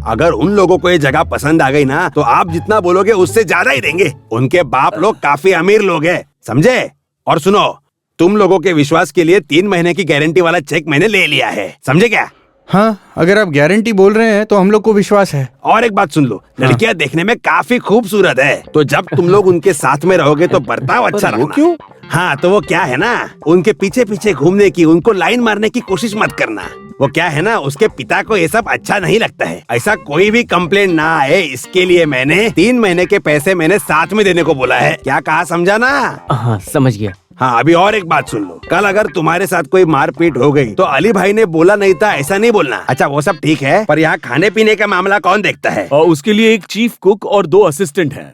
अगर उन लोगों को ये जगह पसंद आ गई ना तो आप जितना बोलोगे उससे ज्यादा ही देंगे। उनके बाप लोग काफी अमीर लोग हैं, समझे? और सुनो, तुम लोगों के विश्वास के लिए 3 महीने की गारंटी वाला चेक मैंने ले लिया है, समझे क्या? हाँ, अगर आप गारंटी बोल रहे हैं तो हम लोग को विश्वास है। और एक बात सुन लो, लड़कियां देखने में काफी खूबसूरत है, तो जब तुम लोग उनके साथ में रहोगे तो बर्ताव अच्छा रखना। क्यों? हाँ, तो वो क्या है ना, उनके पीछे पीछे घूमने की, उनको लाइन मारने की कोशिश मत करना। वो क्या है ना, उसके पिता को ये सब अच्छा नहीं लगता है। ऐसा कोई भी कंप्लेंट ना आए, इसके लिए मैंने 3 महीने के पैसे मैंने साथ में देने को बोला है। क्या कहा, समझा ना? हाँ समझ गया। हाँ, अभी और एक बात सुन लो, कल अगर तुम्हारे साथ कोई मारपीट हो गई तो अली भाई ने बोला नहीं था, ऐसा नहीं बोलना। अच्छा, वो सब ठीक है, पर यहाँ खाने पीने का मामला कौन देखता है? और उसके लिए एक चीफ कुक और 2 असिस्टेंट हैं।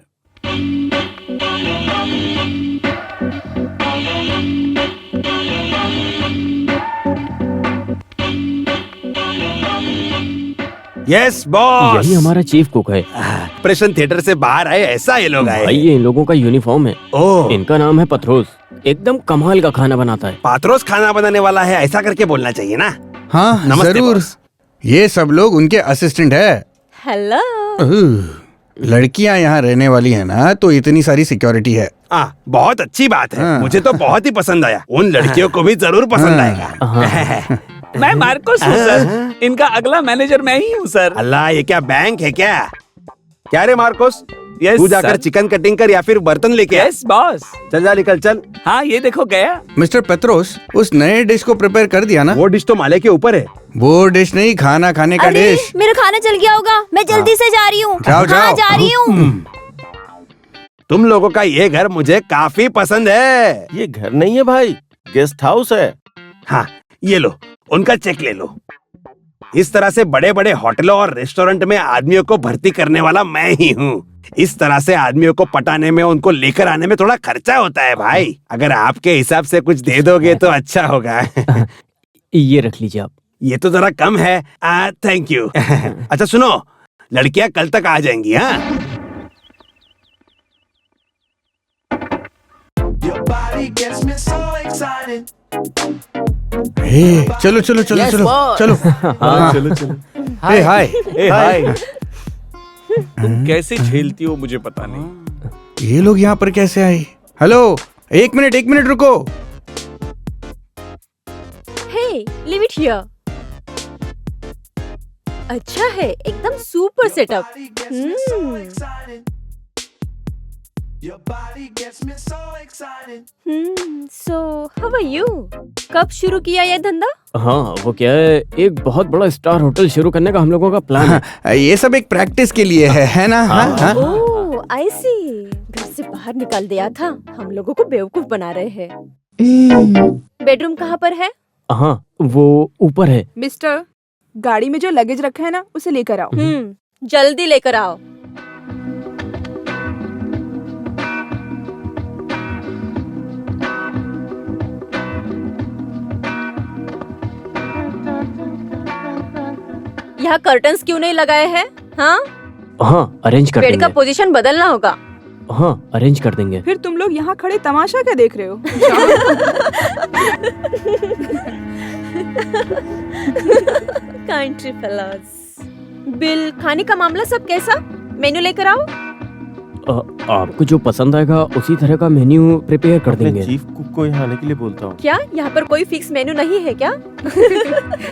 यस बॉस, यही हमारा चीफ कुक है। ऑपरेशन थिएटर से बाहर आए, ऐसा ये लोग आए। भाई ये इन लोगों का यूनिफॉर्म है। ओह, इनका नाम है पथरोस। एकदम कमाल का खाना बनाता है। पात्रोस खाना बनाने वाला है, ऐसा करके बोलना चाहिए ना। हाँ नमस्ते जरूर। बॉस। ये सब लोग उनके असिस्टेंट है। हेलो। लड़कियां यहाँ रहने वाली है ना, तो इतनी सारी सिक्योरिटी है। बहुत अच्छी बात है। हाँ। मुझे तो बहुत ही पसंद आया। उन लड़कियों को भी जरूर पसंद आएगा। मैं मार्कोस हूँ सर, इनका अगला मैनेजर मैं ही हूँ सर। अल्लाह, ये क्या बैंक है क्या? क्या रे मार्कोस, यस तू जाकर सर। चिकन कटिंग कर या फिर बर्तन लेके आ। Yes boss. चल जा, निकल चल। हाँ ये देखो गया। मिस्टर पेत्रोस, उस नए डिश को प्रिपेयर कर दिया ना? वो डिश तो माले के ऊपर है। वो डिश नहीं, खाना खाने का अरे डिश। मेरा खाना जल गया होगा, मैं जल्दी से जा रही हूँ। जाओ, हाँ, जाओ। जा रही हूँ। तुम लोगों का ये घर मुझे काफी पसंद है। ये घर नहीं है भाई, गेस्ट हाउस है। हाँ, ये लो, उनका चेक ले लो। इस तरह से बड़े बड़े होटलों और रेस्टोरेंट में आदमियों को भर्ती करने वाला मैं ही हूँ। इस तरह से आदमियों को पटाने में, उनको लेकर आने में थोड़ा खर्चा होता है भाई। अगर आपके हिसाब से कुछ दे दोगे तो अच्छा होगा। ये रख लीजिए आप। ये तो जरा कम है। Thank you. अच्छा सुनो, लड़कियां कल तक आ जाएंगी। हाँ, चलो चलो चलो Yes, चलो boss. चलो। हाँ, चलो चलो। हे हाय। ए हाय। तुम कैसे झेलती हो मुझे पता नहीं। ये लोग यहाँ पर कैसे आए? हेलो, एक मिनट रुको। Hey, leave it here. अच्छा है, एकदम super setup. So how are you? कब शुरू किया ये धंधा? हाँ वो क्या है, एक बहुत बड़ा स्टार होटल शुरू करने का हम लोगों का प्लान है। ये सब एक प्रैक्टिस के लिए है ना? हाँ? ओह, आई सी। घर से बाहर निकाल दिया था। हम लोगों को बेवकूफ बना रहे हैं। बेडरूम कहाँ पर है? हाँ वो ऊपर है। मिस्टर, गाड़ी में जो लगेज रखा है ना, उसे लेकर आओ। जल्दी लेकर आओ। यहाँ कर्टन्स क्यों नहीं लगाए हैं? हाँ, हाँ अरेंज कर बेड का देंगे। पोजीशन बदलना होगा। हाँ अरेंज कर देंगे। फिर तुम लोग यहाँ खड़े तमाशा क्या देख रहे हो? Country fellows. बिल, खाने का मामला सब कैसा? मेन्यू लेकर आओ। आपको जो पसंद आएगा उसी तरह का मेन्यू प्रिपेयर कर देंगे। चीफ कुक को यहाँ आने के लिए बोलता हूँ। क्या यहाँ पर कोई फिक्स मेन्यू नहीं है क्या?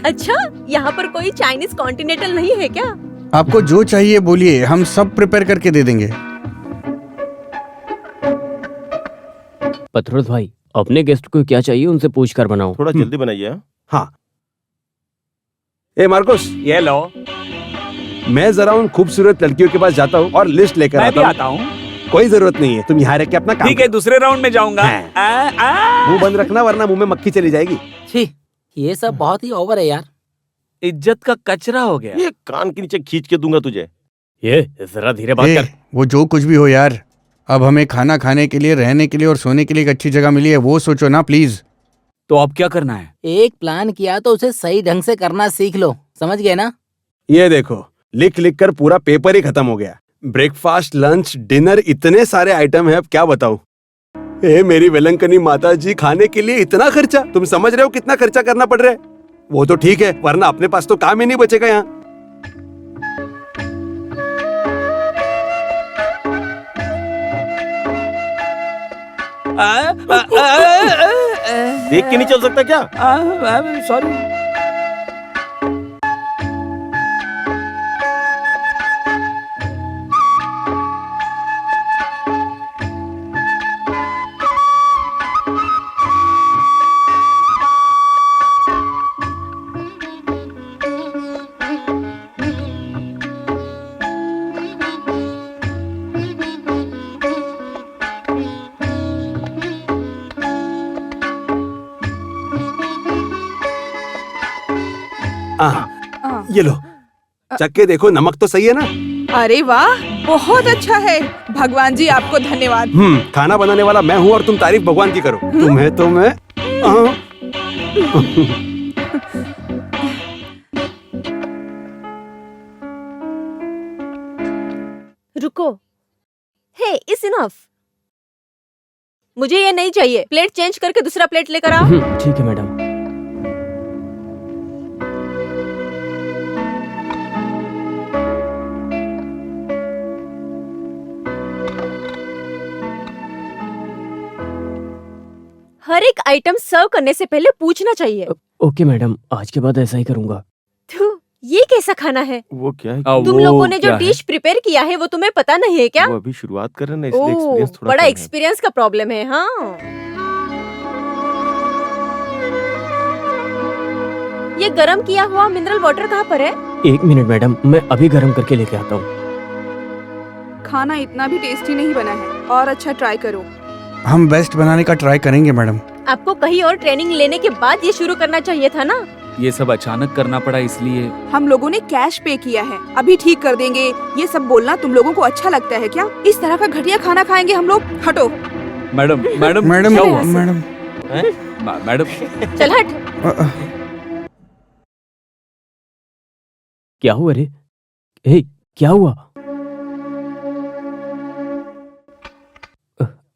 अच्छा, यहाँ पर कोई चाइनीज कॉन्टिनेंटल नहीं है क्या? आपको जो चाहिए बोलिए, हम सब प्रिपेयर करके दे देंगे। पथरोज भाई, अपने गेस्ट को क्या चाहिए उनसे पूछ कर बनाओ। थोड़ा जल्दी बनाइए। हाँ। ए मार्कोस, ये लो। मैं जरा उन खूबसूरत लड़कियों के पास जाता हूँ और लिस्ट लेकर मैं भी आता आता हूँ। कोई जरूरत नहीं है, तुम यहाँ रह के अपना काम ठीक है, दूसरे राउंड में जाऊंगा। मुंह बंद रखना वरना मुंह में मक्खी चली जाएगी। छी, ये सब बहुत ही ओवर है यार। इज्जत का कचरा हो गया। ये कान के नीचे खींच के दूंगा तुझे। ये जरा धीरे बात कर। वो जो कुछ भी हो यार, अब हमें खाना खाने के लिए, रहने के लिए और सोने के लिए एक अच्छी जगह मिली है, वो सोचो ना प्लीज। तो अब क्या करना है? एक प्लान किया तो उसे सही ढंग से करना सीख लो, समझ गए ना? ये देखो, लिख लिख कर पूरा पेपर ही खत्म हो गया। ब्रेकफास्ट, लंच, डिनर, इतने सारे आइटम हैं, अब क्या बताऊं। ए मेरी वेलंकनी माता जी, खाने के लिए इतना खर्चा, तुम समझ रहे हो कितना खर्चा करना पड़ रहा है? वो तो ठीक है, वरना अपने पास तो काम ही नहीं बचेगा यहाँ। देख के नहीं चल सकता क्या? सॉरी। ये लो, चख के देखो, नमक तो सही है ना? अरे वाह, बहुत अच्छा है। भगवान जी आपको धन्यवाद। खाना बनाने वाला मैं हूँ और तुम तारीफ भगवान की करो। तुम्हें तो मैं रुको। हे, इट्स इनफ। मुझे ये नहीं चाहिए। प्लेट चेंज करके दूसरा प्लेट लेकर आओ। ठीक है मैडम। हर एक आइटम सर्व करने से पहले पूछना चाहिए। ओके मैडम, आज के बाद ऐसा ही करूंगा। थू, ये कैसा खाना है? वो क्या है? तुम लोगों ने जो डिश प्रिपेयर किया है वो तुम्हें पता नहीं है क्या? वो अभी शुरुआत कर रहे हैं ना, इसलिए एक्सपीरियंस थोड़ा बड़ा कम है। एक्सपीरियंस का प्रॉब्लम है। हाँ, ये गरम किया हुआ मिनरल वाटर कहाँ पर है? 1 मिनट मैडम, मैं अभी गर्म करके लेके आता हूँ। खाना इतना भी टेस्टी नहीं बना है, और अच्छा ट्राई करो। हम बेस्ट बनाने का ट्राई करेंगे मैडम। आपको कहीं और ट्रेनिंग लेने के बाद ये शुरू करना चाहिए था ना। ये सब अचानक करना पड़ा इसलिए। हम लोगों ने कैश पे किया है, अभी ठीक कर देंगे। ये सब बोलना तुम लोगों को अच्छा लगता है क्या? इस तरह का घटिया खाना खाएंगे हम लोग? हटो। मैडम मैडम मैडम क्या हुआ? मैडम मैडम चल हट। क्या हुआ रे? हे, क्या हुआ?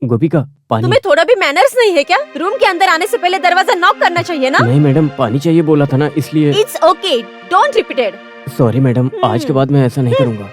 गोपिका, पानी। तुम्हें थोड़ा भी मैनर्स नहीं है क्या? रूम के अंदर आने से पहले दरवाजा नॉक करना चाहिए ना। नहीं मैडम, पानी चाहिए बोला था ना, इसलिए। It's okay, don't repeat it. Sorry madam, आज के बाद मैं ऐसा नहीं करूँगा।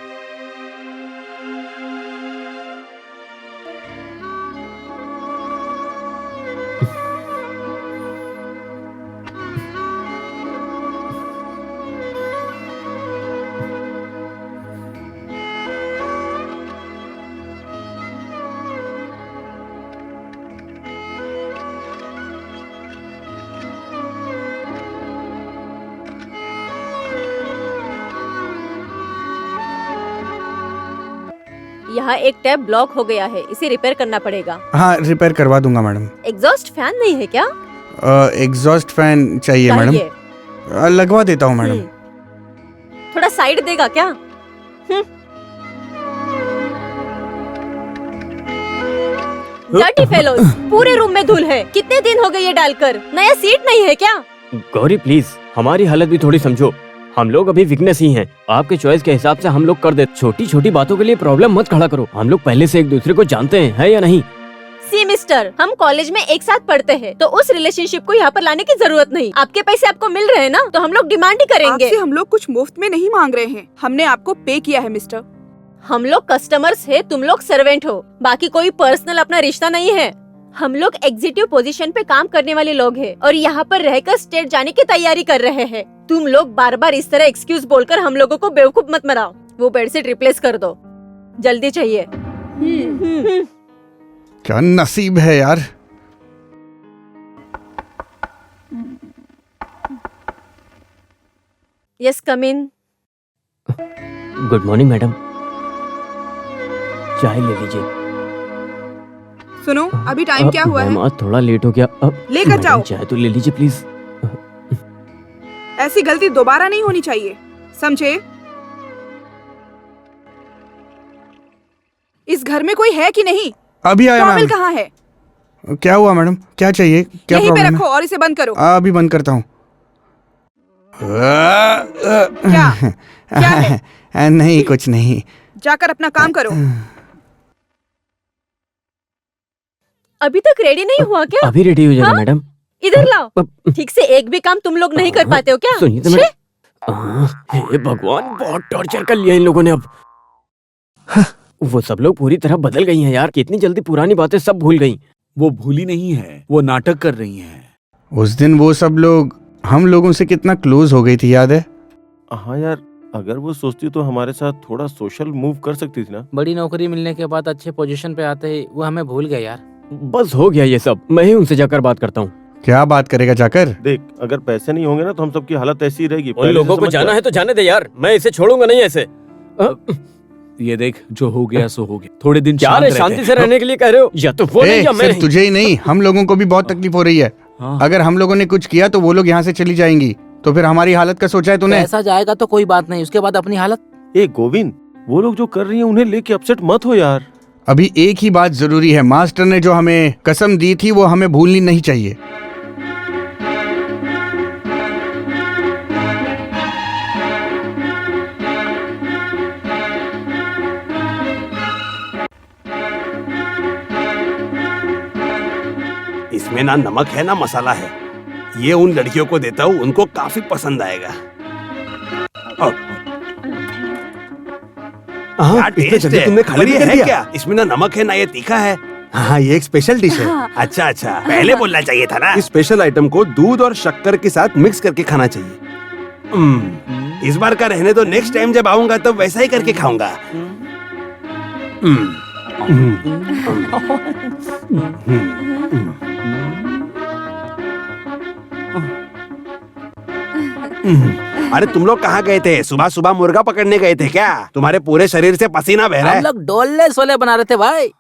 यहाँ एक टैप ब्लॉक हो गया है, इसे रिपेयर करना पड़ेगा। हाँ, रिपेयर करवा दूंगा मैडम। एग्जॉस्ट फैन नहीं है क्या? एग्जॉस्ट फैन चाहिए मैडम। लगवा देता हूँ मैडम। थोड़ा साइड देगा क्या? डर्टी फेलोज, पूरे रूम में धूल है। कितने दिन हो गए ये डालकर? नया सीट नहीं है क्या? गौरी प्लीज, हमारी हालत भी थोड़ी समझो। हम लोग अभी वीकनेस ही हैं। आपके चॉइस के हिसाब से हम लोग कर दे। छोटी छोटी बातों के लिए प्रॉब्लम मत खड़ा करो। हम लोग पहले से एक दूसरे को जानते हैं, है या नहीं? सी मिस्टर, हम कॉलेज में एक साथ पढ़ते हैं, तो उस रिलेशनशिप को यहाँ पर लाने की जरूरत नहीं। आपके पैसे आपको मिल रहे हैं ना, तो हम लोग डिमांड ही करेंगे। आपसे हम लोग कुछ मुफ्त में नहीं मांग रहे हैं, हमने आपको पे किया है मिस्टर। हम लोग कस्टमर्स है, तुम लोग सर्वेंट हो। बाकी कोई पर्सनल अपना रिश्ता नहीं है। हम लोग एग्जीक्यूटिव पोजीशन पे काम करने वाले लोग हैं और यहाँ पर रहकर स्टेट जाने की तैयारी कर रहे हैं। तुम लोग बार बार इस तरह एक्सक्यूज बोलकर हम लोगों को बेवकूफ मत बनाओ। वो बेडशीट रिप्लेस कर दो, जल्दी चाहिए। क्या नसीब है यार। यस, कम इन। गुड मॉर्निंग मैडम, चाय ले लीजिए। सुनो, अभी टाइम क्या हुआ है? आज थोड़ा लेट हो गया। अब लेकर जाओ। चाय तो ले लीजिए प्लीज। ऐसी गलती दोबारा नहीं होनी चाहिए, समझे? इस घर में कोई है कि नहीं? अभी आया टॉवेल मैम। कहाँ है? क्या हुआ मैडम, क्या चाहिए? क्या यहीं पे प्रॉब्लम रखो है? और इसे बंद करो। अभी बंद करता हूँ। क्या है? नहीं, कुछ नहीं। जाकर अपना काम करो। अभी तक रेडी नहीं हुआ क्या? अभी रेडी हो जाएगा हाँ? मैडम। इधर लाओ। ठीक से एक भी काम तुम लोग नहीं कर पाते हो क्या? सुनिए तो मैडम। हे भगवान, बहुत टॉर्चर कर लिया इन लोगों ने अब। वो सब लोग पूरी तरह बदल गई हैं यार। कितनी जल्दी पुरानी बातें सब भूल गई। वो भूली नहीं है, वो नाटक कर रही हैं। उस दिन वो सब लोग हम लोगों से कितना क्लोज हो गई थी, याद है? हाँ यार, अगर वो सोचती तो हमारे साथ थोड़ा सोशल मूव कर सकती थी ना। बड़ी नौकरी मिलने के बाद अच्छे पोजीशन पे आते ही वो हमें भूल गए यार। बस हो गया ये सब। मैं ही उनसे जाकर बात करता हूँ। क्या बात करेगा जाकर? देख, अगर पैसे नहीं होंगे ना तो हम सबकी हालत ऐसी ही रहेगी। उन लोगों को जाना है तो जाने दे यार, मैं इसे छोड़ूंगा नहीं ऐसे। ये देख, जो हो गया सो हो गया। थोड़े दिन क्या रे, शांति से रहने के लिए कह रहे हो? या तो वो नहीं या मैं सिर्फ नहीं। तुझे ही नहीं, हम लोगों को भी बहुत तकलीफ हो रही है। अगर हम लोगों ने कुछ किया तो वो लोग यहाँ से चली जाएंगी, तो फिर हमारी हालत का सोचा है तूने? ऐसा जाएगा तो कोई बात नहीं, उसके बाद अपनी हालत। ए गोविंद, वो लोग जो कर रही हैं उन्हें लेके अपसेट मत हो यार। अभी एक ही बात जरूरी है, मास्टर ने जो हमें कसम दी थी वो हमें भूलनी नहीं चाहिए। इसमें ना नमक है ना मसाला है। ये उन लड़कियों को देता हूँ, उनको काफी पसंद आएगा। क्या टेस्ट है? तुमने खाली है क्या? इसमें ना नमक है ना ये तीखा है। हाँ, ये एक स्पेशल डिश है। अच्छा अच्छा, पहले बोलना चाहिए था ना। इस स्पेशल आइटम को दूध और शक्कर के साथ मिक्स करके खाना चाहिए। इस बार का रहने दो, नेक्स्ट टाइम जब आऊंगा तो वैसा ही करके खाऊंगा। अरे तुम लोग कहाँ गए थे? सुबह सुबह मुर्गा पकड़ने गए थे क्या? तुम्हारे पूरे शरीर से पसीना बह रहा है। हम लोग डोले सोले बना रहे थे भाई।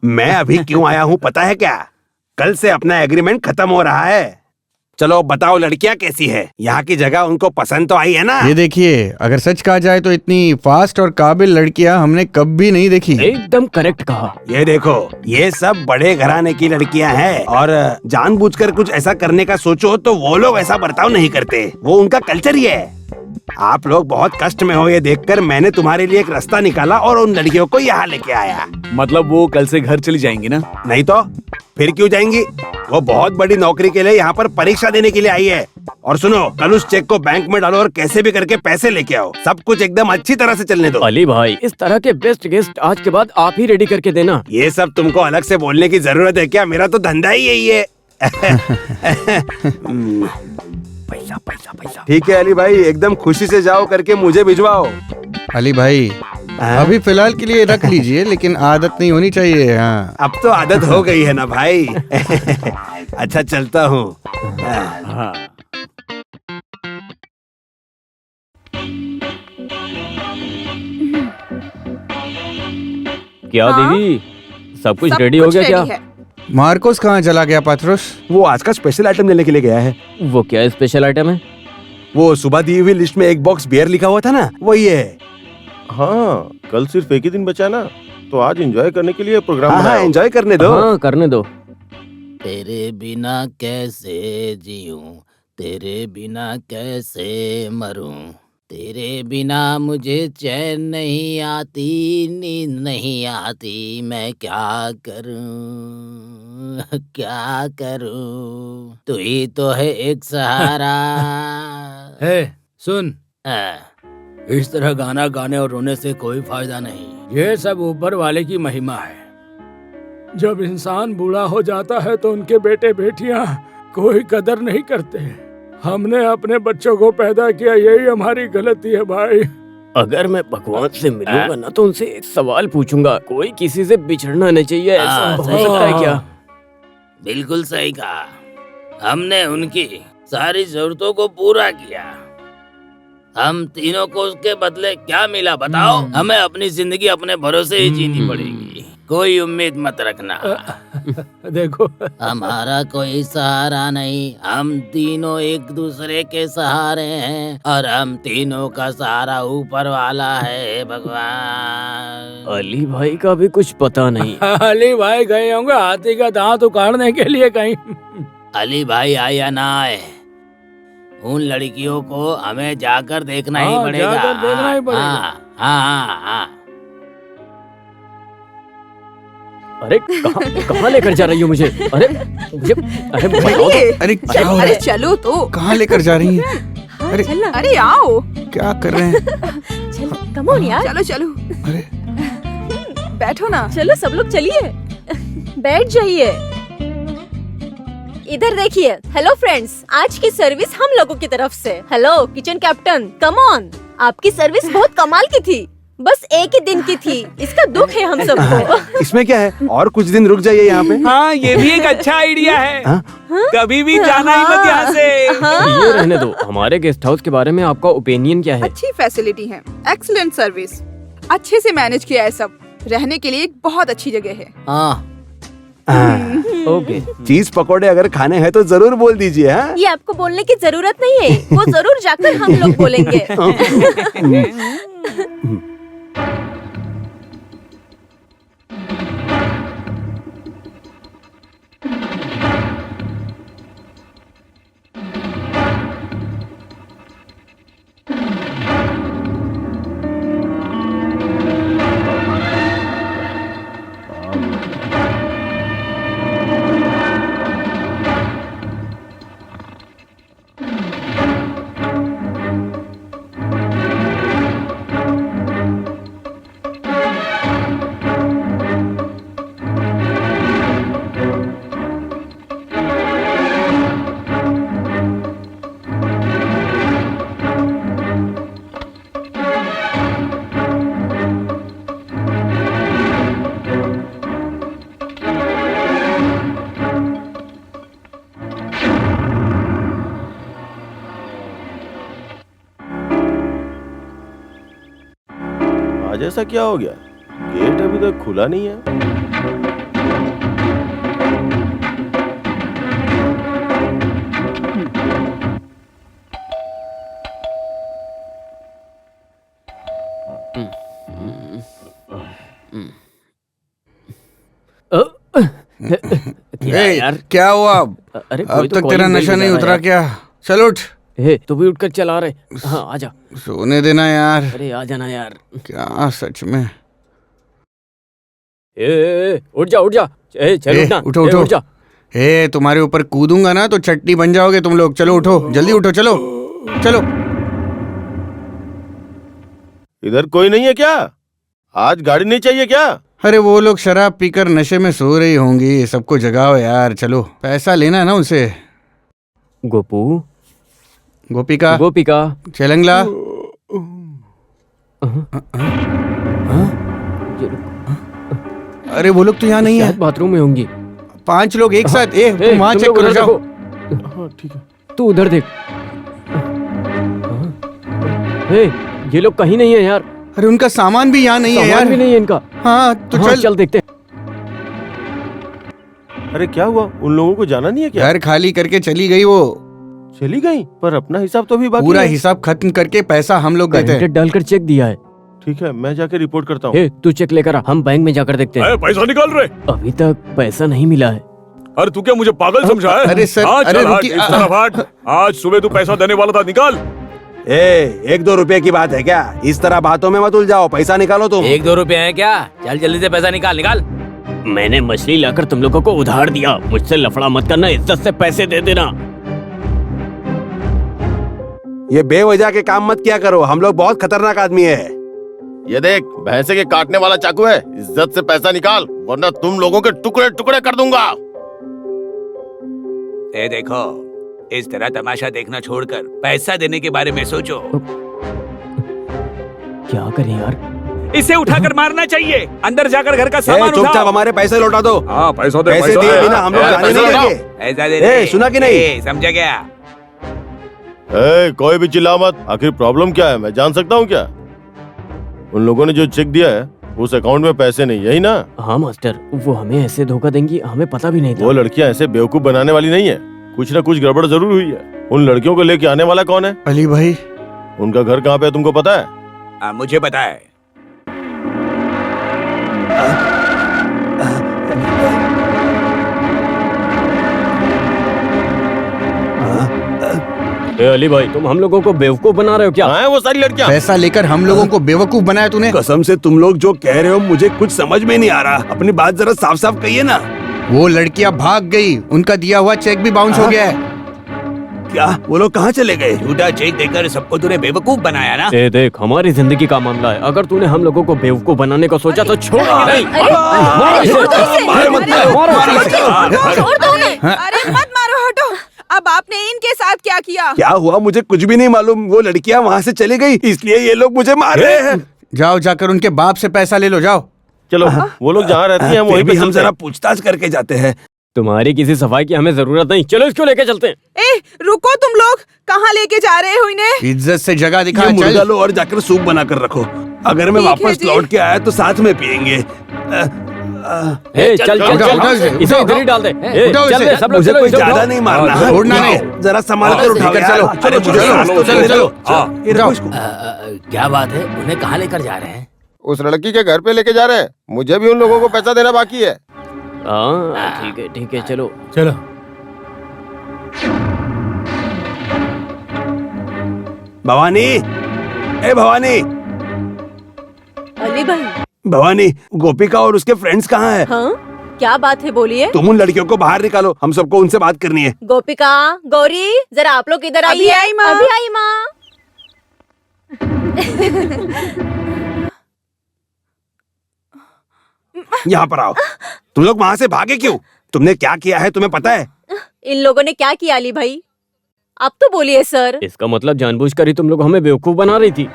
मैं अभी क्यों आया हूँ पता है क्या? कल से अपना एग्रीमेंट खत्म हो रहा है। चलो बताओ, लड़कियाँ कैसी है? यहाँ की जगह उनको पसंद तो आई है ना? ये देखिए, अगर सच कहा जाए तो इतनी फास्ट और काबिल लड़कियां हमने कभी नहीं देखी। एकदम करेक्ट कहा। ये देखो, ये सब बड़े घराने की लड़कियां हैं और जानबूझकर कुछ ऐसा करने का सोचो तो वो लोग ऐसा बर्ताव नहीं करते। वो उनका कल्चर ही है। आप लोग बहुत कष्ट में हो ये देखकर मैंने तुम्हारे लिए एक रास्ता निकाला और उन लड़कियों को यहाँ लेके आया। मतलब वो कल से घर चली जाएंगी ना? नहीं तो फिर क्यों जाएंगी? वो बहुत बड़ी नौकरी के लिए यहाँ पर परीक्षा देने के लिए आई है। और सुनो, कल उस चेक को बैंक में डालो और कैसे भी करके पैसे लेके आओ। सब कुछ एकदम अच्छी तरह से चलने दो। अली भाई, इस तरह के बेस्ट गेस्ट आज के बाद आप ही रेडी करके देना। ये सब तुमको अलग से बोलने की जरूरत है क्या? मेरा तो धंधा ही यही है। पैसा पैसा पैसा। ठीक है अली भाई, एकदम खुशी से जाओ करके मुझे भिजवाओ। अली भाई, अभी फिलहाल के लिए रख लीजिए, लेकिन आदत नहीं होनी चाहिए। हाँ, अब तो आदत हो गई है ना भाई। अच्छा चलता हूँ। हाँ। क्या हाँ? दीदी, सब कुछ सब रेडी हो कुछ गया रेडी क्या? है। मार्कोस कहाँ चला गया पात्रोस? वो आज का स्पेशल आइटम लेने के लिए गया है। वो क्या स्पेशल आइटम है? वो सुबह दी हुई लिस्ट में एक बॉक्स बियर लिखा हुआ था ना, वही है। हाँ, कल सिर्फ एक ही दिन बचा ना, तो आज एंजॉय करने के लिए प्रोग्राम हाँ बनाया। एंजॉय करने दो। हाँ, करने दो। तेरे बिना कैसे जीऊं, तेरे बिना कैसे मरूं, तेरे बिना मुझे चैन नहीं आती, नींद नहीं आती, मैं क्या करूं, क्या करूं, तू ही तो है एक सहारा। है सुन, आ, इस तरह गाना गाने और रोने से कोई फायदा नहीं। ये सब ऊपर वाले की महिमा है। जब इंसान बूढ़ा हो जाता है तो उनके बेटे बेटियां कोई कदर नहीं करते। हमने अपने बच्चों को पैदा किया, यही हमारी गलती है भाई। अगर मैं भगवान से मिलूंगा ना तो उनसे एक सवाल पूछूंगा, कोई किसी से बिछड़ना नहीं चाहिए, ऐसा हो सकता है क्या? बिल्कुल सही कहा। हमने उनकी सारी जरूरतों को पूरा किया। हम तीनों को उसके बदले क्या मिला बताओ? हमें अपनी जिंदगी अपने भरोसे ही जीनी पड़ेगी, कोई उम्मीद मत रखना। देखो, हमारा कोई सहारा नहीं, हम तीनों एक दूसरे के सहारे हैं और हम तीनों का सहारा ऊपर वाला है भगवान। अली भाई का भी कुछ पता नहीं। अली भाई गए होंगे हाथी का दांत उखाड़ने के लिए कहीं। अली भाई आए या ना आए, उन लड़कियों को हमें जाकर देखना ही पड़ेगा। जाकर देखना ही पड़ेगा। हाँ, हाँ, हाँ। अरे कहाँ लेकर जा रही हो मुझे? अरे मुझे, अरे बताओ तो। अरे क्या हो रहा अरे है? चलो तो। कहाँ लेकर जा रही हैं? अरे अरे आओ। क्या कर रहे हैं? चल कम ऑन यार। चलो चलो। अरे बैठो ना। चलो सब लोग चलिए, बैठ जाइए। इधर देखिए। हेलो फ्रेंड्स, आज की सर्विस हम लोगों की तरफ से। Hello kitchen captain, come on. आपकी सर्विस बहुत कमाल की थी, बस एक ही दिन की थी, इसका दुख है हम सबको। इसमें क्या है, और कुछ दिन रुक जाइए यहाँ पे। हाँ, ये भी एक अच्छा आइडिया है। कभी भी जाना ही मत यहाँ से। ये रहने दो। हमारे गेस्ट हाउस के बारे में आपका ओपिनियन क्या है? अच्छी फैसिलिटी है, एक्सीलेंट सर्विस, अच्छे से मैनेज किया है सब, रहने के लिए एक बहुत अच्छी जगह है। ओके। चीज पकोड़े अगर खाने हैं तो जरूर बोल दीजिए। हाँ? ये आपको बोलने की जरूरत नहीं है, वो जरूर जाकर हम लोग बोलेंगे। आज ऐसा क्या हो गया? गेट अभी तक खुला नहीं है। क्या यार? क्या हुआ अब? अरे अब तक तेरा नशा नहीं उतरा क्या? चल उठ। तू भी उठकर चला रहे। हाँ आजा। सोने देना यार। अरे आ जाना यार। क्या सच में? उठ जा उठ जा। चल उठना। उठो उठो। उठ जा। तुम्हारे ऊपर कूदूंगा ना तो चट्टी बन जाओगे तुम लोग। चलो उठो, जल्दी उठो, चलो चलो। इधर कोई नहीं है क्या? आज गाड़ी नहीं चाहिए क्या? अरे वो लोग शराब पीकर नशे में सो रही होंगी, सबको जगाओ यार। चलो, पैसा लेना है ना उनसे। गोपू, गोपिका, गोपिका, चेलंगला। अरे वो लोग तो यहाँ नहीं है, बाथरूम में होंगी। 5 लोग एक साथ। तुम वहाँ चेक करो जाओ। हाँ ठीक है। तू उधर देख। ये लोग कहीं नहीं है यार। अरे उनका सामान भी यहाँ नहीं है यार। सामान भी नहीं है इनका। हाँ तो हाँ, चल चल देखते। अरे क्या हुआ? उन लोगों को जाना नहीं है क्या? घर खाली करके चली गई वो। चली गई? पर अपना हिसाब तो अभी बाकी पूरा है। हिसाब खत्म करके पैसा हम लोग देते हैं। डालकर चेक दिया है। ठीक है, मैं जाके रिपोर्ट करता हूँ। तू चेक लेकर आ, हम बैंक में जाकर देखते हैं। पैसा निकाल रहे। अभी तक पैसा नहीं मिला है। अरे तू क्या मुझे पागल समझा है? अरे सर, हाँ, अरे चल, हट, रुकिए, इस तरफ हट। आज सुबह तू पैसा देने वाला था, निकाल। ए, 1-2 रुपए की बात है क्या? इस तरह बातों में मत उलझाओ, पैसा निकालो तुम। 1-2 रुपए है क्या? चल जल्दी से पैसा निकाल निकाल। मैंने मछली लाकर तुम लोगों को उधार दिया, मुझसे लफड़ा मत करना, इज्जत से पैसे दे देना। ये बेवजह के काम मत किया करो, हम लोग बहुत खतरनाक आदमी है। ये देख, भैंसे के काटने वाला चाकू है, इज्जत से पैसा निकाल वरना तुम लोगों के टुकड़े टुकड़े कर दूंगा। ए देखो, इस तरह तमाशा देखना छोड़कर पैसा देने के बारे में सोचो। क्या करें यार? इसे उठाकर मारना चाहिए। अंदर जाकर घर का सामान चुपचाप उठाओ। हमारे पैसे लौटा दो। हाँ, पैसा दे, पैसे पैसा दिए दे। बिना हम लोग जाने पैसा नहीं लौटाओ। देंगे। ऐसा दे ए, दे। सुना कि नहीं? ए, समझा गया? कोई भी चिल्ला मत। आखिर प्रॉब्लम क्या है, मैं जान सकता हूँ क्या? उन लोगों ने जो चेक दिया है उस अकाउंट में पैसे नहीं, यही ना? हाँ मास्टर, वो हमें ऐसे धोखा देंगी, हमें पता भी नहीं था। वो लड़कियां ऐसे बेवकूफ बनाने वाली नहीं है, कुछ ना कुछ गड़बड़ जरूर हुई है। उन लड़कियों को लेके आने वाला कौन है? अली भाई। उनका घर कहाँ पे है तुमको पता है? मुझे पता है। ए अली भाई, तुम हम लोगों को बेवकूफ बना रहे हो क्या? कहाँ है वो सारी लड़कियां? पैसा लेकर हम लोगों को बेवकूफ बनाया तूने। कसम से तुम लोग जो कह रहे हो मुझे कुछ समझ में नहीं आ रहा। अपनी बात जरा साफ साफ कहिए ना। वो लड़कियां भाग गई, उनका दिया हुआ चेक भी बाउंस हो गया है। क्या वो लोग कहाँ चले गए? झूठा चेक देकर सबको तूने बेवकूफ बनाया ना। ए देख, हमारी जिंदगी का मामला है, अगर तूने हम लोगों को बेवकूफ बनाने को सोचा तो छोड़ नहीं। मारो इसे। मारो मत, मारो इसे। छोड़ दो उन्हें। अरे मत मारो, हटो। अब आपने इनके साथ क्या किया? क्या हुआ मुझे कुछ भी नहीं मालूम। वो लड़कियां वहाँ से चली गई, इसलिए ये लोग मुझे मार रहे हैं। जाओ जाकर उनके बाप से पैसा ले लो, जाओ। चलो, वो लोग जहाँ रहती हैं फिर वहीं भी पे हम चलते जरा हैं। पूछताछ करके जाते हैं। तुम्हारी किसी सफाई की हमें जरूरत नहीं, चलो इसको लेके चलते हैं। ए, रुको तुम लोग, कहाँ लेके जा रहे हो इन्हें? इज्जत से जगह दिखा, ये मुर्गा चल। लो और जाकर सूप बना कर रखो। अगर मैं ठीक है वापस जी। लौट के आया तो साथ में पियेंगे। ए चल चल उठाओ, चल, उठाओ इसे, इसे उठाओ, इधर ही डाल दे। ए, उठाओ चल इसे। दे, सब लोग मुझे चलो, कोई इसे ज्यादा उठाओ। नहीं मारना। हाँ, छोड़ना जाओ, नहीं। जरा संभाल कर उठाओ लेकर यार। चलो। चलो, अरे, चलो, चलो, चलो, चलो। चलो। ये रखो इसको। क्या बात है? उन्हें कहाँ लेकर जा रहे हैं? उस लड़की के घर पे लेके जा रहे हैं। मुझे भी उन लोगों को पैसा देना बाकी है। हाँ ठीक है, चलो। चलो। भवानी, ए भवानी, अली भाई। भवानी, गोपिका और उसके फ्रेंड्स कहाँ हैं? हाँ, क्या बात है, बोलिए। तुम उन लड़कियों को बाहर निकालो, हम सबको उनसे बात करनी है। गोपिका, गौरी, जरा आप लोग इधर अभी आइए। आई माँ। अभी आई माँ। यहाँ पर आओ। तुम लोग वहाँ से भागे क्यों? तुमने क्या किया है तुम्हें पता है? इन लोगों ने क्या किया अली भाई? आप तो बोलिए सर। इसका मतलब जानबूझकर ही तुम लोग हमें बेवकूफ बना रही थी।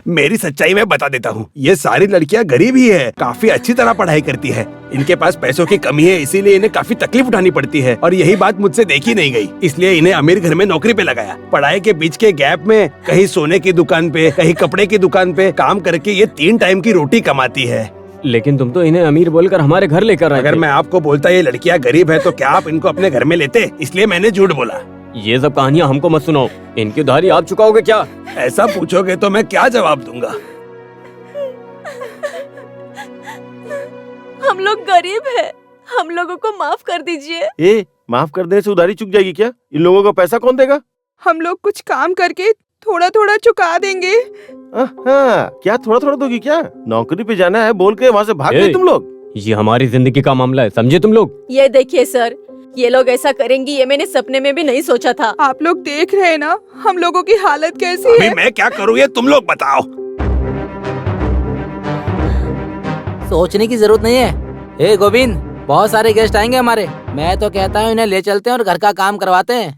मेरी सच्चाई मैं बता देता हूँ। ये सारी लड़कियाँ गरीब ही है, काफी अच्छी तरह पढ़ाई करती है। इनके पास पैसों की कमी है, इसीलिए इन्हें काफी तकलीफ उठानी पड़ती है और यही बात मुझसे देखी नहीं गई, इसलिए इन्हें अमीर घर में नौकरी पे लगाया। पढ़ाई के बीच के गैप में कहीं सोने की दुकान पे, कहीं कपड़े की दुकान पे काम करके ये 3 टाइम की रोटी कमाती है। लेकिन तुम तो इन्हें अमीर बोलकर हमारे घर लेकर आए अगर थे। मैं आपको बोलता ये लड़कियाँ गरीब है तो क्या आप इनको अपने घर में लेते? इसलिए मैंने झूठ बोला। ये सब कहानियाँ हमको मत सुनाओ, इनकी उधारी आप चुकाओगे क्या? ऐसा पूछोगे तो मैं क्या जवाब दूंगा? हम लोग गरीब हैं, हम लोगों को माफ कर दीजिए। ए, माफ कर देने से उधारी चुक जाएगी क्या? इन लोगों का पैसा कौन देगा? हम लोग कुछ काम करके थोड़ा थोड़ा चुका देंगे। हाँ, क्या थोड़ा थोड़ा दोगी क्या? नौकरी पे जाना है बोल के वहाँ से भाग गए तुम लोग। ये हमारी जिंदगी का मामला है, समझे तुम लोग? ये देखिए सर, ये लोग ऐसा करेंगी ये मैंने सपने में भी नहीं सोचा था। आप लोग देख रहे हैं ना हम लोगों की हालत कैसी अभी है। मैं क्या करूँ ये तुम लोग बताओ। सोचने की जरूरत नहीं है। ए गोविंद, बहुत सारे गेस्ट आएंगे हमारे। मैं तो कहता हूँ इन्हें ले चलते हैं और घर का काम करवाते हैं।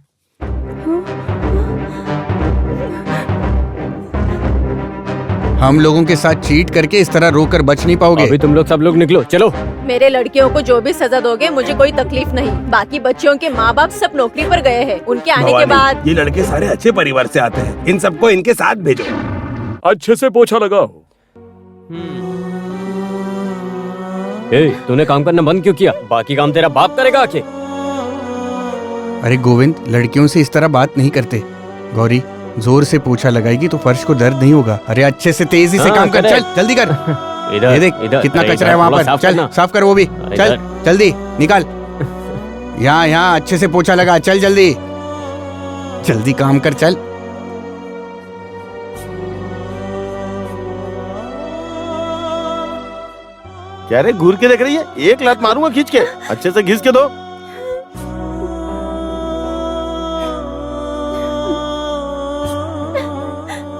हम लोगों के साथ चीट करके इस तरह रोकर बच नहीं पाओगे। अभी तुम लोग सब लोग निकलो, चलो। मेरे लड़कियों को जो भी सजा दोगे मुझे कोई तकलीफ नहीं। बाकी बच्चियों के माँ बाप सब नौकरी पर गए हैं, उनके आने के भवानी, बाद। ये लड़के सारे अच्छे परिवार से आते हैं, इन सबको इनके साथ भेजो। अच्छे से पोछा लगाओ। तूने काम करना बंद क्यों किया? बाकी काम तेरा बाप करेगा आके। अरे गोविंद, लड़कियों से इस तरह बात नहीं करते। गौरी, जोर से पोछा लगाएगी तो फर्श को दर्द नहीं होगा। अरे अच्छे से तेजी से हाँ, काम कर, करेक्ट। चल जल्दी कर। इधर ये देख इधर कितना अरे, कचरा इधर है वहाँ थोड़ा पर। साफ चल करना। साफ कर वो भी। अरे, चल इधर। जल्दी निकाल। यहाँ यहाँ अच्छे से पोछा लगा। चल जल्दी जल्दी काम कर चल। क्या रे घूर के देख रही है? एक लात मारूंगा खींच के। अच्छे से घिस के दो।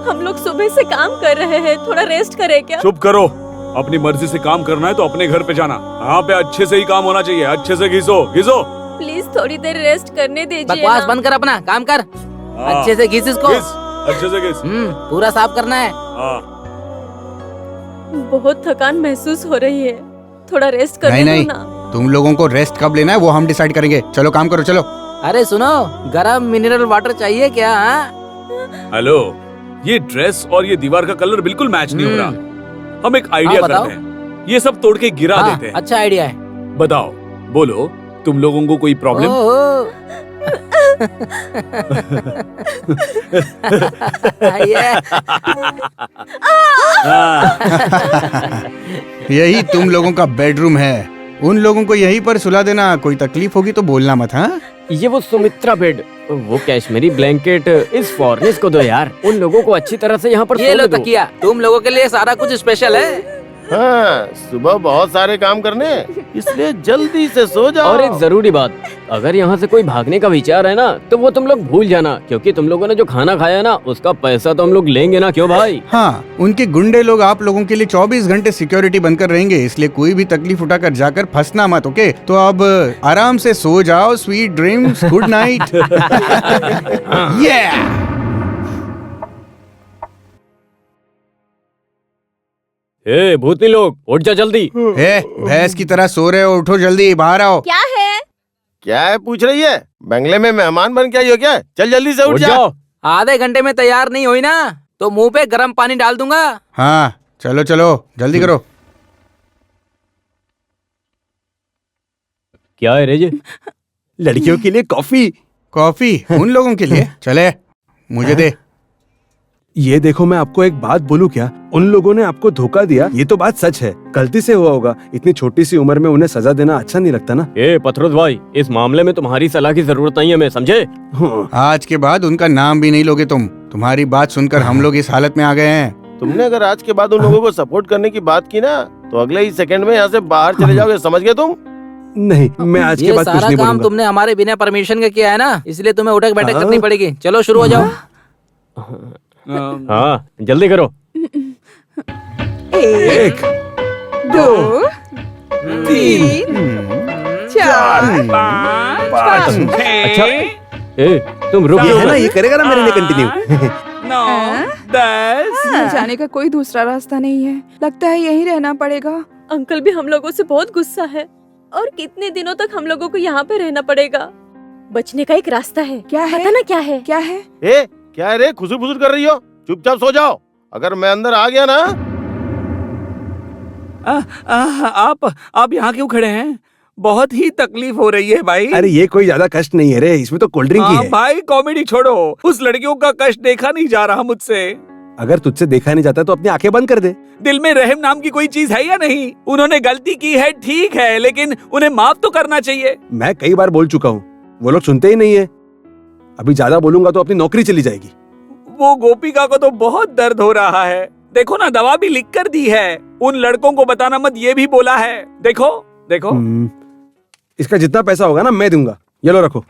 हम लोग सुबह से काम कर रहे हैं, थोड़ा रेस्ट करें क्या? चुप करो। अपनी मर्जी से काम करना है तो अपने घर पे जाना। यहाँ पे अच्छे से ही काम होना चाहिए। अच्छे से घिसो घिसो। प्लीज थोड़ी देर रेस्ट करने दीजिए बकवास ना। बंद कर, अपना काम कर। हाँ। अच्छे से घिस इसको। घिस, अच्छे से घिस। पूरा साफ करना है। हाँ। बहुत थकान महसूस हो रही है, थोड़ा रेस्ट नहीं करने नहीं, दो ना। तुम लोगों को रेस्ट कब लेना है वो हम डिसाइड करेंगे। चलो काम करो चलो। अरे सुनो, गरम मिनरल वाटर चाहिए क्या? हेलो, ये ड्रेस और ये दीवार का कलर बिल्कुल मैच नहीं हो रहा। हम एक आइडिया बताओ। करते हैं, ये सब तोड़ के गिरा देते हैं। अच्छा आइडिया है। बताओ, बोलो, तुम लोगों को कोई प्रॉब्लम? यही तुम लोगों का बेडरूम है। उन लोगों को यहीं पर सुला देना। कोई तकलीफ होगी तो बोलना मत। हाँ ये वो सुमित्रा बेड, वो कैश्मीरी ब्लैंकेट इस फॉरनेस को दो यार। उन लोगों को अच्छी तरह से यहाँ पर ये लो सोने दो। तकिया, तुम लोगों के लिए सारा कुछ स्पेशल है। हाँ, सुबह बहुत सारे काम करने हैं, इसलिए जल्दी से सो जाओ। और एक जरूरी बात, अगर यहाँ से कोई भागने का विचार है ना तो वो तुम लोग भूल जाना, क्योंकि तुम लोगों ने जो खाना खाया ना उसका पैसा तो हम लोग लेंगे ना, क्यों भाई? हाँ, उनके गुंडे लोग आप लोगों के लिए 24 घंटे सिक्योरिटी बनकर रहेंगे, इसलिए कोई भी तकलीफ उठाकर जाकर फंसना मत। ओके, तो अब आराम से सो जाओ। Sweet dreams, good night. ए भूतनी लोग, उठ जा जल्दी। भैंस की तरह सो रहे हो, उठो जल्दी, बाहर आओ। क्या है? क्या है पूछ रही है? बंगले में मेहमान बन के आई हो क्या? चल जल्दी से उठ जा। आधे घंटे में तैयार नहीं हुई ना तो मुंह पे गर्म पानी डाल दूंगा। हाँ चलो चलो जल्दी करो। क्या है रे ये? लड़कियों के लिए कॉफी। कॉफी उन लोगों के लिए? चले मुझे दे। ये देखो, मैं आपको एक बात बोलूं क्या? उन लोगों ने आपको धोखा दिया, ये तो बात सच है। गलती से हुआ होगा। इतनी छोटी सी उम्र में उन्हें सजा देना अच्छा नहीं लगता ना। ए पथरोज भाई, इस मामले में तुम्हारी सलाह की जरूरत नहीं है, मैं समझे? आज के बाद उनका नाम भी नहीं लोगे तुम। तुम्हारी बात सुनकर हम लोग इस हालत में आ गए हैं। तुमने अगर आज के बाद उन लोगों को सपोर्ट करने की बात की ना तो अगले ही सेकंड में यहाँ से बाहर चले जाओगे, समझ गए तुम? नहीं, मैं आज के बाद कुछ सारा नहीं काम बोलूंगा। तुमने हमारे बिना परमिशन का किया है ना, इसलिए तुम्हें उठक बैठक करनी पड़ेगी। चलो शुरू हो जाओ। हाँ जल्दी करो। 1 2 3 4 5 अच्छा, ए तुम रुक ये है जाओ ना, ये करेगा ना मेरे लिए कंटिन्यू। 9 10। जाने का कोई दूसरा रास्ता नहीं है, लगता है यहीं रहना पड़ेगा। अंकल भी हम लोगों से बहुत गुस्सा है, और कितने दिनों तक हम लोगों को यहाँ पे रहना पड़ेगा। बचने का एक रास्ता है। क्या है? पता ना क्या है? क्या है? ए, क्या है रे? खुसुर फुसुर कर रही हो? चुपचाप सो जाओ। अगर मैं अंदर आ गया ना। आप यहाँ क्यों खड़े हैं? बहुत ही तकलीफ हो रही है भाई। अरे ये कोई ज्यादा कष्ट नहीं है रे, इसमें तो कोल्ड ड्रिंक ही है। भाई कॉमेडी छोड़ो, उस लड़कियों का कष्ट देखा नहीं जा रहा मुझसे। अगर तुझसे देखा नहीं जाता तो अपनी आंखें बंद कर दे। दिल में रहम नाम की कोई चीज है या नहीं? उन्होंने गलती की है, ठीक है, लेकिन उन्हें माफ तो करना चाहिए। मैं कई बार बोल चुका हूँ, वो लोग सुनते ही नहीं है। अभी ज्यादा बोलूंगा तो अपनी नौकरी चली जाएगी। वो गोपिका को तो बहुत दर्द हो रहा है। देखो ना, दवा भी लिख कर दी है। उन लड़कों को बताना मत, ये भी बोला है। देखो देखो। इसका जितना पैसा होगा ना मैं दूंगा। ये लो रखो।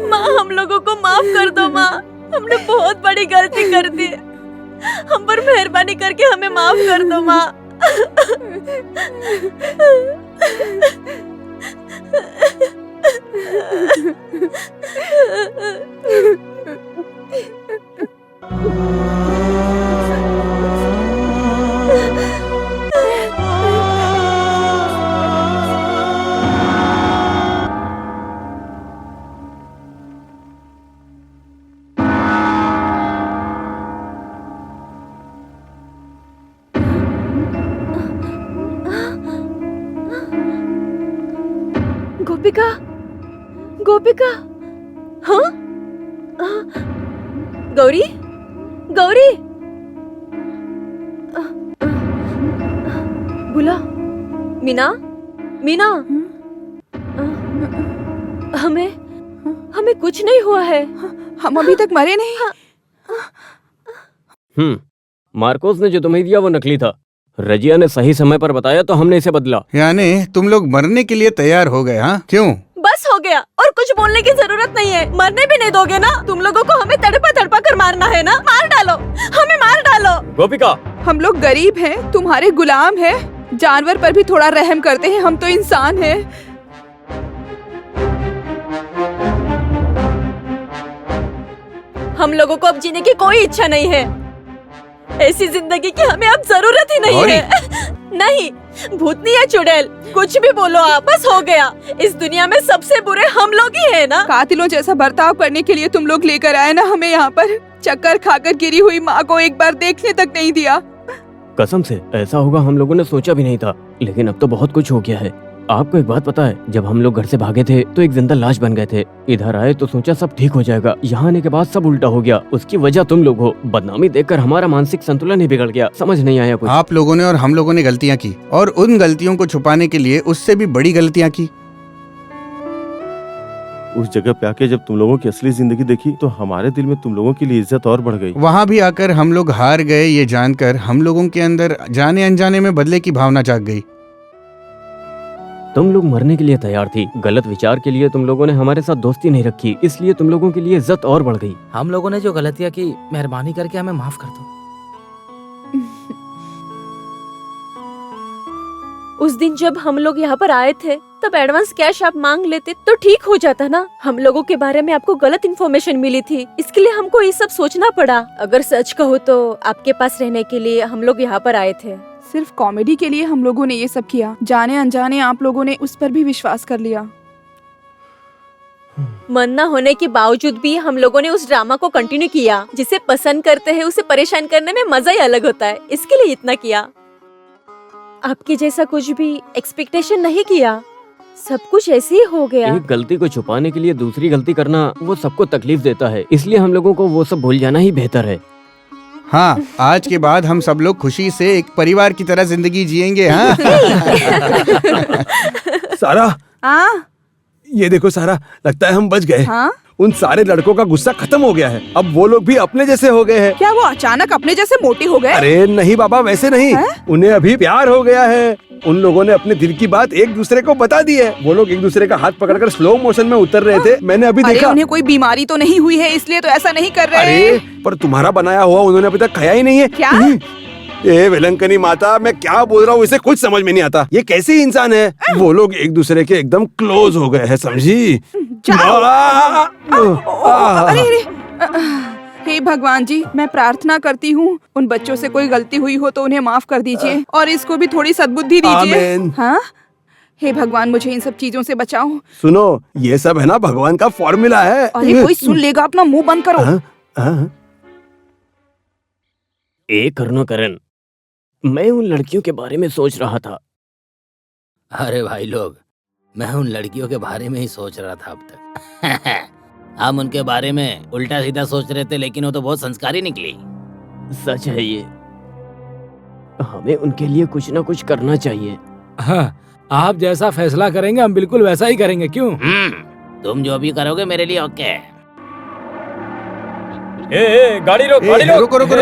माँ, हम लोगों को माफ कर दो माँ, हमने बहुत बड़ी गलती कर दी। हम पर मेहरबानी करके हमें माफ कर दो माँ। गोपिका, हाँ? गौरी, गौरी, बुला। मीना, मीना, हमें कुछ नहीं हुआ है। हम अभी तक मरे नहीं। मार्कोस ने जो तुम्हें दिया वो नकली था। रजिया ने सही समय पर बताया तो हमने इसे बदला। यानी तुम लोग मरने के लिए तैयार हो गए, हाँ? क्यों? बस हो गया, और कुछ बोलने की जरूरत नहीं है। मरने भी नहीं दोगे ना? तुम लोगों को हमें तड़पा तड़पा कर मारना है ना? मार डालो, हमें मार डालो। गोपिका, हम लोग गरीब हैं, तुम्हारे गुलाम हैं। जानवर पर भी थोड़ा रहम करते हैं, हम तो इंसान हैं। हम लोगों को अब जीने की कोई इच्छा नहीं है। ऐसी जिंदगी की हमें अब जरूरत ही नहीं है। नहीं, भूतनी या चुड़ैल, कुछ भी बोलो आप, बस हो गया। इस दुनिया में सबसे बुरे हम लोग ही है ना? कातिलों जैसा बर्ताव करने के लिए तुम लोग लेकर आए ना हमें यहाँ पर। चक्कर खाकर गिरी हुई माँ को एक बार देखने तक नहीं दिया। कसम से ऐसा होगा हम लोगों ने सोचा भी नहीं था, लेकिन अब तो बहुत कुछ हो गया है। आपको एक बात पता है, जब हम लोग घर से भागे थे तो एक जिंदा लाश बन गए थे। इधर आए तो सोचा सब ठीक हो जाएगा, यहाँ आने के बाद सब उल्टा हो गया। उसकी वजह तुम लोग हो। बदनामी देखकर हमारा मानसिक संतुलन ही बिगड़ गया। समझ नहीं आया कुछ। आप लोगों ने और हम लोगों ने गलतियाँ की, और उन गलतियों को छुपाने के लिए उससे भी बड़ी गलतियाँ की। उस जगह पे आके जब तुम लोगों की असली जिंदगी देखी तो हमारे दिल में तुम लोगों के लिए इज्जत और बढ़ गई। वहाँ भी आकर हम लोग हार गए, ये जानकर हम लोगों के अंदर जाने अनजाने में बदले की भावना जाग गई। तुम लोग मरने के लिए तैयार थी। गलत विचार के लिए तुम लोगों ने हमारे साथ दोस्ती नहीं रखी, इसलिए तुम लोगों के लिए इज्जत और बढ़ गई। हम लोगों ने जो गलतियाँ की, मेहरबानी करके हमें माफ कर दो। उस दिन जब हम लोग यहाँ पर आए थे तब एडवांस कैश आप मांग लेते तो ठीक हो जाता ना। हम लोगों के बारे में आपको गलत इन्फॉर्मेशन मिली थी, इसके लिए हमको ये सब सोचना पड़ा। अगर सच कहो तो आपके पास रहने के लिए हम लोग यहाँ पर आए थे। सिर्फ कॉमेडी के लिए हम लोगों ने ये सब किया। जाने अनजाने आप लोगों ने उस पर भी विश्वास कर लिया। मन न होने के बावजूद भी हम लोगों ने उस ड्रामा को कंटिन्यू किया। जिसे पसंद करते हैं उसे परेशान करने में मजा ही अलग होता है, इसके लिए इतना किया। आपके जैसा कुछ भी एक्सपेक्टेशन नहीं किया, सब कुछ ऐसे ही हो गया। एक गलती को छुपाने के लिए दूसरी गलती करना वो सबको तकलीफ देता है, इसलिए हम लोगों को वो सब भूल जाना ही बेहतर है। हाँ, आज के बाद हम सब लोग खुशी से एक परिवार की तरह जिंदगी जिएंगे। हाँ? सारा, हाँ? ये देखो सारा, लगता है हम बच गए। हाँ? उन सारे लड़कों का गुस्सा खत्म हो गया है। अब वो लोग भी अपने जैसे हो गए हैं। क्या वो अचानक अपने जैसे मोटे हो गए? अरे नहीं बाबा, वैसे नहीं। उन्हें अभी प्यार हो गया है। उन लोगों ने अपने दिल की बात एक दूसरे को बता दी है। वो लोग एक दूसरे का हाथ पकड़कर स्लो मोशन में उतर रहे थे, मैंने अभी देखा। उन्हें कोई बीमारी तो नहीं हुई है, इसलिए तो ऐसा नहीं कर रहे। अरे पर तुम्हारा बनाया हुआ उन्होंने अभी तक खाया ही नहीं है। क्या? ए विलंकनी माता, मैं क्या बोल रहा हूँ इसे कुछ समझ में नहीं आता। ये कैसे इंसान है? वो लोग एक दूसरे के एकदम क्लोज हो गए हैं, समझी? अरे हे भगवान जी, मैं प्रार्थना करती हूँ उन बच्चों से कोई गलती हुई हो तो उन्हें माफ कर दीजिए और इसको भी थोड़ी सद्बुद्धि दीजिए। आमीन। हाँ, हे भगवान, मुझे इन सब चीजों से बचाओ। सुनो, ये सब है ना भगवान का फॉर्मूला है। अरे कोई सुन लेगा, अपना मुंह बंद करो। करुणाकरण, मैं उन लड़कियों के बारे में सोच रहा था। अरे भाई लोग, मैं उन लड़कियों के बारे में ही सोच रहा था अब तक। हम उनके बारे में उल्टा सीधा सोच रहे थे, लेकिन वो तो बहुत संस्कारी निकली। सच है ये। हमें उनके लिए कुछ ना कुछ करना चाहिए। हाँ, आप जैसा फैसला करेंगे हम बिल्कुल वैसा ही करेंगे। क्यों? तुम जो भी करोगे मेरे लिए ओके है। गाड़ी रोक, गाड़ी रोक। रुको।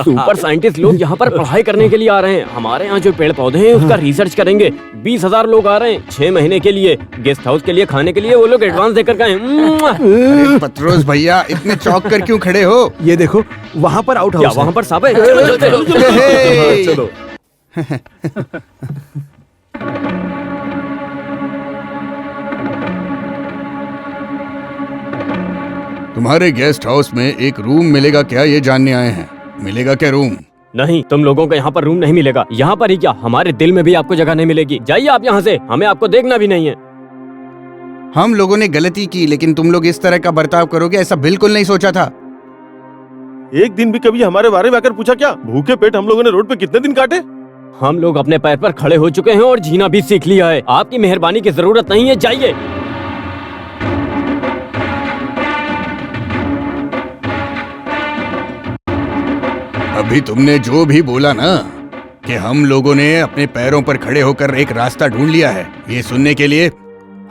सुपर साइंटिस्ट लोग यहाँ पर पढ़ाई करने के लिए आ रहे हैं। हमारे यहाँ जो पेड़ पौधे हैं उसका रिसर्च करेंगे। 20,000 लोग आ रहे हैं 6 महीने के लिए। गेस्ट हाउस के लिए, खाने के लिए वो लोग एडवांस देकर गए। अरे पत्रोस भैया, इतने चौंक कर क्यों खड़े हो? ये देखो, वहाँ पर आउट हाउस क्या वहाँ पर सांप है? चलो। तुम्हारे गेस्ट हाउस में एक रूम मिलेगा क्या, ये जानने आए हैं। मिलेगा क्या रूम? नहीं, तुम लोगों को यहाँ पर रूम नहीं मिलेगा। यहाँ पर ही क्या, हमारे दिल में भी आपको जगह नहीं मिलेगी। जाइए आप यहाँ से, हमें आपको देखना भी नहीं है। हम लोगों ने गलती की, लेकिन तुम लोग इस तरह का बर्ताव करोगे ऐसा बिल्कुल नहीं सोचा था। एक दिन भी कभी हमारे बारे में आकर पूछा क्या? भूखे पेट हम लोगों ने रोड पे कितने दिन काटे? हम लोग अपने पैर पर खड़े हो चुके हैं और जीना भी सीख लिया है। आपकी मेहरबानी की जरूरत नहीं है, जाइए। अभी तुमने जो भी बोला ना कि हम लोगों ने अपने पैरों पर खड़े होकर एक रास्ता ढूंढ लिया है, ये सुनने के लिए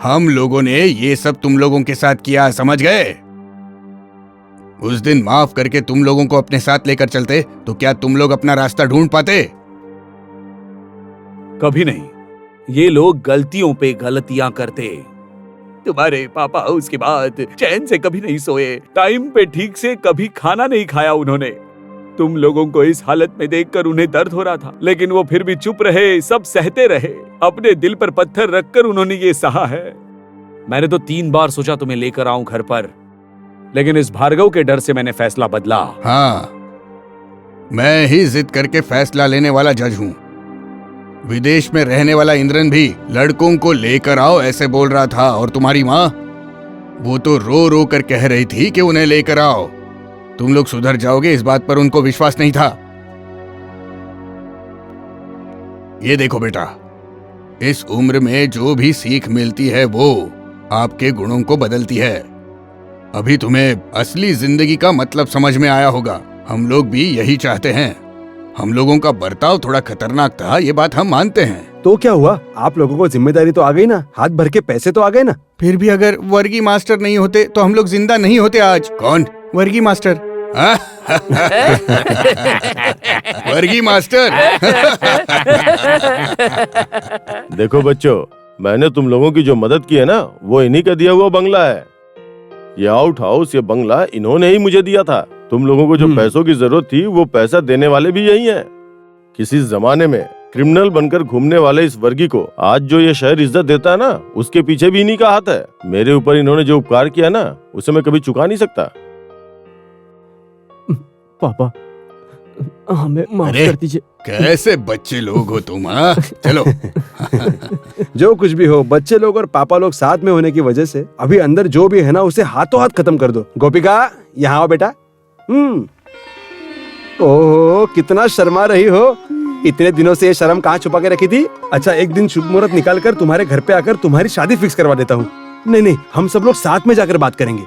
हम लोगों ने ये सब तुम लोगों के साथ किया, समझ गए? उस दिन माफ करके तुम लोगों को अपने साथ लेकर चलते तो क्या तुम लोग अपना रास्ता ढूंढ पाते? कभी नहीं। ये लोग गलतियों पे गलतियां करते। तुम्हारे पापा उसके बाद चैन से कभी नहीं सोए, टाइम पे ठीक से कभी खाना नहीं खाया उन्होंने। तुम लोगों को इस हालत में देखकर उन्हें दर्द हो रहा था, लेकिन वो फिर भी चुप रहे, सब सहते रहे। अपने दिल पर पत्थर रखकर उन्होंने ये सहा है। मैंने तो 3 बार सोचा तुम्हें लेकर आऊं घर पर, लेकिन इस भार्गव के डर से मैंने फैसला बदला। हाँ, मैं ही जिद करके फैसला लेने वाला जज हूँ। विदेश में रहने वाला इंद्रन भी लड़कों को लेकर आओ ऐसे बोल रहा था, और तुम्हारी माँ, वो तो रो रो कर कह रही थी कि उन्हें लेकर आओ। तुम लोग सुधर जाओगे इस बात पर उनको विश्वास नहीं था। ये देखो बेटा, इस उम्र में जो भी सीख मिलती है वो आपके गुणों को बदलती है। अभी तुम्हें असली जिंदगी का मतलब समझ में आया होगा। हम लोग भी यही चाहते हैं। हम लोगों का बर्ताव थोड़ा खतरनाक था, ये बात हम मानते हैं। तो क्या हुआ, आप लोगों को जिम्मेदारी तो आ गई ना, हाथ भर के पैसे तो आ गए ना। फिर भी अगर वर्गी मास्टर नहीं होते तो हम लोग जिंदा नहीं होते आज। कौन? वर्गी मास्टर। वर्गी मास्टर। देखो बच्चों, मैंने तुम लोगों की जो मदद की है ना, वो इन्हीं का दिया हुआ बंगला है। ये आउट हाउस, ये बंगला इन्होंने ही मुझे दिया था। तुम लोगों को जो पैसों की जरूरत थी, वो पैसा देने वाले भी यही हैं। किसी जमाने में क्रिमिनल बनकर घूमने वाले इस वर्गी को आज जो ये शहर इज्जत देता है ना, उसके पीछे भी इन्हीं का हाथ है। मेरे ऊपर इन्होंने जो उपकार किया ना, उसे मैं कभी चुका नहीं सकता। पापा, हमें माफ कर दीजिए। कैसे बच्चे लोग हो तुम, हाँ? चलो। जो कुछ भी हो, बच्चे लोग और पापा लोग साथ में होने की वजह से अभी अंदर जो भी है ना, उसे हाथों हाथ खत्म कर दो। गोपिका, यहाँ आओ बेटा। ओह, कितना शर्मा रही हो। इतने दिनों से ये शर्म कहाँ छुपा के रखी थी? अच्छा, एक दिन शुभ मुहूर्त निकाल कर तुम्हारे घर पे आकर तुम्हारी शादी फिक्स करवा देता हूँ। नहीं, हम सब लोग साथ में जाकर बात करेंगे।